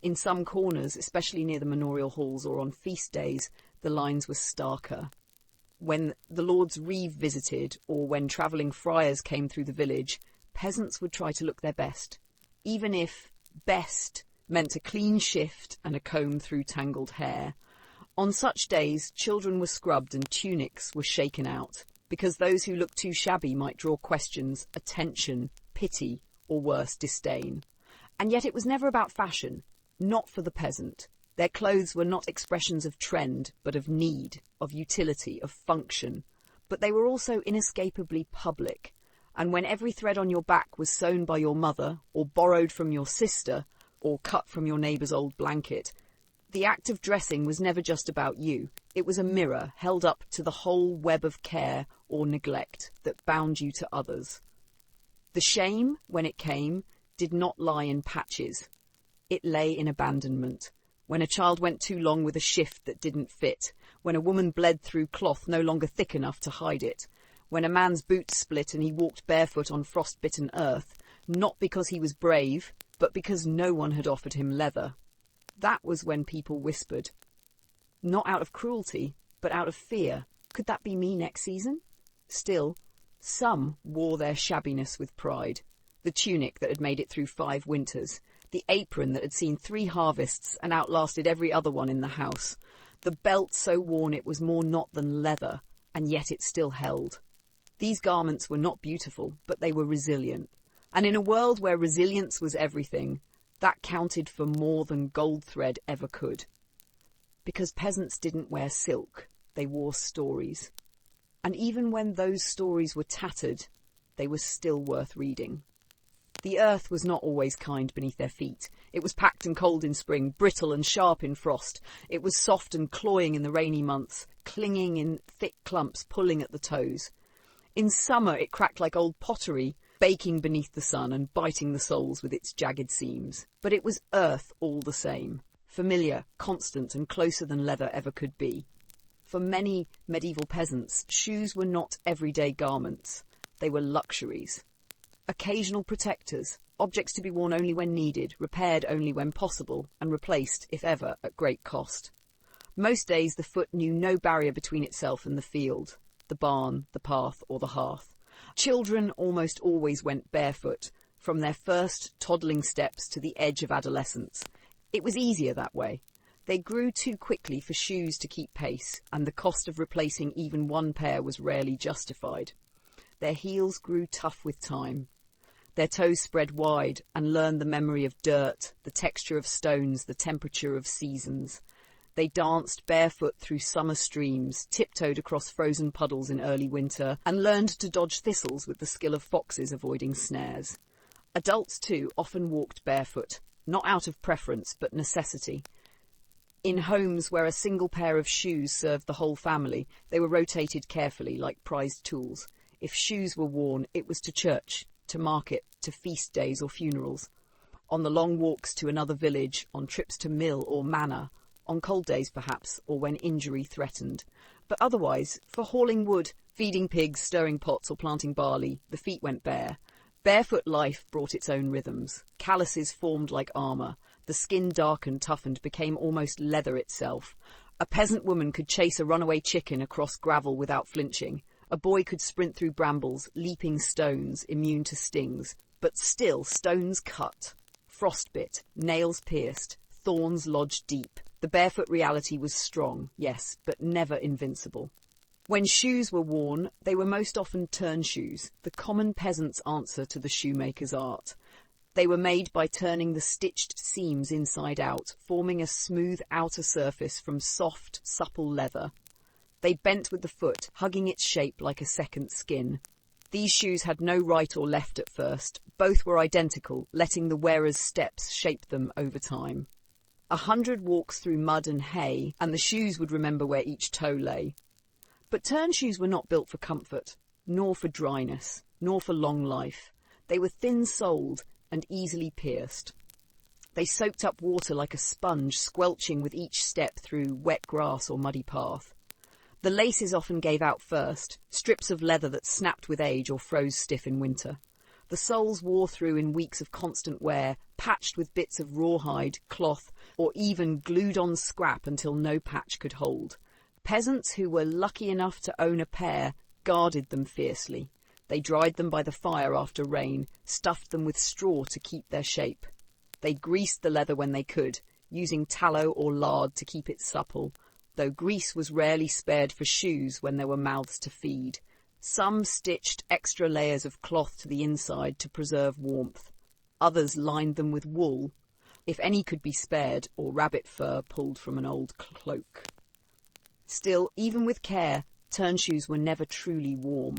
In some corners, especially near the manorial halls or on feast days, the lines were starker. When the Lord's Reeve visited, or when travelling friars came through the village, peasants would try to look their best, even if best meant a clean shift and a comb through tangled hair. On such days, children were scrubbed and tunics were shaken out, because those who looked too shabby might draw questions, attention, pity, or worse, disdain. And yet it was never about fashion, not for the peasant. Their clothes were not expressions of trend, but of need, of utility, of function. But they were also inescapably public, and when every thread on your back was sewn by your mother, or borrowed from your sister, or cut from your neighbour's old blanket, the act of dressing was never just about you. It was a mirror held up to the whole web of care or neglect that bound you to others. The shame, when it came, did not lie in patches. It lay in abandonment. When a child went too long with a shift that didn't fit, when a woman bled through cloth no longer thick enough to hide it, when a man's boots split and he walked barefoot on frost-bitten earth, not because he was brave, but because no one had offered him leather. That was when people whispered. Not out of cruelty, but out of fear. Could that be me next season? Still, some wore their shabbiness with pride. The tunic that had made it through 5 winters, the apron that had seen 3 harvests and outlasted every other one in the house, the belt so worn it was more knot than leather, and yet it still held. These garments were not beautiful, but they were resilient. And in a world where resilience was everything, that counted for more than gold thread ever could. Because peasants didn't wear silk, they wore stories. And even when those stories were tattered, they were still worth reading. The earth was not always kind beneath their feet. It was packed and cold in spring, brittle and sharp in frost. It was soft and cloying in the rainy months, clinging in thick clumps, pulling at the toes. In summer it cracked like old pottery, baking beneath the sun and biting the soles with its jagged seams. But it was earth all the same, familiar, constant and closer than leather ever could be. For many medieval peasants, shoes were not everyday garments. They were luxuries. Occasional protectors, objects to be worn only when needed, repaired only when possible, and replaced, if ever, at great cost. Most days the foot knew no barrier between itself and the field, the barn, the path, or the hearth. Children almost always went barefoot, from their first toddling steps to the edge of adolescence. It was easier that way. They grew too quickly for shoes to keep pace, and the cost of replacing even one pair was rarely justified. Their heels grew tough with time. Their toes spread wide and learned the memory of dirt, the texture of stones, the temperature of seasons. They danced barefoot through summer streams, tiptoed across frozen puddles in early winter, and learned to dodge thistles with the skill of foxes avoiding snares. Adults, too, often walked barefoot, not out of preference, but necessity. In homes where a single pair of shoes served the whole family, they were rotated carefully, like prized tools. If shoes were worn, it was to church, to market, to feast days or funerals, on the long walks to another village, on trips to mill or manor, on cold days perhaps, or when injury threatened. But otherwise, for hauling wood, feeding pigs, stirring pots or planting barley, the feet went bare. Barefoot life brought its own rhythms. Calluses formed like armour. The skin darkened, toughened, became almost leather itself. A peasant woman could chase a runaway chicken across gravel without flinching. A boy could sprint through brambles, leaping stones, immune to stings. But still, stones cut. Frostbit, nails pierced, thorns lodged deep. The barefoot reality was strong, yes, but never invincible. When shoes were worn, they were most often turn shoes, the common peasant's answer to the shoemaker's art. They were made by turning the stitched seams inside out, forming a smooth outer surface from soft, supple leather. They bent with the foot, hugging its shape like a second skin. These shoes had no right or left at first. Both were identical, letting the wearer's steps shape them over time. 100 walks through mud and hay, and the shoes would remember where each toe lay. But turn shoes were not built for comfort, nor for dryness, nor for long life. They were thin-soled and easily pierced. They soaked up water like a sponge, squelching with each step through wet grass or muddy path. The laces often gave out first, strips of leather that snapped with age or froze stiff in winter. The soles wore through in weeks of constant wear, patched with bits of rawhide, cloth, or even glued-on scrap until no patch could hold. Peasants who were lucky enough to own a pair guarded them fiercely. They dried them by the fire after rain, stuffed them with straw to keep their shape. They greased the leather when they could, using tallow or lard to keep it supple, though grease was rarely spared for shoes when there were mouths to feed. Some stitched extra layers of cloth to the inside to preserve warmth. Others lined them with wool, if any could be spared, or rabbit fur pulled from an old cloak. Still, even with care, turn shoes were never truly warm.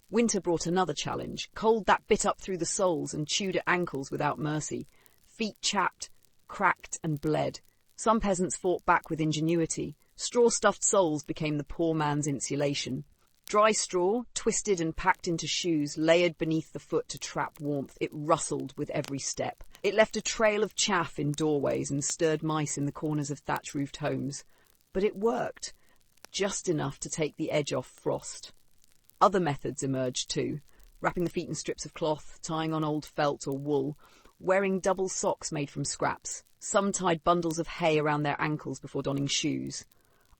Winter brought another challenge, cold that bit up through the soles and chewed at ankles without mercy. Feet chapped, cracked and bled. Some peasants fought back with ingenuity. Straw-stuffed soles became the poor man's insulation. Dry straw, twisted and packed into shoes, layered beneath the foot to trap warmth. It rustled with every step. It left a trail of chaff in doorways and stirred mice in the corners of thatch-roofed homes. But it worked, just enough to take the edge off frost. Other methods emerged too, wrapping the feet in strips of cloth, tying on old felt or wool, wearing double socks made from scraps. Some tied bundles of hay around their ankles before donning shoes.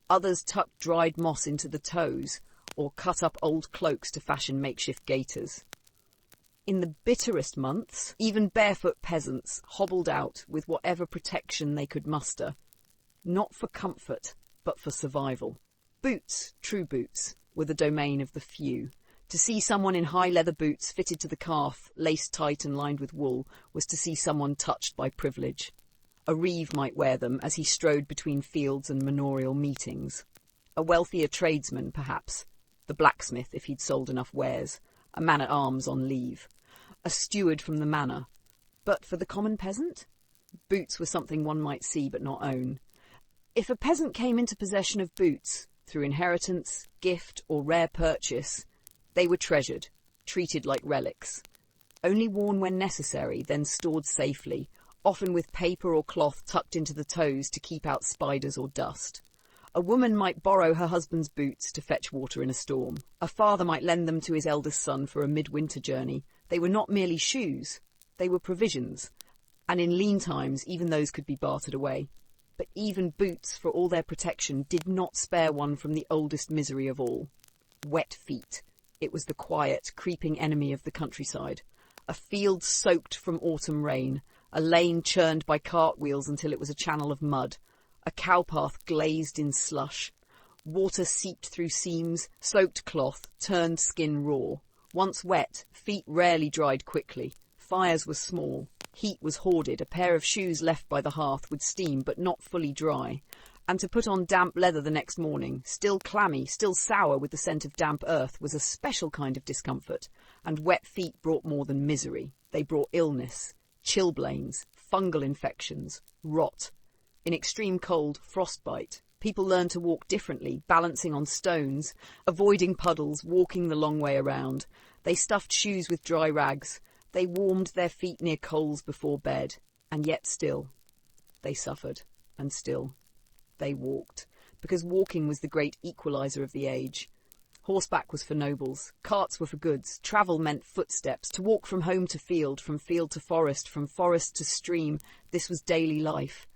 Others tucked dried moss into the toes, or cut up old cloaks to fashion makeshift gaiters. In the bitterest months, even barefoot peasants hobbled out with whatever protection they could muster, not for comfort, but for survival. Boots, true boots, were the domain of the few. To see someone in high leather boots fitted to the calf, laced tight and lined with wool, was to see someone touched by privilege. A reeve might wear them as he strode between fields and manorial meetings. A wealthier tradesman, perhaps, the blacksmith if he'd sold enough wares, a man-at-arms on leave, a steward from the manor. But for the common peasant, boots were something one might see but not own. If a peasant came into possession of boots, through inheritance, gift, or rare purchase, they were treasured, treated like relics. Only worn when necessary, then stored safely, often with paper or cloth tucked into the toes to keep out spiders or dust. A woman might borrow her husband's boots to fetch water in a storm. A father might lend them to his eldest son for a midwinter journey. They were not merely shoes, they were provisions, and in lean times even those could be bartered away. But even boots, for all their protection, did not spare one from the oldest misery of all. Wet feet. It was the quiet, creeping enemy of the countryside. A field soaked from autumn rain, a lane churned by cartwheels until it was a channel of mud, a cowpath glazed in slush. Water seeped through seams, soaked cloth, turned skin raw. Once wet, feet rarely dried quickly. Fires were small. Heat was hoarded. A pair of shoes left by the hearth would steam but not fully dry. And to put on damp leather the next morning, still clammy, still sour with the scent of damp earth, was a special kind of discomfort. And wet feet brought more than misery. They brought illness, chilblains, fungal infections, rot. In extreme cold, frostbite. People learned to walk differently, balancing on stones, avoiding puddles, walking the long way around. They stuffed shoes with dry rags. They warmed their feet near coals before bed. And yet still, they suffered. And still, they walked. Because walking was the great equalizer of the age. Horseback was for nobles. Carts were for goods. Travel meant footsteps. To walk from home to field to forest, from forest to stream. This was daily life.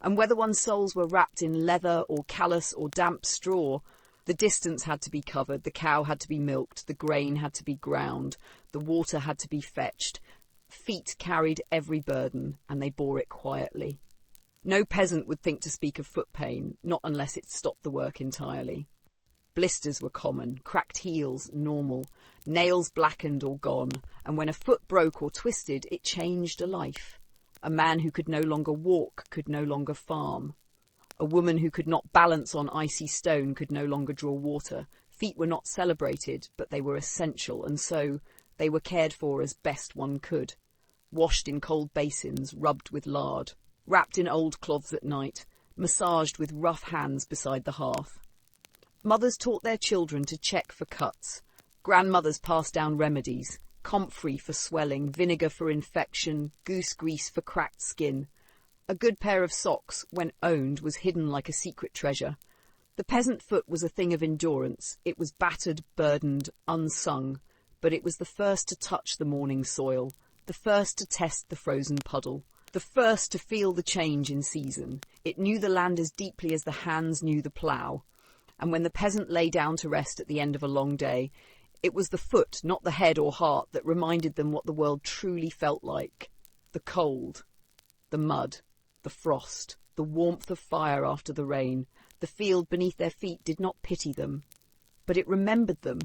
And whether one's soles were wrapped in leather or callus or damp straw, the distance had to be covered, the cow had to be milked, the grain had to be ground, the water had to be fetched. Feet carried every burden, and they bore it quietly. No peasant would think to speak of foot pain, not unless it stopped the work entirely. Blisters were common, cracked heels normal, nails blackened or gone, and when a foot broke or twisted, it changed a life. A man who could no longer walk could no longer farm. A woman who could not balance on icy stone could no longer draw water. Feet were not celebrated, but they were essential, and so they were cared for as best one could. Washed in cold basins, rubbed with lard, wrapped in old cloths at night, massaged with rough hands beside the hearth. Mothers taught their children to check for cuts. Grandmothers passed down remedies. Comfrey for swelling, vinegar for infection, goose grease for cracked skin. A good pair of socks, when owned, was hidden like a secret treasure. The peasant foot was a thing of endurance. It was battered, burdened, unsung, but it was the first to touch the morning soil, the first to test the frozen puddle, the first to feel the change in season. It knew the land as deeply as the hands knew the plough. And when the peasant lay down to rest at the end of a long day, it was the foot, not the head or heart, that reminded them what the world truly felt like. The cold, the mud, the frost, the warmth of fire after the rain. The field beneath their feet did not pity them, but it remembered them.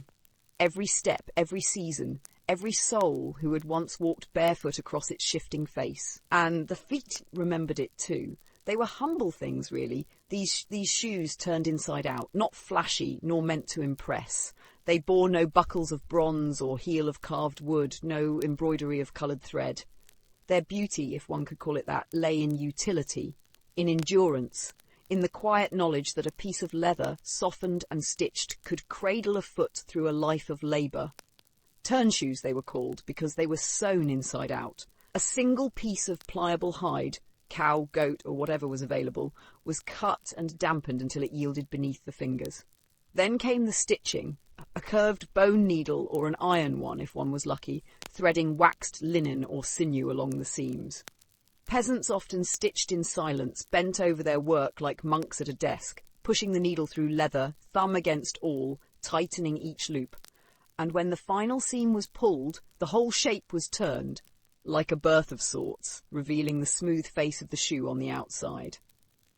Every step, every season, every soul who had once walked barefoot across its shifting face. And the feet remembered it too. They were humble things, really, these shoes turned inside out, not flashy nor meant to impress. They bore no buckles of bronze or heel of carved wood, no embroidery of coloured thread. Their beauty, if one could call it that, lay in utility, in endurance, in the quiet knowledge that a piece of leather, softened and stitched, could cradle a foot through a life of labour. Turn shoes they were called because they were sewn inside out. A single piece of pliable hide, cow, goat, or whatever was available, was cut and dampened until it yielded beneath the fingers. Then came the stitching, a curved bone needle or an iron one if one was lucky, threading waxed linen or sinew along the seams. Peasants often stitched in silence, bent over their work like monks at a desk, pushing the needle through leather, thumb against awl, tightening each loop. And when the final seam was pulled, the whole shape was turned, like a birth of sorts, revealing the smooth face of the shoe on the outside.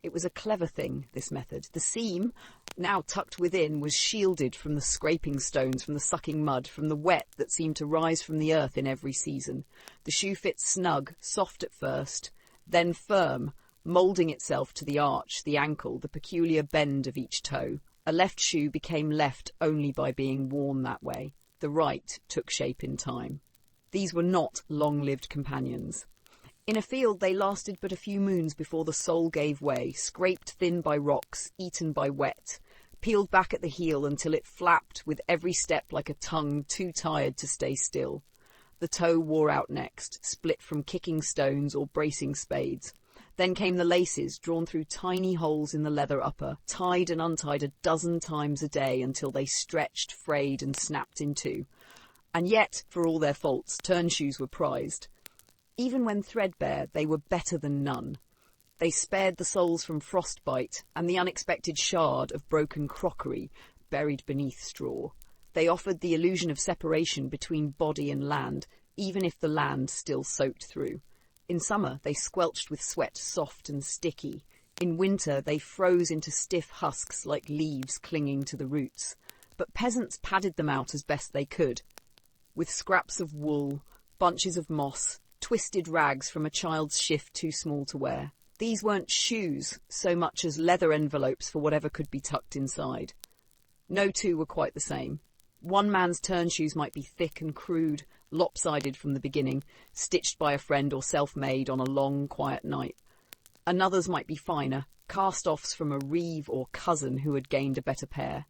It was a clever thing, this method. The seam, now tucked within, was shielded from the scraping stones, from the sucking mud, from the wet that seemed to rise from the earth in every season. The shoe fit snug, soft at first, then firm, moulding itself to the arch, the ankle, the peculiar bend of each toe. A left shoe became left only by being worn that way. The right took shape in time. These were not long-lived companions. In a field they lasted but a few moons before the sole gave way, scraped thin by rocks, eaten by wet, peeled back at the heel until it flapped with every step like a tongue too tired to stay still. The toe wore out next, split from kicking stones or bracing spades. Then came the laces, drawn through tiny holes in the leather upper, tied and untied a dozen times a day until they stretched, frayed and snapped in two. And yet, for all their faults, turn shoes were prized. Even when threadbare, they were better than none. They spared the soles from frostbite and the unexpected shard of broken crockery buried beneath straw. They offered the illusion of separation between body and land, even if the land still soaked through. In summer, they squelched with sweat soft and sticky. In winter, they froze into stiff husks like leaves clinging to the roots. But peasants padded them out as best they could, with scraps of wool, bunches of moss, twisted rags from a child's shift too small to wear. These weren't shoes so much as leather envelopes for whatever could be tucked inside. No two were quite the same. One man's turn shoes might be thick and crude, lopsided from the beginning, stitched by a friend or self-made on a long, quiet night. Another's might be finer, cast-offs from a reeve or cousin who had gained a better pair.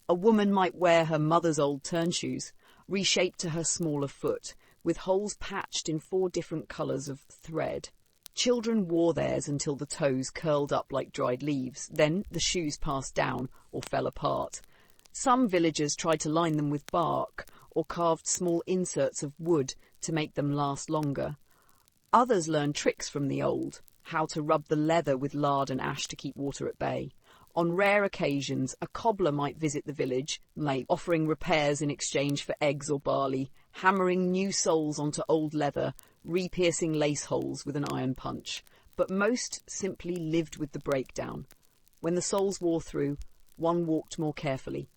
A woman might wear her mother's old turn shoes, reshaped to her smaller foot, with holes patched in 4 different colours of thread. Children wore theirs until the toes curled up like dried leaves. Then the shoes passed down or fell apart. Some villagers tried to line them with bark or carved small inserts of wood to make them last longer. Others learned tricks from the old, how to rub the leather with lard and ash to keep water at bay. On rare occasions, a cobbler might visit the village, offering repairs in exchange for eggs or barley, hammering new soles onto old leather, re-piercing lace holes with an iron punch. But most simply lived with the breakdown. When the soles wore through, one walked more carefully.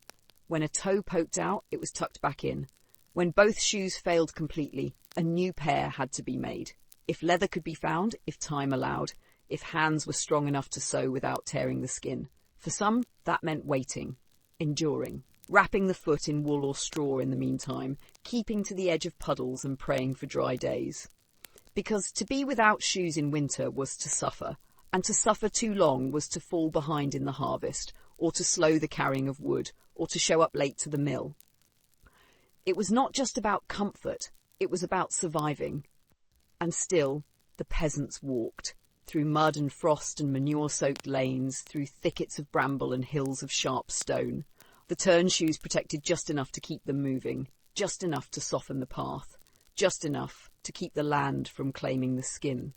When a toe poked out, it was tucked back in. When both shoes failed completely, a new pair had to be made. If leather could be found, if time allowed, if hands were strong enough to sew without tearing the skin. For some, that meant waiting, enduring, wrapping the foot in wool or straw in the meantime, keeping to the edge of puddles and praying for dry days. Because to be without shoes in winter was to suffer, and to suffer too long was to fall behind in the harvest, or to slow the carrying of wood, or to show up late to the mill. It was not just about comfort, it was about surviving. And still, the peasants walked, through mud and frost and manure-soaked lanes, through thickets of bramble and hills of sharp stone. The turn shoes protected just enough to keep them moving, just enough to soften the path, just enough to keep the land from claiming the skin.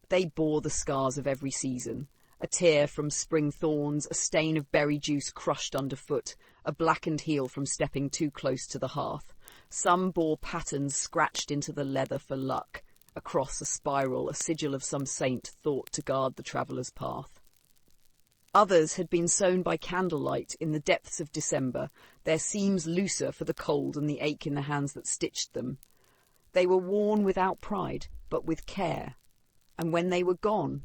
They bore the scars of every season, a tear from spring thorns, a stain of berry juice crushed underfoot, a blackened heel from stepping too close to the hearth. Some bore patterns scratched into the leather for luck, across a spiral, a sigil of some saint thought to guard the traveller's path. Others had been sewn by candlelight in the depths of December, their seams looser for the cold and the ache in the hands that stitched them. They were worn without pride, but with care. And when they were gone,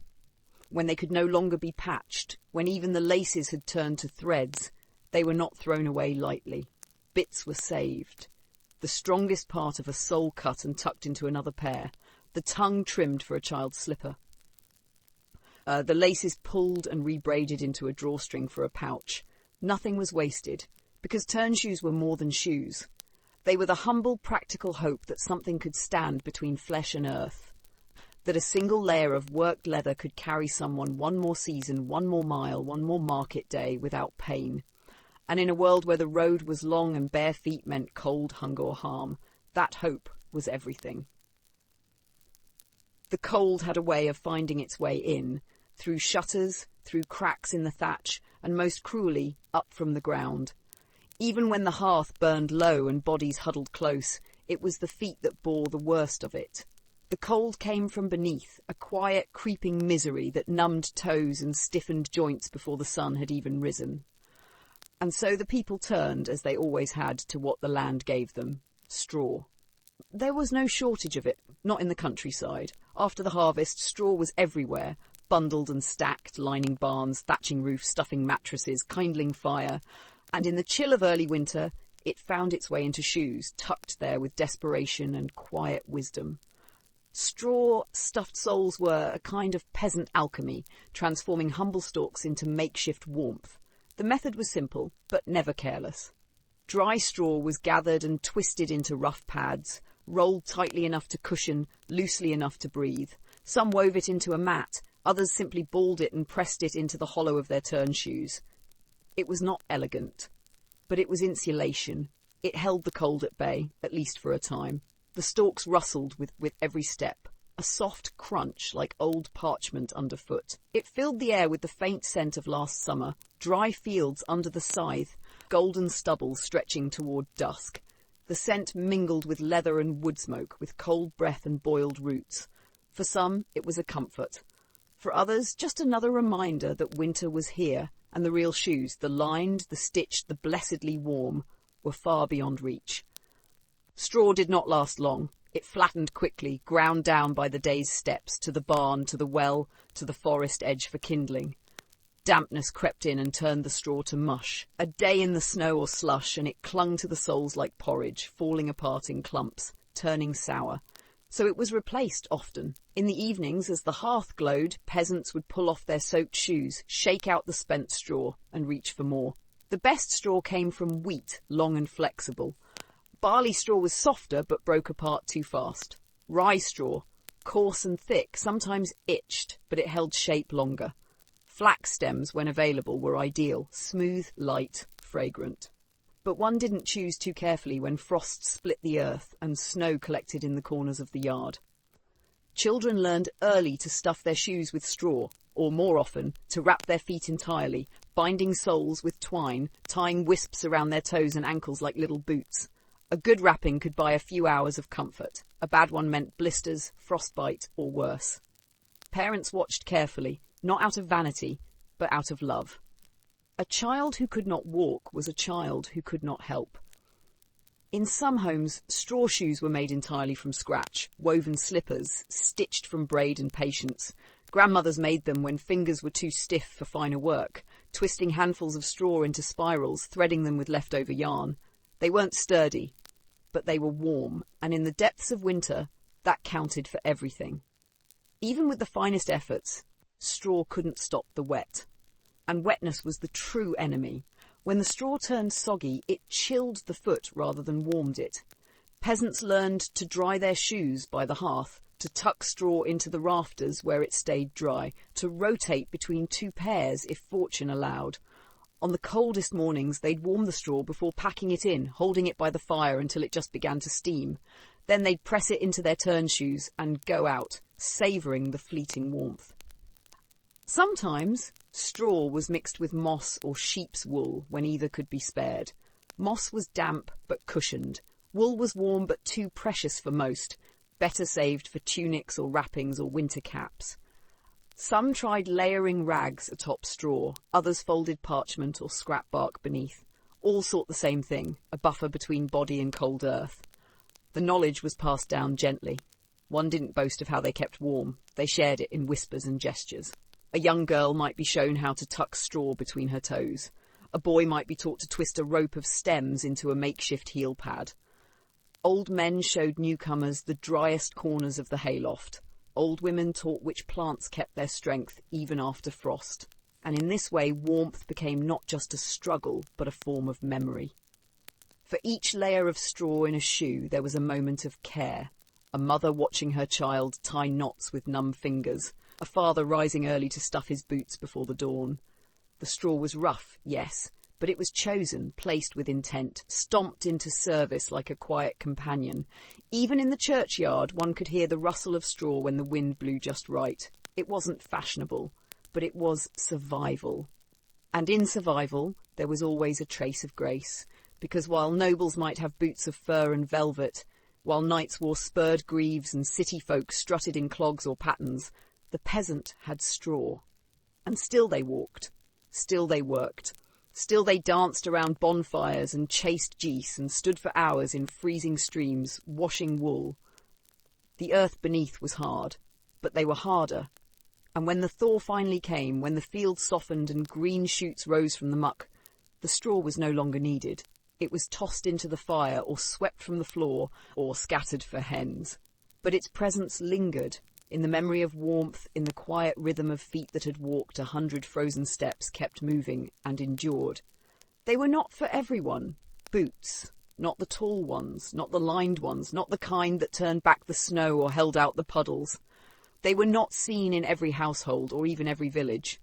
when they could no longer be patched, when even the laces had turned to threads, they were not thrown away lightly. Bits were saved. The strongest part of a sole cut and tucked into another pair, the tongue trimmed for a child's slipper. The laces pulled and rebraided into a drawstring for a pouch. Nothing was wasted, because turn shoes were more than shoes. They were the humble, practical hope that something could stand between flesh and earth, that a single layer of worked leather could carry someone one more season, one more mile, one more market day without pain. And in a world where the road was long and bare feet meant cold, hunger, or harm, that hope was everything. The cold had a way of finding its way in, through shutters, through cracks in the thatch, and most cruelly, up from the ground. Even when the hearth burned low and bodies huddled close, it was the feet that bore the worst of it. The cold came from beneath, a quiet, creeping misery that numbed toes and stiffened joints before the sun had even risen. And so the people turned, as they always had, to what the land gave them: straw. There was no shortage of it, not in the countryside. After the harvest, straw was everywhere, bundled and stacked, lining barns, thatching roofs, stuffing mattresses, kindling fire. And in the chill of early winter, it found its way into shoes, tucked there with desperation and quiet wisdom. Straw stuffed soles were a kind of peasant alchemy, transforming humble stalks into makeshift warmth. The method was simple, but never careless. Dry straw was gathered and twisted into rough pads, rolled tightly enough to cushion, loosely enough to breathe. Some wove it into a mat, others simply balled it and pressed it into the hollow of their turn shoes. It was not elegant, but it was insulation. It held the cold at bay, at least for a time. The stalks rustled with every step, a soft crunch like old parchment underfoot. It filled the air with the faint scent of last summer, dry fields under the scythe, golden stubble stretching toward dusk. The scent mingled with leather and wood smoke, with cold breath and boiled roots. For some, it was a comfort. For others, just another reminder that winter was here, and the real shoes, the lined, the stitched, the blessedly warm, were far beyond reach. Straw did not last long. It flattened quickly, ground down by the day's steps, to the barn, to the well, to the forest edge for kindling. Dampness crept in and turned the straw to mush. A day in the snow or slush, and it clung to the soles like porridge, falling apart in clumps, turning sour. So it was replaced often. In the evenings, as the hearth glowed, peasants would pull off their soaked shoes, shake out the spent straw, and reach for more. The best straw came from wheat, long and flexible. Barley straw was softer, but broke apart too fast. Rye straw, coarse and thick, sometimes itched, but it held shape longer. Flax stems, when available, were ideal, smooth, light, fragrant. But one didn't choose too carefully when frost split the earth and snow collected in the corners of the yard. Children learned early to stuff their shoes with straw, or more often, to wrap their feet entirely, binding soles with twine, tying wisps around their toes and ankles like little boots. A good wrapping could buy a few hours of comfort. A bad one meant blisters, frostbite, or worse. Parents watched carefully, not out of vanity, but out of love. A child who could not walk was a child who could not help. In some homes, straw shoes were made entirely from scratch, woven slippers, stitched from braid and patience. Grandmothers made them when fingers were too stiff for finer work, twisting handfuls of straw into spirals, threading them with leftover yarn. They weren't sturdy, but they were warm, and in the depths of winter, that counted for everything. Even with the finest efforts, straw couldn't stop the wet. And wetness was the true enemy. When the straw turned soggy, it chilled the foot rather than warmed it. Peasants learned to dry their shoes by the hearth, to tuck straw into the rafters where it stayed dry, to rotate between two pairs if fortune allowed. On the coldest mornings, they'd warm the straw before packing it in, holding it by the fire until it just began to steam. Then they'd press it into their turn shoes and go out, savouring the fleeting warmth. Sometimes straw was mixed with moss or sheep's wool when either could be spared. Moss was damp but cushioned. Wool was warm but too precious for most, better saved for tunics or wrappings or winter caps. Some tried layering rags atop straw, others folded parchment or scrap bark beneath. All sought the same thing, a buffer between body and cold earth. The knowledge was passed down gently. One didn't boast of how they kept warm. They shared it in whispers and gestures. A young girl might be shown how to tuck straw between her toes. A boy might be taught to twist a rope of stems into a makeshift heel pad. Old men showed newcomers the driest corners of the hayloft. Old women taught which plants kept their strength even after frost. And in this way, warmth became not just a struggle, but a form of memory. For each layer of straw in a shoe, there was a moment of care. A mother watching her child tie knots with numb fingers. A father rising early to stuff his boots before the dawn. The straw was rough, yes, but it was chosen, placed with intent, stomped into service like a quiet companion. Even in the churchyard, one could hear the rustle of straw when the wind blew just right. It wasn't fashionable, but it was survival. And in survival, there was always a trace of grace, because while nobles might have boots of fur and velvet, while knights wore spurred greaves and city folk strutted in clogs or pattens, the peasant had straw. And still they walked, still they worked, still they danced around bonfires and chased geese and stood for hours in freezing streams, washing wool. The earth beneath was hard, but they were harder. And when the thaw finally came, when the fields softened and green shoots rose from the muck, the straw was no longer needed. It was tossed into the fire or swept from the floor or scattered for hens. But its presence lingered, in the memory of warmth, in the quiet rhythm of feet that had walked 100 frozen steps, kept moving and endured. They were not for everyone. Boots. Not the tall ones, not the lined ones, not the kind that turned back the snow or held out the puddles. They were not seen in every household or even every village.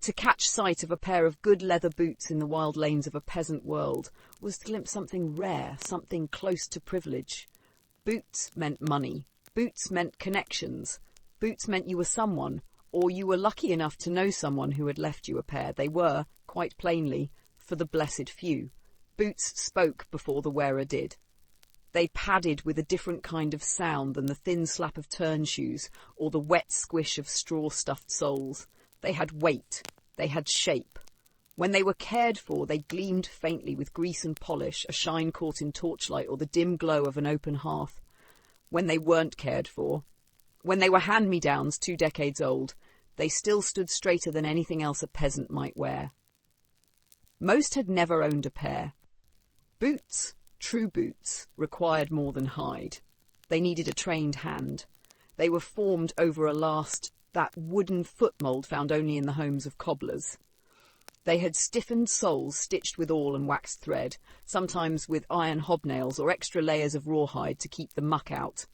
To catch sight of a pair of good leather boots in the wild lanes of a peasant world was to glimpse something rare, something close to privilege. Boots meant money. Boots meant connections. Boots meant you were someone, or you were lucky enough to know someone who had left you a pair. They were, quite plainly, for the blessed few. Boots spoke before the wearer did. They padded with a different kind of sound than the thin slap of turn shoes or the wet squish of straw-stuffed soles. They had weight. They had shape. When they were cared for, they gleamed faintly with grease and polish, a shine caught in torchlight or the dim glow of an open hearth. When they weren't cared for, when they were hand-me-downs 2 decades old, they still stood straighter than anything else a peasant might wear. Most had never owned a pair. Boots, true boots, required more than hide. They needed a trained hand. They were formed over that wooden foot mould found only in the homes of cobblers. They had stiffened soles stitched with awl and waxed thread, sometimes with iron hobnails or extra layers of rawhide to keep the muck out.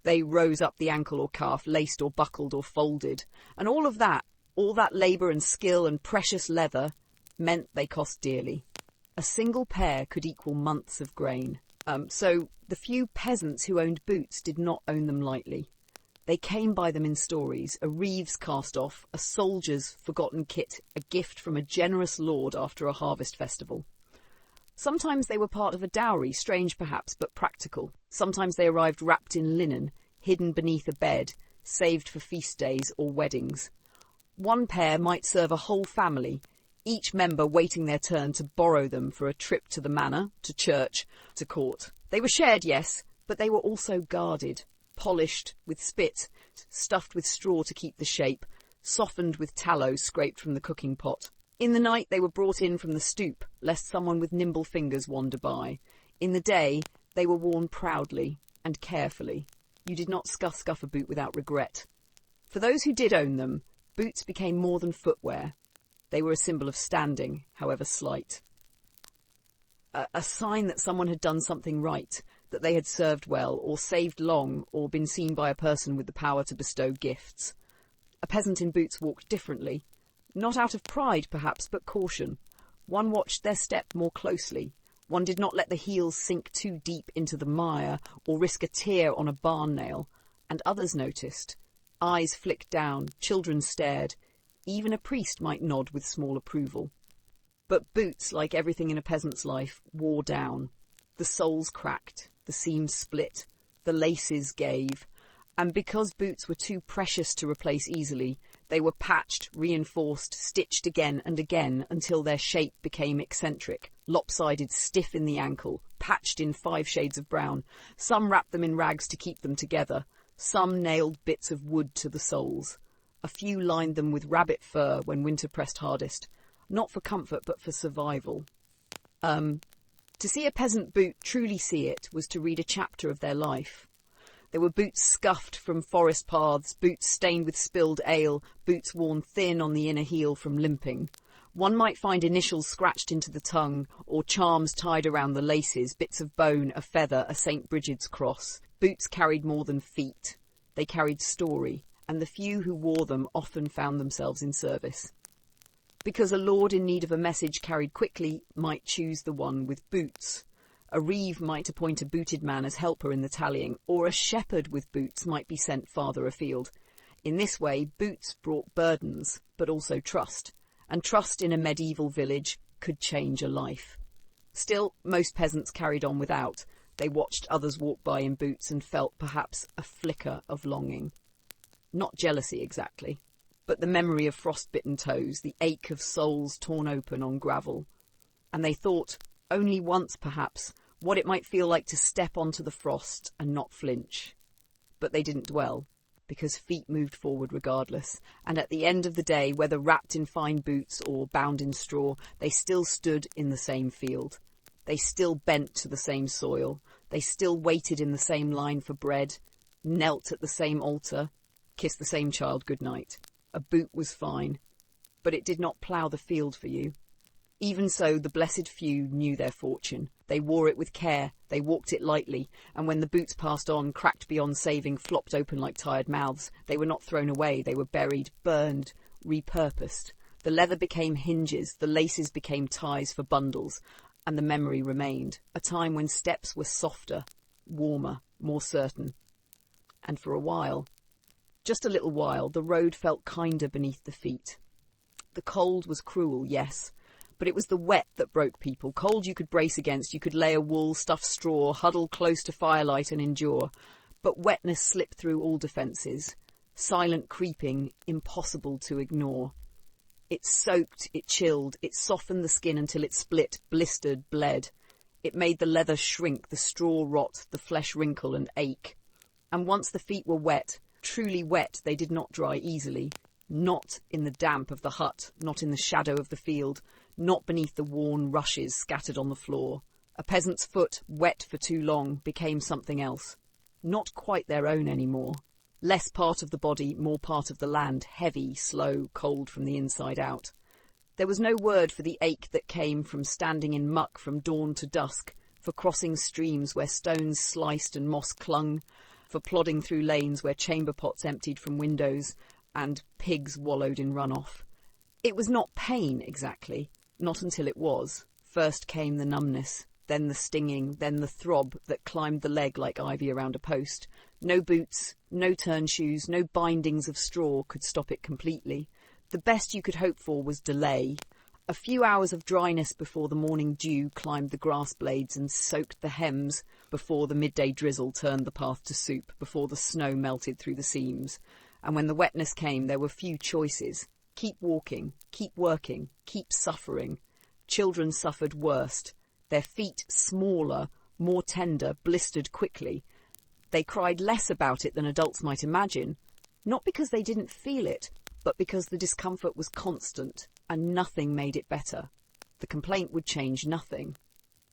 They rose up the ankle or calf, laced or buckled or folded. And all that labour and skill and precious leather, meant they cost dearly. A single pair could equal months of grain. So the few peasants who owned boots did not own them lightly. They came by them in stories, a reeve's cast-off, a soldier's forgotten kit, a gift from a generous lord after a harvest festival. Sometimes they were part of a dowry, strange perhaps, but practical. Sometimes they arrived wrapped in linen, hidden beneath a bed, saved for feast days or weddings. One pair might serve a whole family, each member waiting their turn to borrow them for a trip to the manor, to church, to court. They were shared, yes, but they were also guarded. Polished with spit, stuffed with straw to keep the shape, softened with tallow scraped from the cooking pot. In the night they were brought in from the stoop, lest someone with nimble fingers wander by. In the day they were worn proudly and carefully. You did not scuff a boot without regret. For those who did own them, boots became more than footwear. They were a symbol of standing, however slight. A sign that someone had done something right, that they had served well, or saved long, or been seen by a person with the power to bestow gifts. A peasant in boots walked differently, not out of pride perhaps, but caution. One watched their step more closely. One did not let the heels sink too deep into the mire, or risk a tear on a barn nail. And others noticed. Eyes flicked down, children stared. Even a priest might nod with small approval. But boots, like everything in a peasant's life, wore down. The soles cracked, the seams split, the laces gave, and because boots were too precious to replace easily, they were patched, reinforced, stitched again and again until their shape became eccentric, lopsided, stiff in the ankle, patched in 5 shades of brown. Some wrapped them in rags to keep them together, some nailed bits of wood to the soles. A few lined them with rabbit fur when winter pressed hardest, not for comfort but for survival. To see a peasant boot, truly see it, was to read a chapter of their life. There were boots scuffed from forest paths, boots stained with spilled ale, boots worn thin on the inner heel from limping. One might find initials scratched into the tongue, or charms tied around the laces, bits of bone, a feather, a St. Bridget's cross. Boots carried more than feet. They carried story, and the few who wore them often found themselves in service. because a lord in need of a message carried quickly might choose the one with boots. A reeve might appoint a booted man as helper in the tallying, or a shepherd with boots might be sent farther afield. In this way, boots brought burdens, but also trust, and trust in a medieval village could change a life. Still, most peasants carried on without. They watched others walk by in boots and felt perhaps a flicker of longing. Not jealousy exactly, but the memory of frostbitten toes, the ache of soles torn open on gravel. And they thought, only once perhaps, what it might feel like to step onto the frost and not flinch. But they didn't dwell, because feet moved forward regardless, and at the end of the day, whether wrapped in fine boots or bound in straw, they still stood in the same field. They still bent to the same soil. They still waited in the same line for bread, knelt at the same altar, kissed the same child goodnight. A boot was fine, but it did not plough the field for you. Even so, the blessed few knew their fortune. They wore it with care, they walked it lightly, and when the boots passed on, cracked beyond saving, flopped open like tired mouths, they were not thrown away, they were buried, burned, repurposed. The leather became hinges, the laces became ties for bundles, and the memory remained, a time when steps were softer, warmer, more certain. And for a while, just a little while, the road felt kinder beneath the feet. The cold was cruel, yes, but it was the wet that broke people. Cold you could brace against, you could layer wool, stuff straw, huddle close to firelight and endure. But wetness slipped through all defences, silent creeping, impossible to ignore. It soaked, it chilled, it softened the skin until it split, blistered, bled. It made the leather shrink, the straw rot, the flesh wrinkle and ache. And once the feet were wet, truly wet, they did not dry easily. Not in the damp of the hut, not in the shadow of the field, not beneath the worn rushes scattered on the floor. A peasant's foot, wet for too long, became something else. Not quite their own anymore. Less part of the body, more part of the land, heavy, slow, cold from the inside out. There was no word for the ache that came from standing in muck from dawn to dusk, for crossing streams where stones sliced and moss clung, for plodding through lanes where chamber pots emptied from windows and pigs wallowed in runoff. It was not pain, exactly, not until it was. First came the numbness, then the stinging, then the throb that climbed the leg like ivy around a post. No boots, no turn shoes, no bindings of straw could stop it completely. The best you could hope for was delay. A few hours of dryness before the morning dew climbed the grass blades and soaked the hems, before the midday drizzle turned the path to soup, before the snow melted through the seams. And when the wetness came, there were few choices. Keep walking, keep working, keep suffering. Children suffered worst. Their feet, smaller, more tender, blistered quickly. They cried less about it than adults might imagine, not because they didn't feel it, but because the discomfort was constant and nothing made it better. The complaint would change nothing.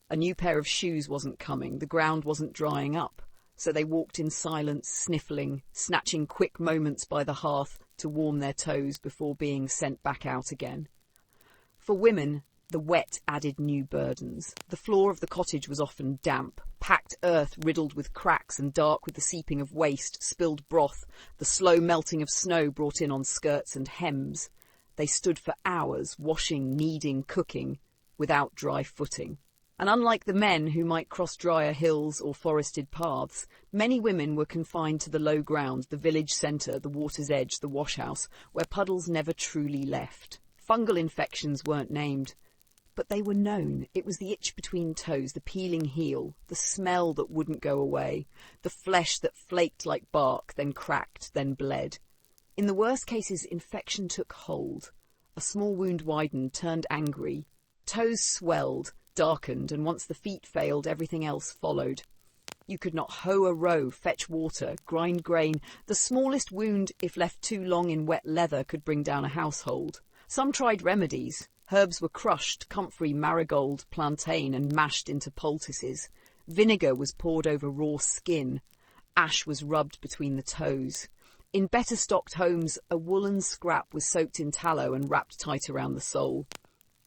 A new pair of shoes wasn't coming, the ground wasn't drying up, so they walked in silence, sniffling, snatching quick moments by the hearth to warm their toes before being sent back out again. For women, the wet added new burdens. The floor of the cottage was often damp, packed earth riddled with cracks and dark with the seeping of waste, spilled broth, the slow melting of snow brought in on skirts and hems. They stood for hours, washing, kneading, cooking, without dry footing. And unlike the men who might cross drier hills or forested paths, many women were confined to the low ground, the village centre, the water's edge, the washhouse, where puddles never truly left. Fungal infections weren't named, but they were known. It was the itch between toes, the peeling heel, the smell that wouldn't go away, the flesh that flaked like bark, then cracked, then bled. In the worst cases, infection took hold. A small wound widened, turned angry. Toes swelled, darkened, and once the feet failed, everything else followed. You could not hoe a row, fetch water, grind grain. The smallest wound, if left too long in wet leather, could bring down a household. Some tried remedies. Herbs were crushed, comfrey, marigold, plantain, and mashed into poultices. Vinegar was poured over raw skin. Ash was rubbed between the toes. In better-stocked homes, a woolen scrap was soaked in tallow and wrapped tight around the sole.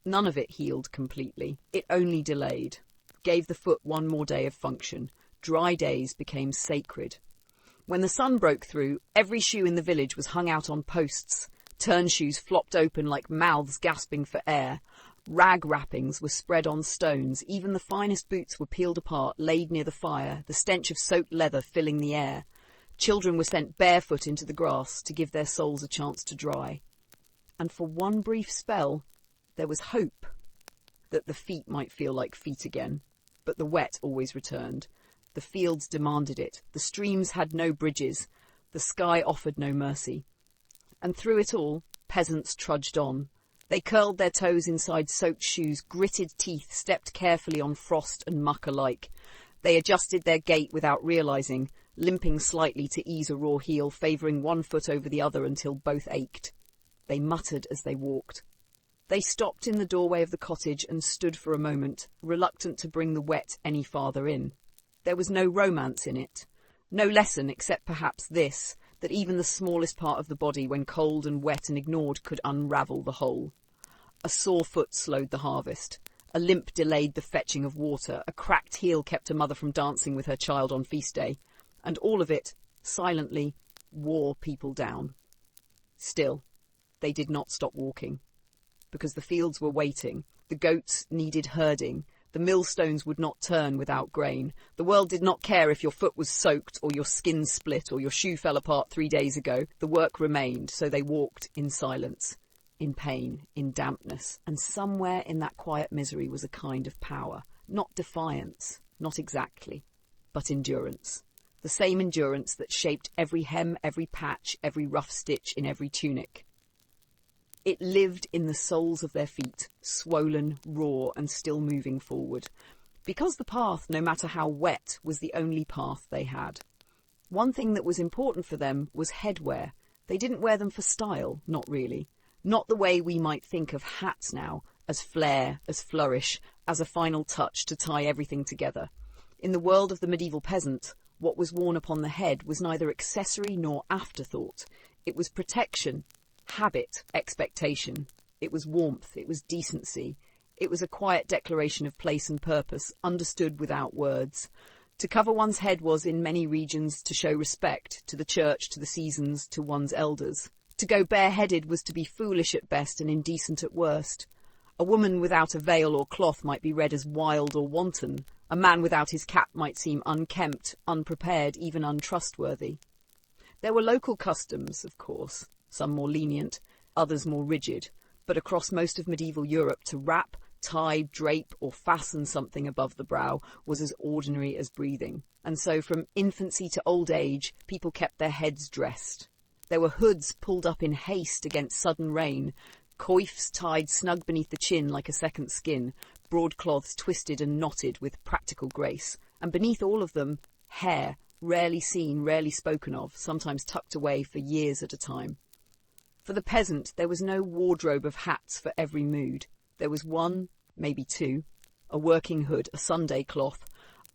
None of it healed completely. It only delayed. Gave the foot one more day of function. Dry days became sacred. When the sun broke through, every shoe in the village was hung out on posts, Turn shoes flopped open like mouths gasping for air. Rag wrappings were spread on stones. Even the finest boots were peeled apart, laid near the fire, the stench of soaked leather filling the air. Children were sent barefoot into the grass to give their souls a chance to dry. And for one brief spell, there was hope that the feet might feel like feet again. But the wet always returned. The fields demanded it. The streams had no bridges. The sky offered no mercy. And through it all, peasants trudged on. They curled their toes inside soaked shoes, gritted teeth, stepped carefully on frost and muck alike. They adjusted their gait without realizing, limping slightly to ease a raw heel, favouring one foot over the other until both ached. They muttered as they walked. They stopped in the doorway of the cottage and stood for a moment, reluctant to bring the wet any farther in. There was no romance in it. No lesson except perhaps this, that even the smallest part of the body, when cold and wet and ignored, could unravel the whole. A sore foot slowed the harvest. A limp delayed the fetching of water. A cracked heel kept a mother from dancing with her child on feast day. And all of it, silently, wore people down. Still, they did not stop walking. Because the fields were waiting. The goats needed herding. The millstones would not turn without grain. The world did not care if your foot was soaked or your skin split or your shoe fell apart 3 days ago. The work remained, so they walked in silence, in pain, in dampness. And somewhere in that quiet misery was a kind of power. Not defiance, not exactly, but endurance. The same endurance that shaped every hem, every patch, every rough stitch in every tunic. It lived in the soles of their feet, swollen, raw, and still moving forward. Because the path, no matter how wet, was the only path they had. One thing that was important for them was headwear. They didn't wear them for style, not really. Not the way we might think of hats now, as flair, as flourish, as a final touch to tie everything together. In the world of the medieval peasant, what was worn upon the head was neither accessory nor afterthought. It was protection, habit, expectation. It was warmth, it was decency. It was a quiet declaration of place and purpose, understood without words. To cover one's head was, in many regions, to show respect, to the church, to the seasons, to one's elders. To go bareheaded was to be foolish at best and indecent at worst. A woman without a veil or cloth might be read as wild or wanton. A man without his cap might seem unkempt, unprepared, even untrustworthy. There were local customs, of course, some more lenient, others more rigid, but across most of medieval Europe to wrap, tie, drape, or fasten something above the brow was as ordinary as breathing. And so from infancy to old age, people kept their heads dressed. There were hoods pulled up in haste against sudden rain, coifs tied snug beneath the chin like a second skin, broadcloths twisted and knotted with practical grace, and beneath all of them, hair, rarely seen, rarely spoken of, sometimes tucked away for years at a time. For the peasant, there was no wardrobe of hats for every mood. There was one, maybe two, a working hood, a Sunday cloth,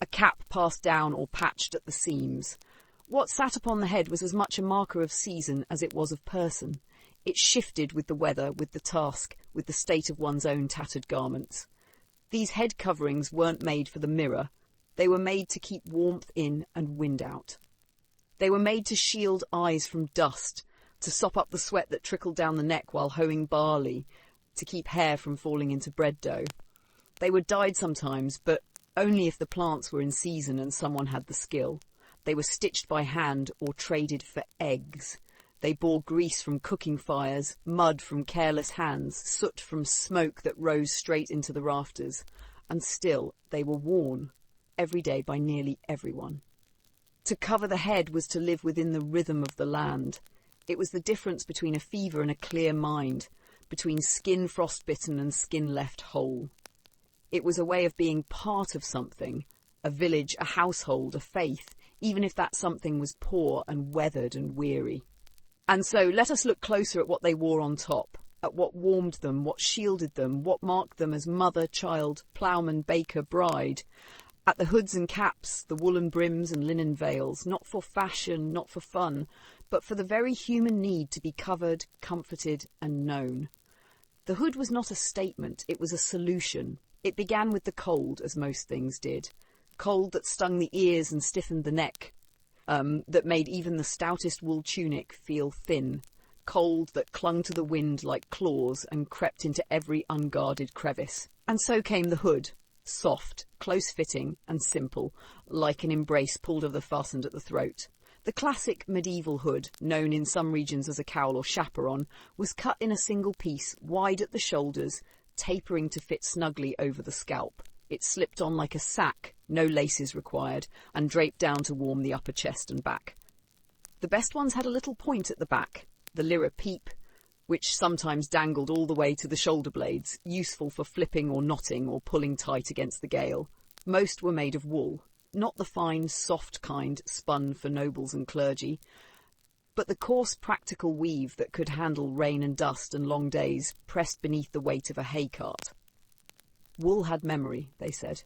a cap passed down or patched at the seams. What sat upon the head was as much a marker of season as it was of person. It shifted with the weather, with the task, with the state of one's own tattered garments. These head coverings weren't made for the mirror. They were made to keep warmth in and wind out. They were made to shield eyes from dust, to sop up the sweat that trickled down the neck while hoeing barley, to keep hair from falling into bread dough. They were dyed sometimes, but only if the plants were in season and someone had the skill. They were stitched by hand or traded for eggs. They bore grease from cooking fires, mud from careless hands, soot from smoke that rose straight into the rafters. And still they were worn, every day by nearly everyone. To cover the head was to live within the rhythm of the land. It was the difference between a fever and a clear mind, between skin frostbitten and skin left whole. It was a way of being part of something, a village, a household, a faith, even if that something was poor and weathered and weary. And so let us look closer at what they wore on top, at what warmed them, what shielded them, what marked them as mother, child, ploughman, baker, bride, at the hoods and caps, the woolen brims and linen veils, not for fashion, not for fun, but for the very human need to be covered, comforted, and known. The hood was not a statement, it was a solution. It began with the cold, as most things did. Cold that stung the ears and stiffened the neck, that made even the stoutest wool tunic feel thin. cold that clung to the wind like claws and crept into every unguarded crevice. And so came the hood, soft, close-fitting and simple, like an embrace pulled over the fastened at the throat. The classic medieval hood, known in some regions as a cowl or chaperon, was cut in a single piece, wide at the shoulders, tapering to fit snugly over the scalp. It slipped on like a sack, no laces required, and draped down to warm the upper chest and back. The best ones had a little point at the back, the lyra peep, which sometimes dangled all the way to the shoulder blades, useful for flipping or knotting or pulling tight against the gale. Most were made of wool, not the fine, soft kind spun for nobles and clergy, but the coarse, practical weave that could handle rain and dust and long days pressed beneath the weight of a hay cart. Wool had memory, they said.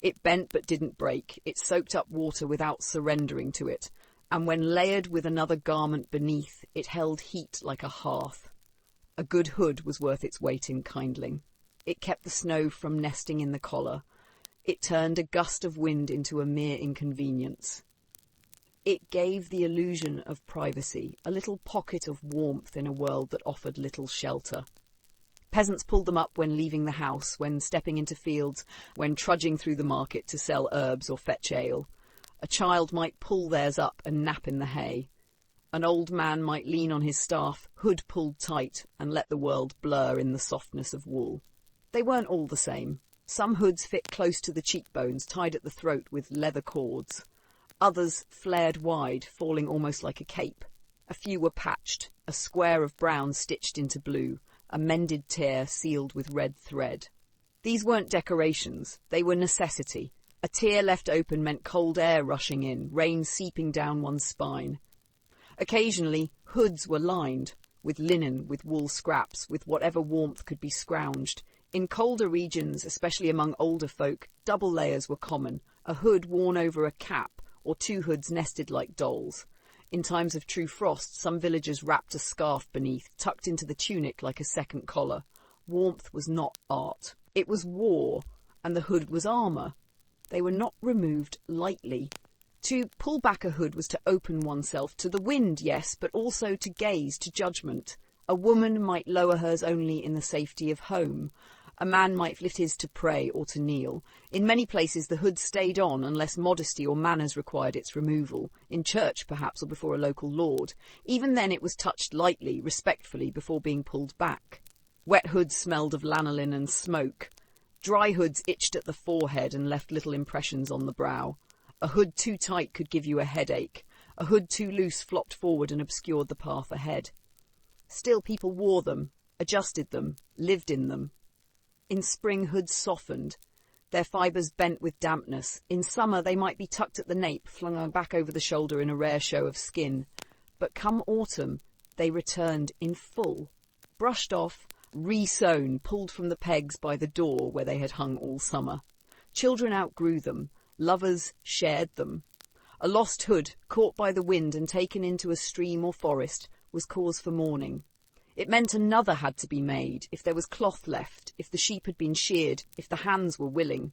It bent but didn't break. It soaked up water without surrendering to it, and when layered with another garment beneath, it held heat like a hearth. A good hood was worth its weight in kindling. It kept the snow from nesting in the collar. It turned a gust of wind into a mere inconvenience. It gave the illusion of privacy, a little pocket of warmth in a world that offered little shelter. Peasants pulled them up when leaving the house, when stepping into fields, when trudging through the market to sell herbs or fetch ale. A child might pull theirs up and nap in the hay. An old man might lean on his staff, hood pulled tight, and let the world blur in the softness of wool. They weren't all the same. Some hoods fit close to the cheekbones, tied at the throat with leather cords. Others flared wide, falling almost like a cape. A few were patched, a square of brown stitched into blue, a mended tear sealed with red thread. These weren't decorations, they were necessity. A tear left open meant cold air rushing in, rain seeping down one's spine. Occasionally, hoods were lined, with linen, with wool scraps, with whatever warmth could be scrounged. In colder regions, especially among older folk, double layers were common, a hood worn over a cap, or two hoods nested like dolls. In times of true frost, some villagers wrapped a scarf beneath, tucked into the tunic like a second collar. Warmth was not art. It was war, and the hood was armour. They were not removed lightly. To pull back a hood was to open oneself to the wind, yes, but also to gaze, to judgment. A woman might lower hers only in the safety of home. A man might lift his to pray or to kneel. In many places the hood stayed on unless modesty or manners required its removal, in church perhaps or before a local lord. Even then it was touched lightly, respectfully, before being pulled back. Wet hoods smelled of lanolin and smoke. Dry hoods itched at the forehead and left little impressions on the brow. A hood too tight could give you a headache. A hood too loose flopped forward and obscured the path ahead. Still people wore them, adjusted them, lived in them. In spring hoods softened, their fibres bent with dampness. In summer they might be tucked at the nape, flung back over the shoulder in a rare show of skin. But come autumn they returned in full, brushed off, re-sewn, pulled from the pegs by the door where they had hung all summer. Children outgrew them, lovers shared them. A lost hood, caught by the wind and taken into a stream or forest, was cause for mourning. It meant another had to be made, if there was cloth left, if the sheep had been sheared, if the hands were willing.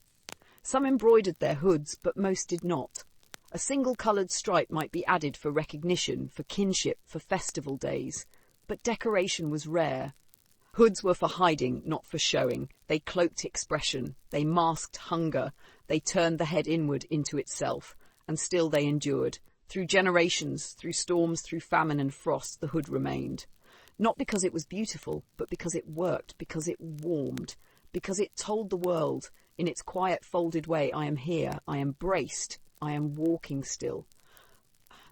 Some embroidered their hoods, but most did not. A single-coloured stripe might be added for recognition, for kinship, for festival days. But decoration was rare. Hoods were for hiding, not for showing. They cloaked expression. They masked hunger. They turned the head inward into itself. And still they endured. Through generations, through storms, through famine and frost, the hood remained. Not because it was beautiful, but because it worked, because it warmed, because it told the world, in its quiet folded way, I am here, I am braced, I am walking still.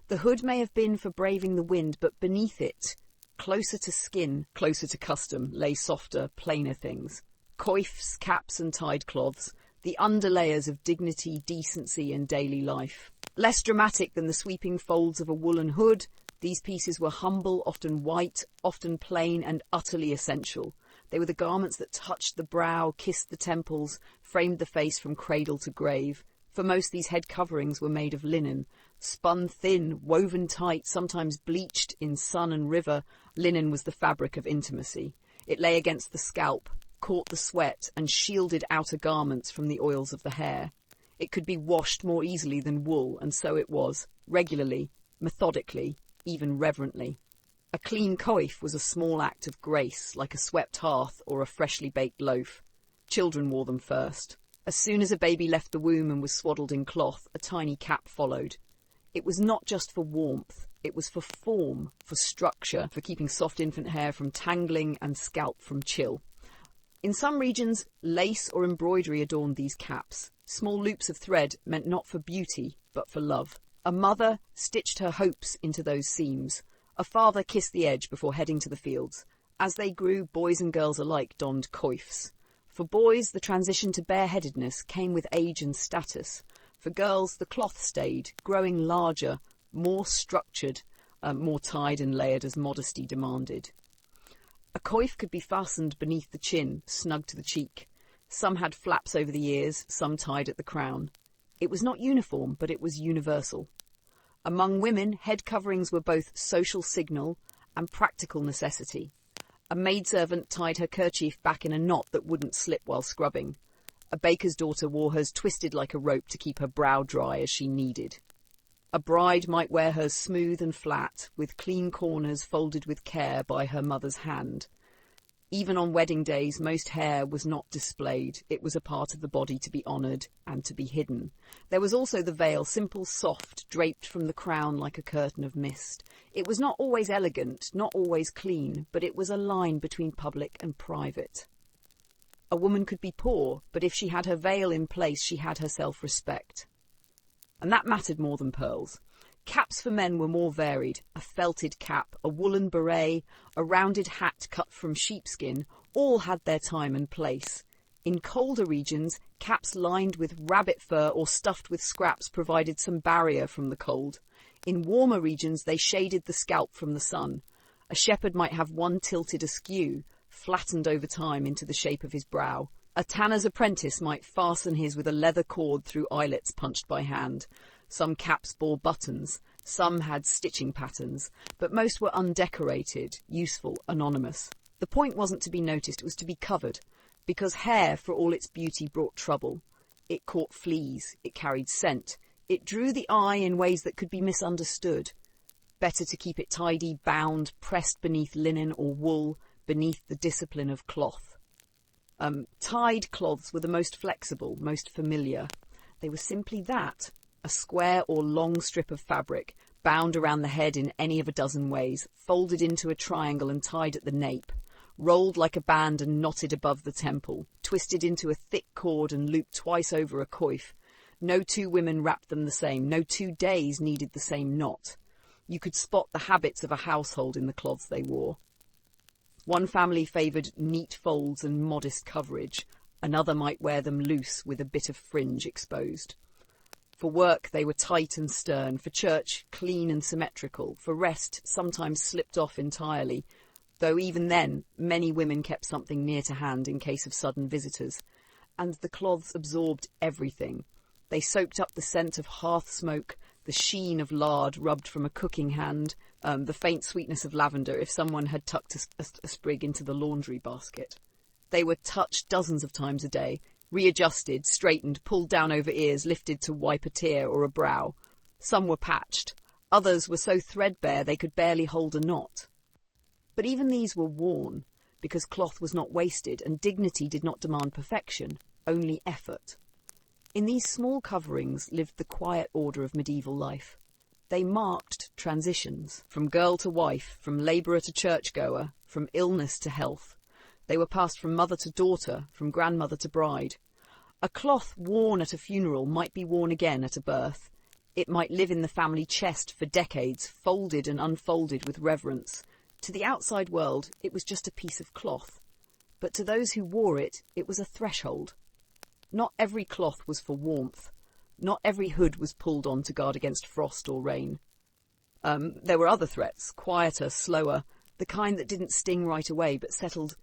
The hood may have been for braving the wind, but beneath it, closer to skin, closer to custom, lay softer, plainer things. Coifs, caps and tied cloths, the underlayers of dignity, decency and daily life. Less dramatic than the sweeping folds of a woolen hood, these pieces were humble, often white, often plain and utterly essential. They were the garments that touched the brow, kissed the temples, framed the face from cradle to grave. For most these head coverings were made of linen, spun thin, woven tight, sometimes bleached in sun and river. Linen was the fabric of intimacy. It lay against the scalp, caught the sweat and shielded outer garments from the oils of the hair. It could be washed more easily than wool, and so it was, regularly, methodically, even reverently. A clean coif was a small act of grace, like a swept hearth or a freshly baked loaf. Children wore them first. As soon as a baby left the womb and was swaddled in cloth, a tiny cap followed. It was not just for warmth, it was for form, for structure, for keeping soft infant hair from tangling and scalp from chill. In some regions, lace or embroidery adorned these caps. Small loops of thread meant not for beauty, but for love. A mother stitched her hopes into those seams. A father kissed the edge before heading to the fields. As they grew, boys and girls alike donned coifs. For boys, the transition to bareheadedness came with age and status. For girls, the cloth stayed, growing larger, more structured, more tied and layered as modesty demanded. A coif could be fastened beneath the chin, snug to the cheek. Some had flaps over the ears, some tied at the crown. It was not uniform, but it was universal. Among women, head coverings were both social signal and practical necessity. A maidservant tied her kerchief back in a knot that wouldn't slip while scrubbing. A baker's daughter wore hers twisted like a rope to keep her brow dry as she kneaded. A bride might wear hers smooth and flat, with clean corners folded with care by her mother's hand. Even on wedding days, most hair was not displayed. It was a part of the body to be honoured and to be hidden. There was also the veil, simple, soft, draped from the crown like a curtain of mist. It was not always elegant, not always clean, but it was a line between public and private. A woman could be poor, but if she had her veil in place, she had her self-respect. And that mattered more than pearls. Caps for men were more varied. A felted cap, a woolen beret, a rounded hat cut from sheepskin, all had their time and place. In colder regions, caps lined with rabbit fur or stuffed with scraps provided some barrier from the cold. In warmer regions, they shaded the scalp from the sun. A shepherd might have one tilted askew, flattened over time into the shape of his brow. A tanner's apprentice might fasten his with a leather cord through eyelets punched by hand. Some caps bore buttons, some had stitching patterns, but most were undecorated, useful, anonymous. The point wasn't to be noticed, it was to be covered, because hair, for all its beauty, brought trouble. It caught fleas, it carried scent, it drew the eye in ways that could be misunderstood. Better to keep it tidy, bound, pressed beneath linen or wool, beneath the discipline of cloth. Tied cloths were the most flexible, most familiar. They were simply that. A square or long strip of fabric, bound around the head in any of a dozen ways, folded into a triangle and tied at the nape, rolled like a band and knotted above the temple, twisted into a thick cord and looped twice over a coif. No two women wrapped them the same, no 2 days needed the same knot. You could spot the habits of a household in the cloths they wore. One family favoured neat folds and modest coverage, another might wear them loose with a bit of fringe exposed. For work, they were tight and stern. For church, clean and symmetrical. For rest, sometimes slipped off entirely, though even then, many women kept something near to hand in case of sudden visitors. And the cloths absorbed everything. They soaked up the scent of hearth smoke, the sheen of lard rubbed from a cooking hand, the faint sweetness of lavender if someone had tucked a sprig into the laundry basket. They were touched dozens of times a day, readjusted, straightened, pulled down over ears, lifted to wipe a tear or a brow. Some were patched. Others were so threadbare they could barely hold a knot. But even these were worn, because cloth was not wasted and dignity did not demand perfection, only effort. In these small coverings lived the quiet order of medieval life. They marked transitions, from girl to wife, from labourer to churchgoer, from illness to health. They were passed from mother to daughter, from grandmother to bride. A cloth worn at a funeral might be worn again at a birth. It might live in the family chest for decades, folded and unfolded with reverence. To the outside world, it was just a piece of cloth. But to those who wore it, it was a threshold. Not every cloth was for warmth. Not every hood was pulled on to guard against frost or rain. There were other threats, quieter, slower, the kind that didn't sting right away but settled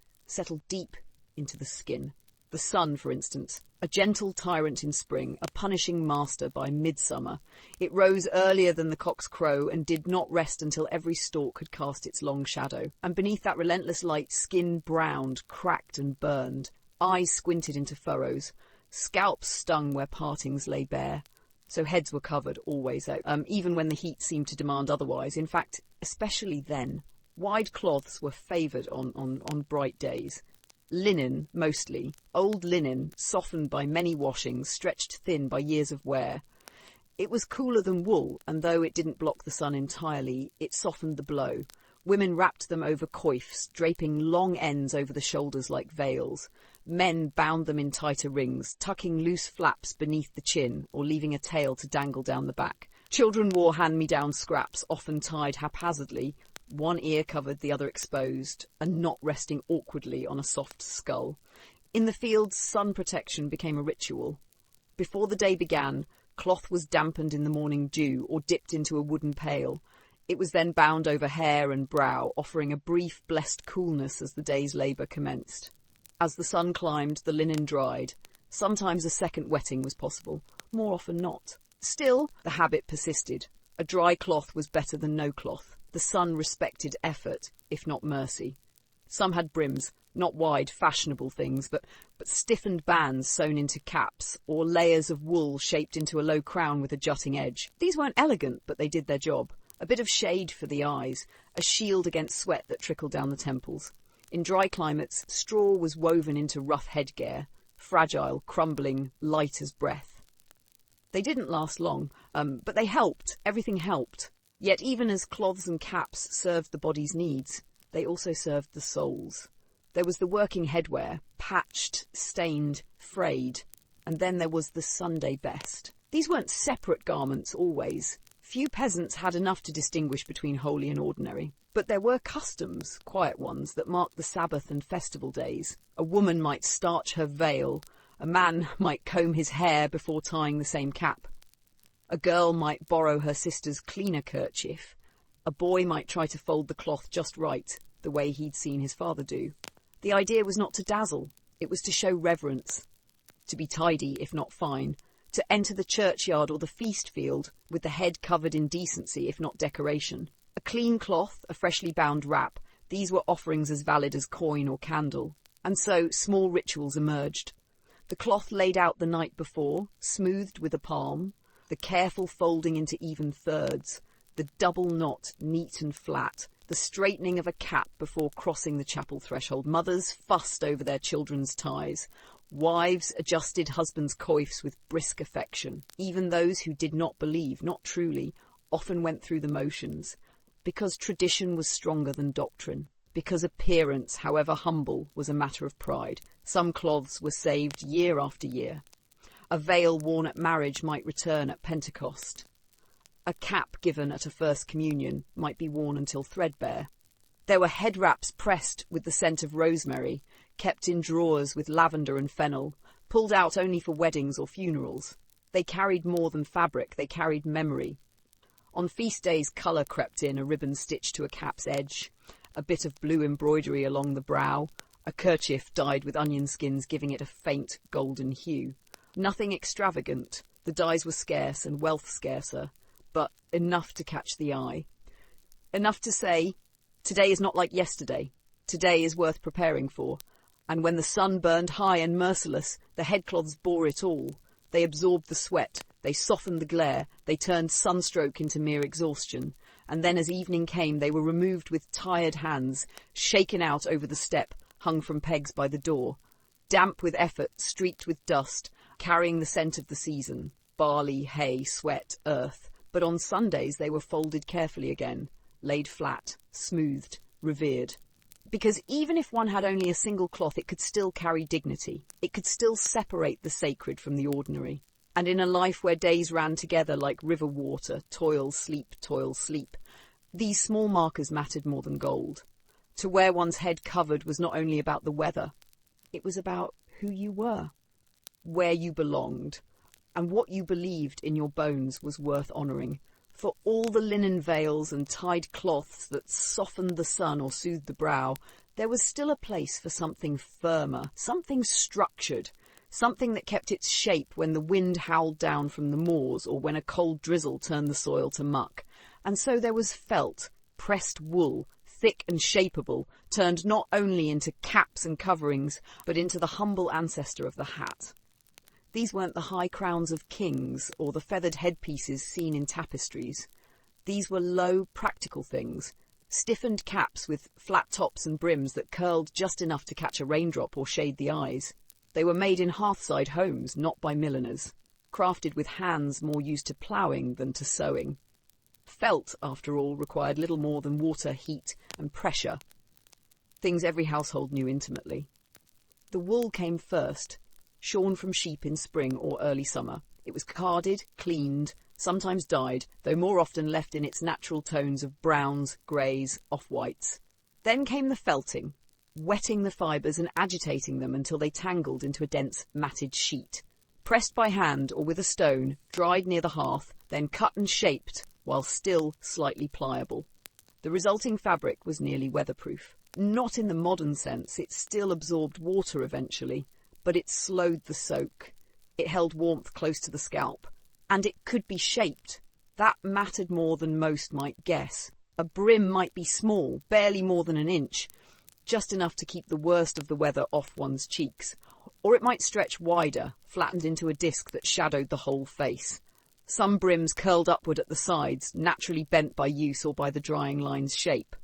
deep into the skin. The sun, for instance, a gentle tyrant in spring, a punishing master by midsummer. It rose earlier than the cock's crow and did not rest until every stalk had cast its long shadow. And beneath that relentless light, skin browned, cracked and burned, eyes squinted into furrows, scalps stung where partings lay bare. So heads were covered, always, even when the heat seemed to demand otherwise. In fact, especially then. Wide cloths were favoured on bright days. Linen, mostly. Old linen, softened by many washings, stretched thin by years of wear. It was cooler than wool, and though it didn't block the sun entirely, it softened the blow. Women wrapped them over coifs, draping long ends over the shoulders like veils. Men bound them in tighter rings, tucking loose flaps beneath the chin or leaving a tail to dangle down the back. Children wore hand-me-down scraps, often tied haphazardly, one ear covered, the other exposed, and not resting awkwardly on a soft skull. In the fields, sun protection became a ritual. Before the day began, cloth was dampened in the morning dew or dipped into a wooden pail. It was then bound over hair and brow, offering a brief, blessed coolness as the day's labour commenced. As the sun climbed, the linen dried. Sometimes a second wetting was possible, more often not. Still, the habit persisted. A dry cloth was better than no cloth. The sun respected effort, if not mercy. Some had brims, not wide, fashionable things, but stiffened bands sewn into caps, or layers of wool shaped into a low crown with a jutting edge. These weren't elegant, but they did their job. A bit of shade for the eyes, a shield against sweat that trickled down the temples. In dry climates, straw was woven into rough headgear, fragile, crumbling, light as breath. They didn't last long, but they helped. Everything helped. Yet even as cloths and caps served the body's needs, they also served the soul's. There was the working headwear, patched, stained, frayed, and then there was the Sunday best. These weren't separate garments always. Few peasants had enough to distinguish between holy and ordinary. But there were customs, quiet ones, that marked the Sabbath and festival days. A woman might starch her veil. A man might comb his hair before tying the same cap. A girl might borrow her sister's cleaner kerchief. A boy might try to fold the cloth just right, the way he'd seen his father do. The idea was not to dazzle. It was to show reverence. To be tidy, if not fine. To enter the churchyard or the feast field with the head covered in decency, if not decoration. A clean cloth, a freshly bound wrap, these were offerings as valid as coin or candle. And so small rituals emerged. The cloth laid out the night before, smoothed with a palm, the careful folding into even thirds, the double knot neat and flat, the straightening of a cap before crossing the chapel threshold. Mothers fussed over their children's ties. Wives adjusted husbands' coifs with brisk affection. Even those who did not believe, not truly, often went through the motions. Because tradition was stronger than doctrine. Because appearance, however humble, was a matter of pride. Some cloths were saved year after year. A veil worn at marriage might return at Pentecost. A cap given at a first communion might be worn until threadbare. There were head wraps pressed with the scent of rosemary, kept in drawers with lavender and fennel, pulled out only for weddings or funerals. They carried more than fabric, they carried memory. On feast days, colour crept in, a ribbon stitched to a cap's edge, a bit of blue embroidery along the brow, a kerchief dyed with onion skins giving it a faint golden hue. Nothing extravagant. The dyes were scarce and wealth scarcer, but enough to catch the eye. Enough to say, today is not like yesterday. Today is worth preparing for. And when the sun burned high and merciless, the headcloths bore it all. They absorbed the sweat, they softened the glare, they turned sunstroke into mere exhaustion. And then as evening came, they were removed with tired hands, shaken out over the step, hung from pegs by the door. Damp with effort, streaked with dust, carrying the scent of the season. Barley, hay, sweat, earth. But on Sundays they were folded carefully again, laid flat, smoothed, revered. Because even if one had only a single cloth, it could still carry dignity. It could still separate the sacred from the ordinary. And in a life where days ran together like river water, toil, sleep, these small markers mattered more than gold. To wear one's head covered was not only about the weather, it was about who you were, where you belonged, and what you believed in your bones was worth honouring. For all the linen veils and tied cloths that softened the sun or soothed the brow, there was still a place for something firmer, something structured, something that kept its shape when the wind howled down from the moors or when a cold drizzle turned the soil to muck. And so there was felt, pressed wool, thick and shapeable, turned not only into caps and coverings, but into the humble ancestor of the hat. These weren't the high crowns of kings or the feathered headpieces seen in tapestries. These were low, practical things, Stiffened caps with flat tops and brims that curled just enough to catch a raindrop or shade the eyes. They were made in hearthside homes, not by milliners, crafted with hands more used to ploughing than to sewing. Felt, after all, required little more than water, heat, and pressure, things every household knew intimately. The wool came first, shorn from sheep in spring or early summer. It was carded, cleaned, sometimes dyed, though more often left in its natural tones of browns, greys, off-whites. Then came the felting, wetting the fibres and agitating them until they tangled into a dense, matted sheet. Pressed by hand or with a stone, dried near the hearth, then cut and shaped while still slightly pliable. The resulting fabric was nearly weatherproof. Not in the modern sense, it still absorbed water eventually, but it slowed the soak. It held warmth close to the scalp, and it could be shaped. That mattered more than most might guess. A brim might be small, barely more than an inch, just enough to keep the worst of the weather off one's cheeks, or it might stretch wider, flattened into a disc that shadowed the whole face. Some brims curled upward at the sides, naturally bent by use or by the drying line's shape.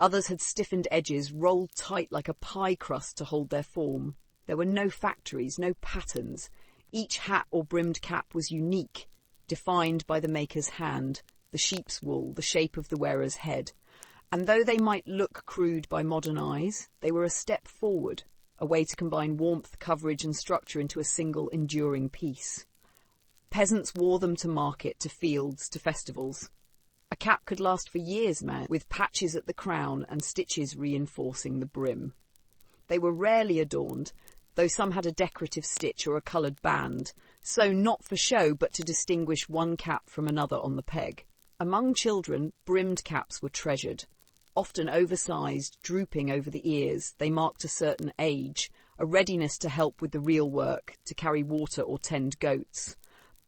Others had stiffened edges, rolled tight like a pie crust to hold their form. There were no factories, no patterns. Each hat or brimmed cap was unique, defined by the maker's hand, the sheep's wool, the shape of the wearer's head. And though they might look crude by modern eyes, they were a step forward, a way to combine warmth, coverage and structure into a single enduring piece. Peasants wore them to market, to fields, to festivals. A cap could last for years now, with patches at the crown and stitches reinforcing the brim. They were rarely adorned, though some had a decorative stitch or a coloured band, sewn not for show but to distinguish one cap from another on the peg. Among children, brimmed caps were treasured. Often oversized, drooping over the ears, they marked a certain age, a readiness to help with the real work, to carry water or tend goats.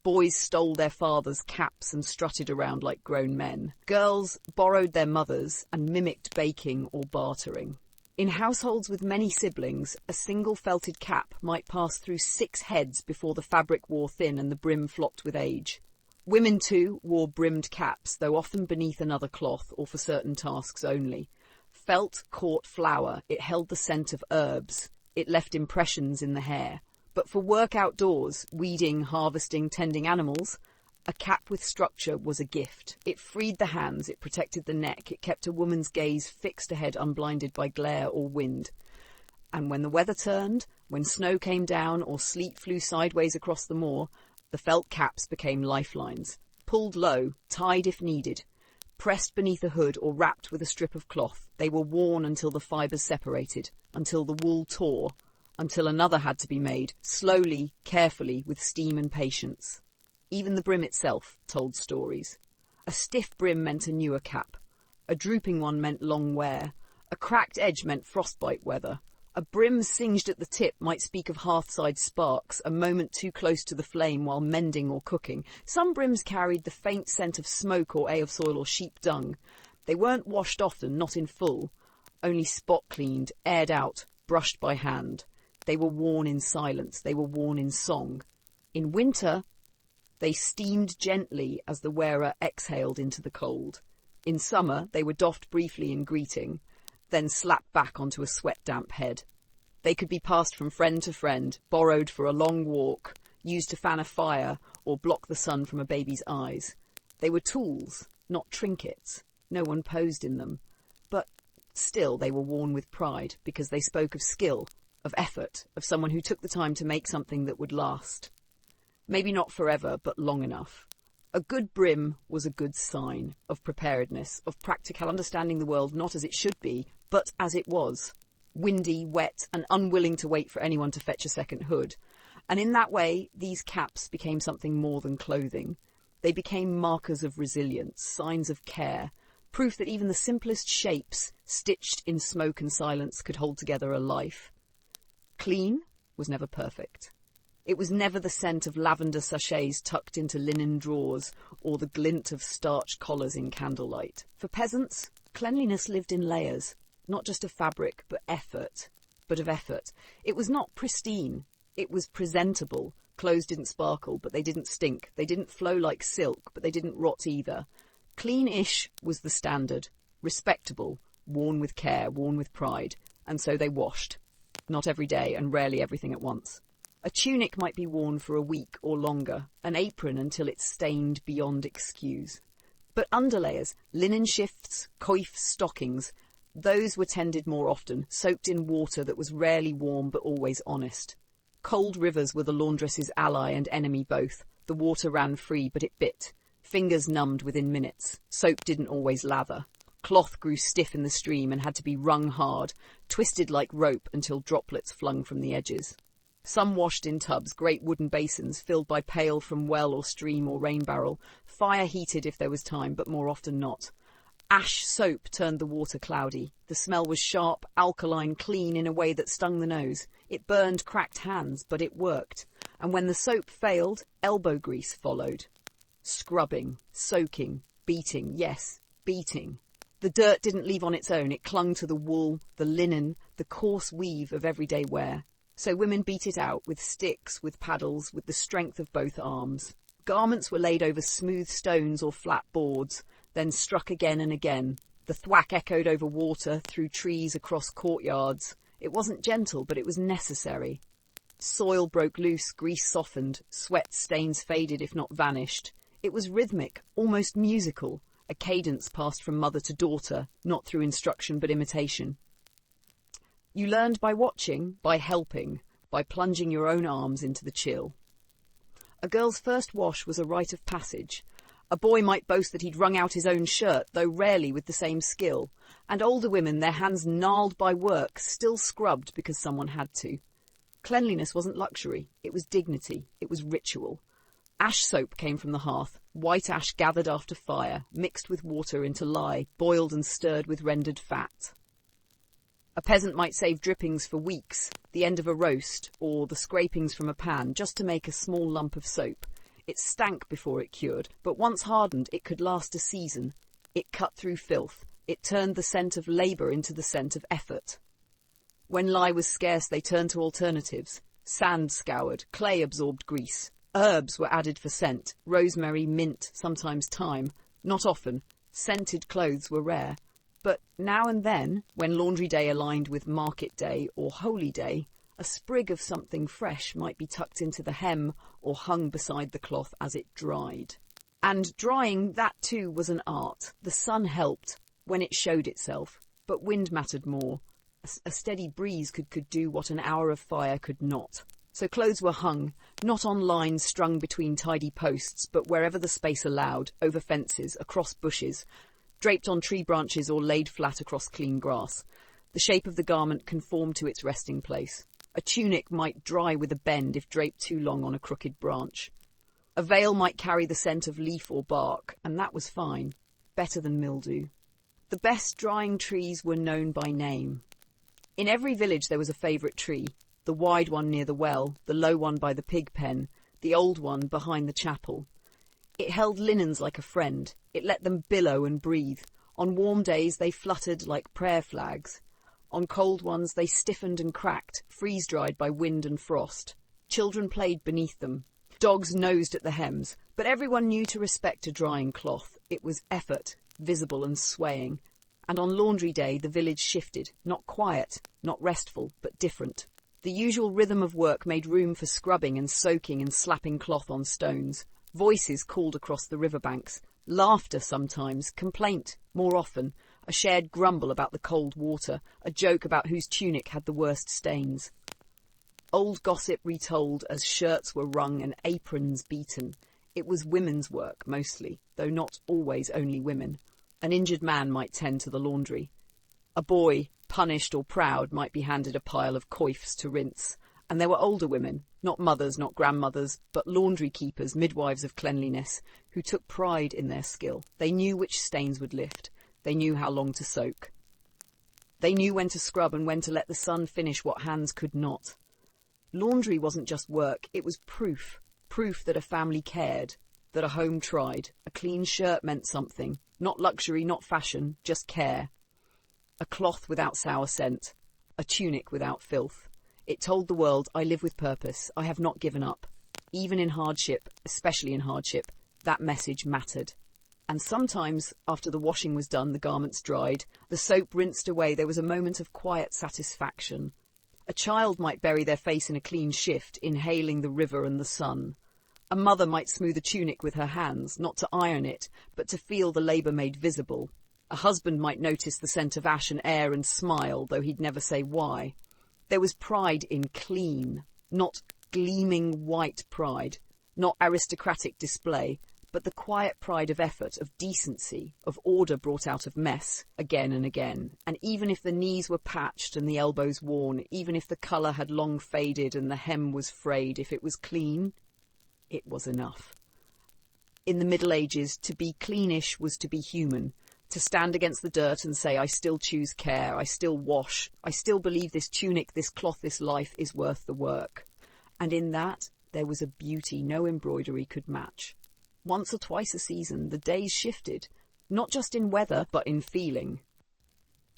Boys stole their fathers' caps and strutted around like grown men. Girls borrowed their mothers and mimicked baking or bartering. In households with many siblings, a single felted cap might pass through 6 heads before the fabric wore thin and the brim flopped with age. Women, too, wore brimmed caps, though often beneath another cloth or for certain tasks only. Felt caught flour, it held the scent of herbs, it left impressions in the hair. But for work outdoors, weeding, harvesting, tending animals, a cap with structure was a gift. It freed the hands, it protected the neck, it kept a woman's gaze fixed ahead unblinded by glare or wind. And when the weather turned, when snow came down or sleet flew sideways across the moor, the felt caps became lifelines, pulled low, tied if needed. Pressed beneath a hood or wrapped with a strip of cloth, they were worn until the fibres separated, until the wool tore, until another had to be made, slowly, carefully, with steam and patience. Even the brim itself told stories. A stiff brim meant a newer cap. A drooping one meant long wear. A cracked edge meant frostbite weather. A brim singed at the tip might speak of hearthside sparks, a moment too close to the flame while mending or cooking. Some brims carried the faint scent of smoke or of soil or sheep dung. They weren't washed often, not in full, only spot cleaned, aired out, brushed by hand. They were worn in silence, they were worn in song. In winter, they steamed gently as the wearer exhaled into the cold. In summer, they were doffed briefly in greeting, then slapped back onto a sweat-damp head. They could be passed from friend to friend, borrowed for a long walk, used to fan a fire or block the sun from a baby's eyes. They were tools, not trinkets. No one posed in them. But still they were worn with pride, because they spoke of skill, of effort, of someone who took the time to make something that would last. Maybe not forever, but long enough. A good brim was a good sign of preparedness, of practical understanding the world not as it should be, but as it was. Windy, wet, and unwilling to wait for anyone to fetch a second hood. And in that way, these caps became something more than clothing. They became markers of resilience, signs of care, proof that even the simplest shapes, stitched in smoke and silence, could hold together a life. Clean was never perfect. It was never the scent of lavender sachets tucked into linen drawers or the glint of starched collars in candlelight. For peasants, cleanliness lived in layers, not just of fabric, but of effort. It was not pristine. It was presentable. Clothes didn't sparkle, but they didn't stink. They didn't flow like silk, but they didn't rot either. Clean-ish was the standard. respectable, worn with care, worn with pride, and so they washed. Not every day, and rarely everything at once. A tunic might be worn for a week or longer, an apron until it's stained beyond excuse. But underlayers, linen shifts, coifs, stockings, those were tended more often, soaked in water that was rarely warm but always honest. Cold rivers were the laundress's ally and enemy both. The water ran free, but it bit. Fingers numbed within minutes. Soap didn't always lather. Cloth grew stiff in the stream and had to be wrung hard, twisted like rope until droplets flung from the edges. Some washed in tubs, great wooden basins filled by pail from well or stream or rain barrel, fire heated if there was time, but more often not. Ash soap turned the water cloudy. The smell was sharp, alkaline, clean in a way that stung the nose. It burned cracked hands, but it worked. And when the soap failed, elbow grease followed. Scrubbing, soaking, beating, yes, beating. The dirt didn't leave on its own. It clung to the wool, the linen, the coarse weave of everyday wear. So women beat it out with sticks, with paddles, with the strength of both arms. Garments were laid over smooth stones or flat boards, then struck again and again. The thwack echoed over water, through trees, across courtyards. It wasn't gentle, but it was necessary. Soil broke loose, grease softened, sweat stains faded if not vanished. It was rhythmic, almost musical, a cadence passed from mother to daughter, not through instruction but imitation. You learned by watching, by helping, by plunging your own arms into the chill. A girl's first wash was a rite of passage. A boy might boast that he'd wrung out his own shirt, though rarely with the same skill, and older women, their hands gnarled by work, still scrubbed because someone had to. Cleanliness wasn't luxury, it was dignity, it was ritual. Ash soap came from the hearth, white ash gathered after fire, mixed with water into lye, boiled and stirred with rendered fat. A peasant might save drippings for weeks, the end of a roast, or the scrapings from a pan, just to make a small lump of soap. It stank before it cured, but once hardened it could last a season. It cut through filth. It turned the scent of labour into the scent of effort. When lye was scarce, they turned to alternatives. Sand scoured, clay absorbed grease. Herbs were added for scent, rosemary, mint, sometimes thyme. Not often. Scented clothes were rare. But now and then, when laundry day aligned with market day or holy day, a sprig of something fresh might be tucked into the hem or hung beside the cloth as it dried. And drying, that too was an art. The sun helped when it showed itself, but wind mattered more. A steady breeze could do what an hour of fire could not. So clothes were hung, not on lines strung between tidy posts, but wherever the space allowed, over fences, across bushes, draped on tree branches or laid flat across clean grass. The shape of the garment conformed to its resting place. A tunic might dry with a bend if draped too long on a crooked branch. A veil might carry the scent of leaf or bark, and that was fine, better than mildew. The best drying trees were known by name. In every village there was a favourite tree, the wide one near the well, the low one by the pig pen, the old one behind the chapel. It held linens like a friend. It let them billow and breathe. On warm days they fluttered like prayer flags. On cold ones they stiffened and cracked, freeze-dried by wind and frost. Children played beneath them. Dogs nosed at the hems, but everyone knew to respect a drying cloth. It was effort, visible and swaying. And on laundry day the village shifted, not quiet, not restful, but different. The usual rhythm of work made room for scrubbing and soaking and slapping cloth on stones. Voices called across the riverbanks. Laughter sometimes, complaint more often, a shared grumble about the cold water, a joke about whose tunic had the worst stains. Old gossip retold as shirts were wrung and aprons beaten. It was women's work, mostly, though not always only women. An injured man might tend to the laundry. A boy, punished or proud, might be handed a pile of coifs to rinse. And there were older women, not mothers, not grandmothers, but laundry keepers, midwives of cleanliness, who took pride in their skill. They knew which stains would lift. They knew how long to soak. They knew when to scrub and when to let the sun finish what hands could not. Laundry wasn't just work, it was proof. Proof that a family cared, that a home tried. A clean shirt meant something. Not luxury, not fashion, just care. A cloth without sour scent. A tunic without filth. It told the world, I live with purpose. I have not given up. Even in hardship, especially in hardship, that message mattered. And sometimes, after the washing was done, the garments dried, the soap rinsed away, there was a moment of quiet satisfaction. A child might bury their face in a clean shift, inhaling the river and the sun. A mother might smooth a tunic with her hands, not to iron it, but to feel the labour made visible. A husband might notice the scent of ash and air and smile, though he'd never say why. There was pride in clean, not gleaming white pride, not aristocratic display, but the quiet pride of effort, of decency, of order brought out of mess, again and again. And even if the knees were patched and the elbows worn, even if the colour had long faded and the hem was frayed, if it was clean, it was enough. In the Middle Ages, to be cleanish was to be human, to stand against the dirt and say, I still choose care, I still wash, I still believe this tunic, this cloth, this life is worth the work. And in that, there was a beauty no embroidery could match. Once or twice a season, the days shifted, not just in weather, but in feeling.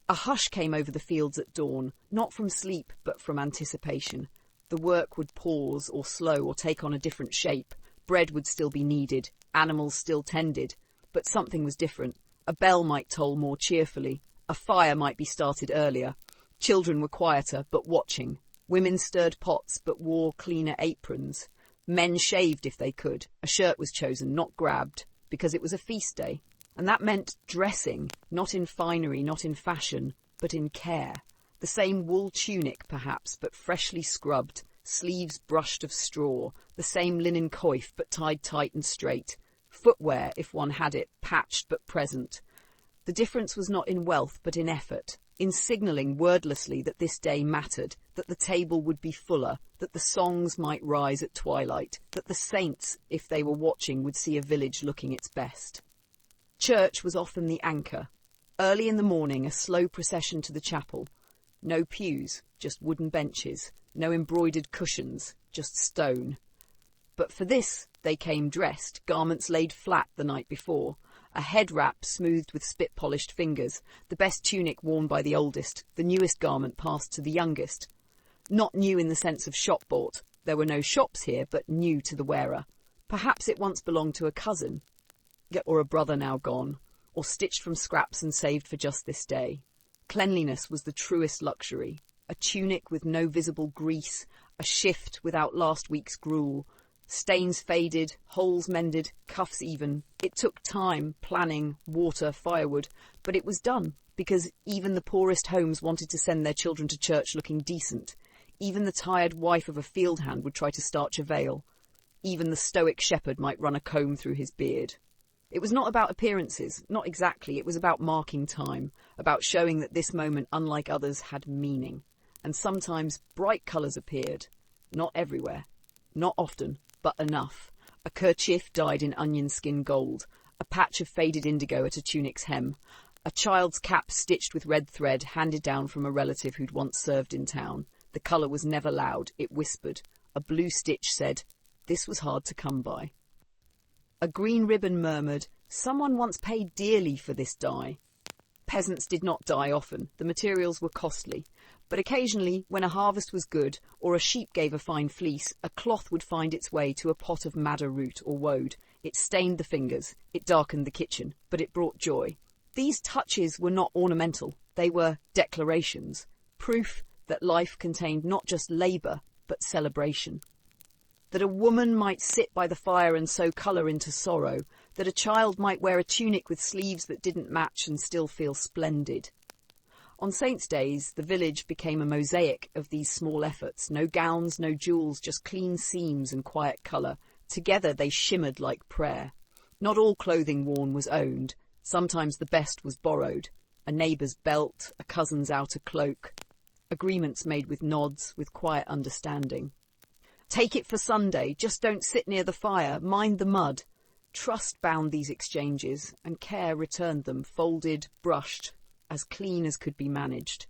A hush came over the fields at dawn, not from sleep, but from anticipation. The work would pause or slow or take on a different shape. Bread would still be needed, animals still tended, but something was different. A bell might toll more cheerfully, a fire might be started earlier. Children were quieter, but watching. Women stirred pots, but wore cleaner aprons. Men shaved if they could. A shirt was chosen, not grabbed, because it was a feast day. And that meant dressing, not in finery, not in fashion, but in care. The same wool tunic, perhaps, but freshly scrubbed, sleeves brushed of straw, the same linen coif, but tied tight and straight. Footwear, if one had it, patched but present. The difference was not in wealth, but in effort, in signalling wordlessly that this day mattered, that the table would be fuller, that the songs might rise at twilight, that the saints, if they were watching, would see a village looking its best. Church was often the anchor. Early in the morning, a slow procession to the chapel. No pews, just wooden benches. No embroidered cushions, just stone. But for this, they came dressed, garments laid flat the night before, a head wrap smoothed with spit-polished fingers, the best tunic worn by the oldest, the newest garment passed to the youngest. Not new in the sense of shop-bought. There were no shops here, but new to the wearer. Perhaps it once belonged to a cousin, or a brother now gone, or stitched from scraps and saved for just this day. Cleanliness was the truest luxury. A tunic with no visible grease, a shift without last week's gruel, stains faded, holes mended, cuffs even. It took time, planning, water, firewood, but it was done, because even the poorest homes wanted to send their children to church looking decent. Even the tired wife of a field hand would try to starch a veil. Even the stoic shepherd might run a comb through his beard. It was not about appearances, not exactly. It was about marking time, about showing that this moment, unlike others, had meaning. And sometimes bright colours appeared. Not everywhere. Not often, but enough. A kerchief dyed in onion skin gold. A patch of faded indigo at a tunic's hem. A child's cap stitched with red thread handed down from a relative who'd once served in town. The colour was never loud, it whispered. A blue stitch said, "This was hard to come by." A green ribbon murmured, "Someone once paid dearly for this dye." Peasants did not dye often, the materials were costly. But occasionally, when a harvest was good, or a sheep gave a fine fleece, a cloth would find its way to a pot of madder root or woad. It stained the fingers, it darkened the kitchen, but it brought joy. These touches were not ornamental, they were declarations, proof that life contained not just labour, but celebration. That a woman might sit by the fire and sow colour into sorrow, that a child might wear a tunic with sleeves that didn't match and still feel splendid. On Saints' days, the village became a mosaic of these small efforts. No gowns, no jewels, just clean seams and quiet colour. Together they shimmered like prayer. Not all clothing worn was owned. Sometimes the best was borrowed. A neighbour's belt, a cousin's outer cloak. Agreements made with nods, with quiet understanding. Take it for Sunday, just don't sit near the fire, mind the mud. Trust bound these exchanges, and care returned them, folded, brushed, as clean as could be managed.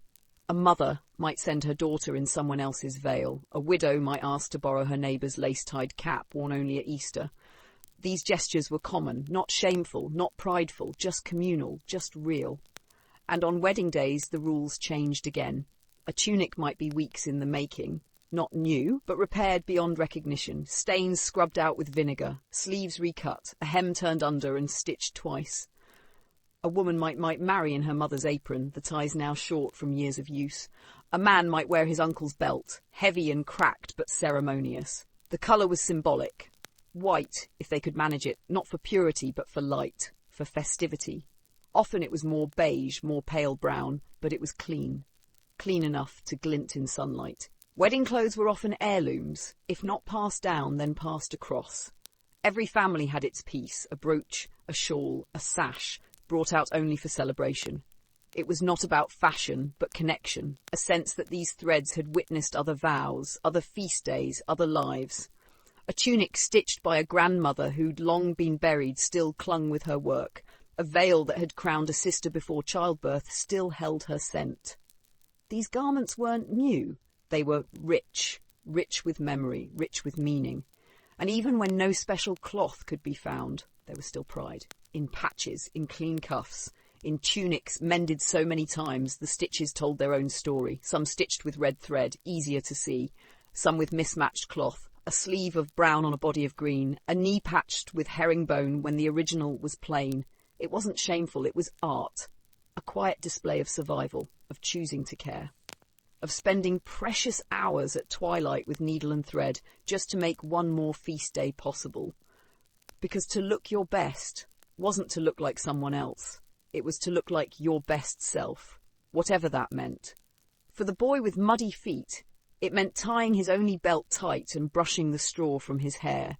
A mother might send her daughter in someone else's veil. A widow might ask to borrow her neighbour's lace-tied cap, worn only at Easter. These gestures were common, not shameful, not prideful, just communal, just real. And on wedding days the rules changed again. A tunic might be weeks in the making. Not new, but repaired beyond recognition, stains scrubbed out with vinegar, sleeves recut, a hem turned under and stitched twice. A woman might marry in her mother's apron, the ties now short from years of use. A man might wear his uncle's belt, heavy and cracked but ceremonious. The colour was symbolic. White, if they could manage it, not for purity but for light, for festivity. Often it was more beige, more pale brown, but it was clean. Clean enough to glint in sunlight. Wedding clothes were often heirlooms, if not passed down, then passed across. Every family had its piece, a brooch, a shawl, a sash, brought out only for celebration. It was not about fashion, but connection, a sense that these threads had witnessed other vows, other feast days, other lives. A tunic stitched by a grandmother who'd long been buried still clung with her work. A veil that had crowned a sister before childbirth still held her scent. These garments weren't new. They were rich, rich with memory, rich with meaning. And even when no special cloth could be found, there was still pride. In patches, in clean cuffs, in tunics mended so many times, the stitches told their own story, some stitched with red thread, easier to see, some with mismatched cloth, a sleeve of brown on a body of green, a knee patched with herringbone when the original was plain. It wasn't shameful, it was art, a quiet display of survival, of choosing to care, of spending precious hours at twilight with needle and thread just to make one more feast day possible. Because to look your best wasn't to look like someone else. It was to look like your best self, whatever that meant. For the boy with muddy feet, it meant tying his only belt tight and brushing the straw from his hair.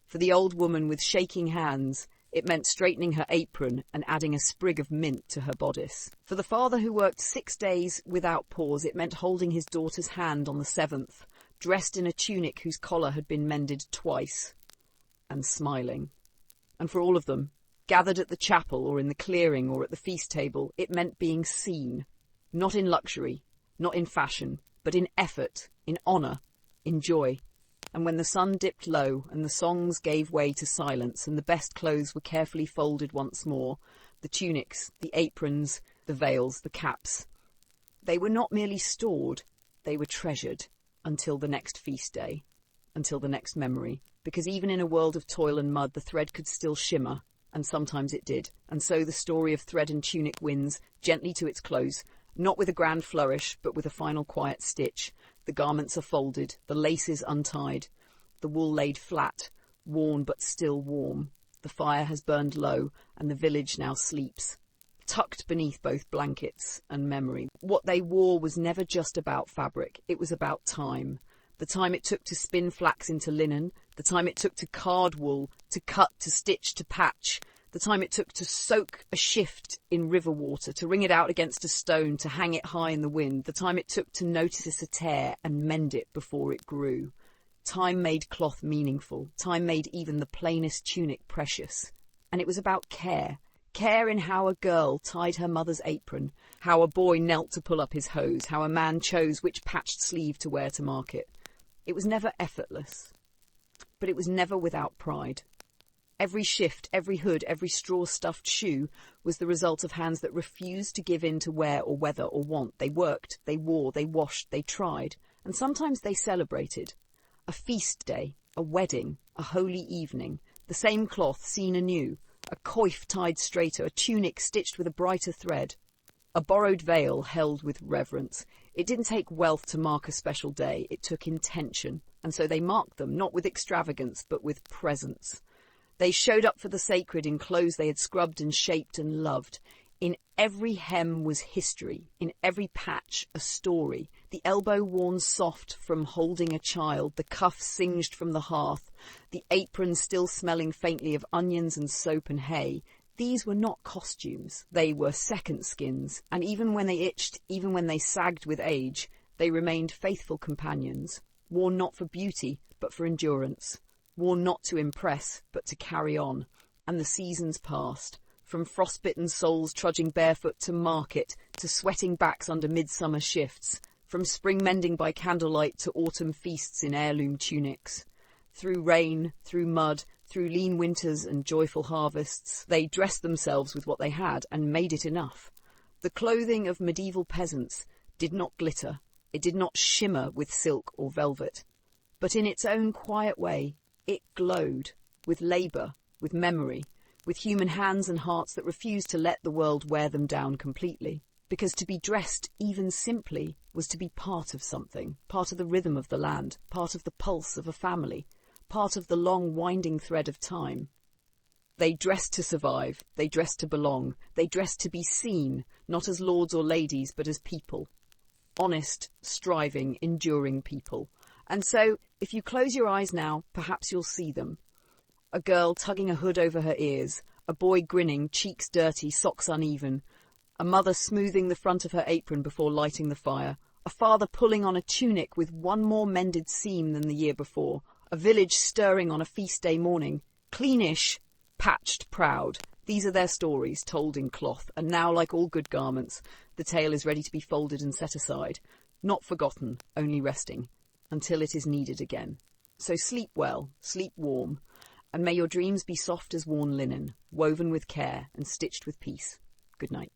For the old woman with shaking hands, it meant straightening her apron and adding a sprig of mint to her bodice. For the father who worked 6 days without pause, it meant holding his daughter's hand on the 7th, dressed in a tunic whose collar had been mended twice, and smiling. And for all of them, gathered at the chapel or in the clearing or at the feast table, it meant being seen, not in luxury, not in fashion, but in effort, in honour, in joy. And when the sun dipped low and the songs gave way to silence and the best clothes were carefully folded once more, the tunics, the aprons, the veils, the caps, they were not merely stored, they were treasured until the next feast day, until the next memory, because even in a world of toil and mud, the thread could still shimmer, and sometimes it did. And so the story of thread and tunic wins, gently to its close, not with a grand flourish, but with a final quiet stitch. The garments are folded, the laces untied, the wool laid flat, worn but still warm. The fire has burned low, and the village now sleeps, tucked beneath both blankets and memory. What they wore was never just about fabric, it was about time. The time it took to spin flax into linen, the time it took to card wool, to cut, to stitch, to patch, the time it took to soak a shift in river water, to wring it out against a stone, to hang it high in the wind, the time it took to notice a tear and mend it before it grew. Time made cloth meaningful, time made even the plainest tunic precious. And it was about care. Care in how a girl tied her mother's apron, how a boy knelt to pull up his hose, how a man chose which patched sleeve to wear to market. It was never effortless, but it was never without pride. Every shift, every hood, every straw-stuffed shoe was the result of hands that refused to give in to wear or weather or want. They worked, they wore, they washed, they tried, and sometimes they celebrated. A feast day, a wedding, a holy evening, the same cloth seen anew, a coif tied straighter, a tunic stitched with a brighter thread, a borrowed veil held with reverence. It didn't take wealth to mark a special day, it took intention, and so they marked them, not with extravagance, but with presence. They showed up for the sacred in clothes they had scrubbed and shaped and loved. In every hem was history, in every patch a story. The elbow worn soft from holding a child, the cuff singed from the hearth, the apron still smelling faintly of onions and soap and hay. These were not costumes, they were second skins, and even when they itched, even when they sagged with age, they remained faithful companions, worn not for beauty, but for endurance. Worn not to impress, but to carry on. And the seasons passed, from frostbitten souls trudging barefoot to market, to sweating backs under midsummer shifts, from spring mending by candlelight to autumn feasts in heirloom tunics. Through rain, through mud, through lean winters and joyful harvests, they dressed themselves with what they had and made it enough. The clothing of medieval peasants did not glitter. It did not shimmer with silk or velvet, but in its own quiet way, it glowed with labour, with memory, with human hands and hearts that refused to let the world wear them down completely. Because to be dressed, even simply, was to be part of something, part of the rhythm of the land, part of the pulse of a family, part of the long winding thread of time. They dressed to survive, they dressed to belong, they dressed to be seen, not as lords or ladies, but as people. Honest, striving, enduring people. And so, if you close your eyes now, perhaps you'll see them. A girl tugging a hood over her ears, a boy grinning, cheeks dirty, socks uneven, a mother smoothing the front of her apron before lighting the fire, a father pulling on a tunic with one more mended seam than the year before, a village stirring on a feast day morning, cleanish, patched, proud. These are their stories, told in cloth, and now, like all good garments, the tale is ready to be folded and set aside, not forgotten, only resting, until it is needed again. So sleep well, sleep warm, and may your dreams be soft as worn linen, woven with care and stitched with peace. Good night.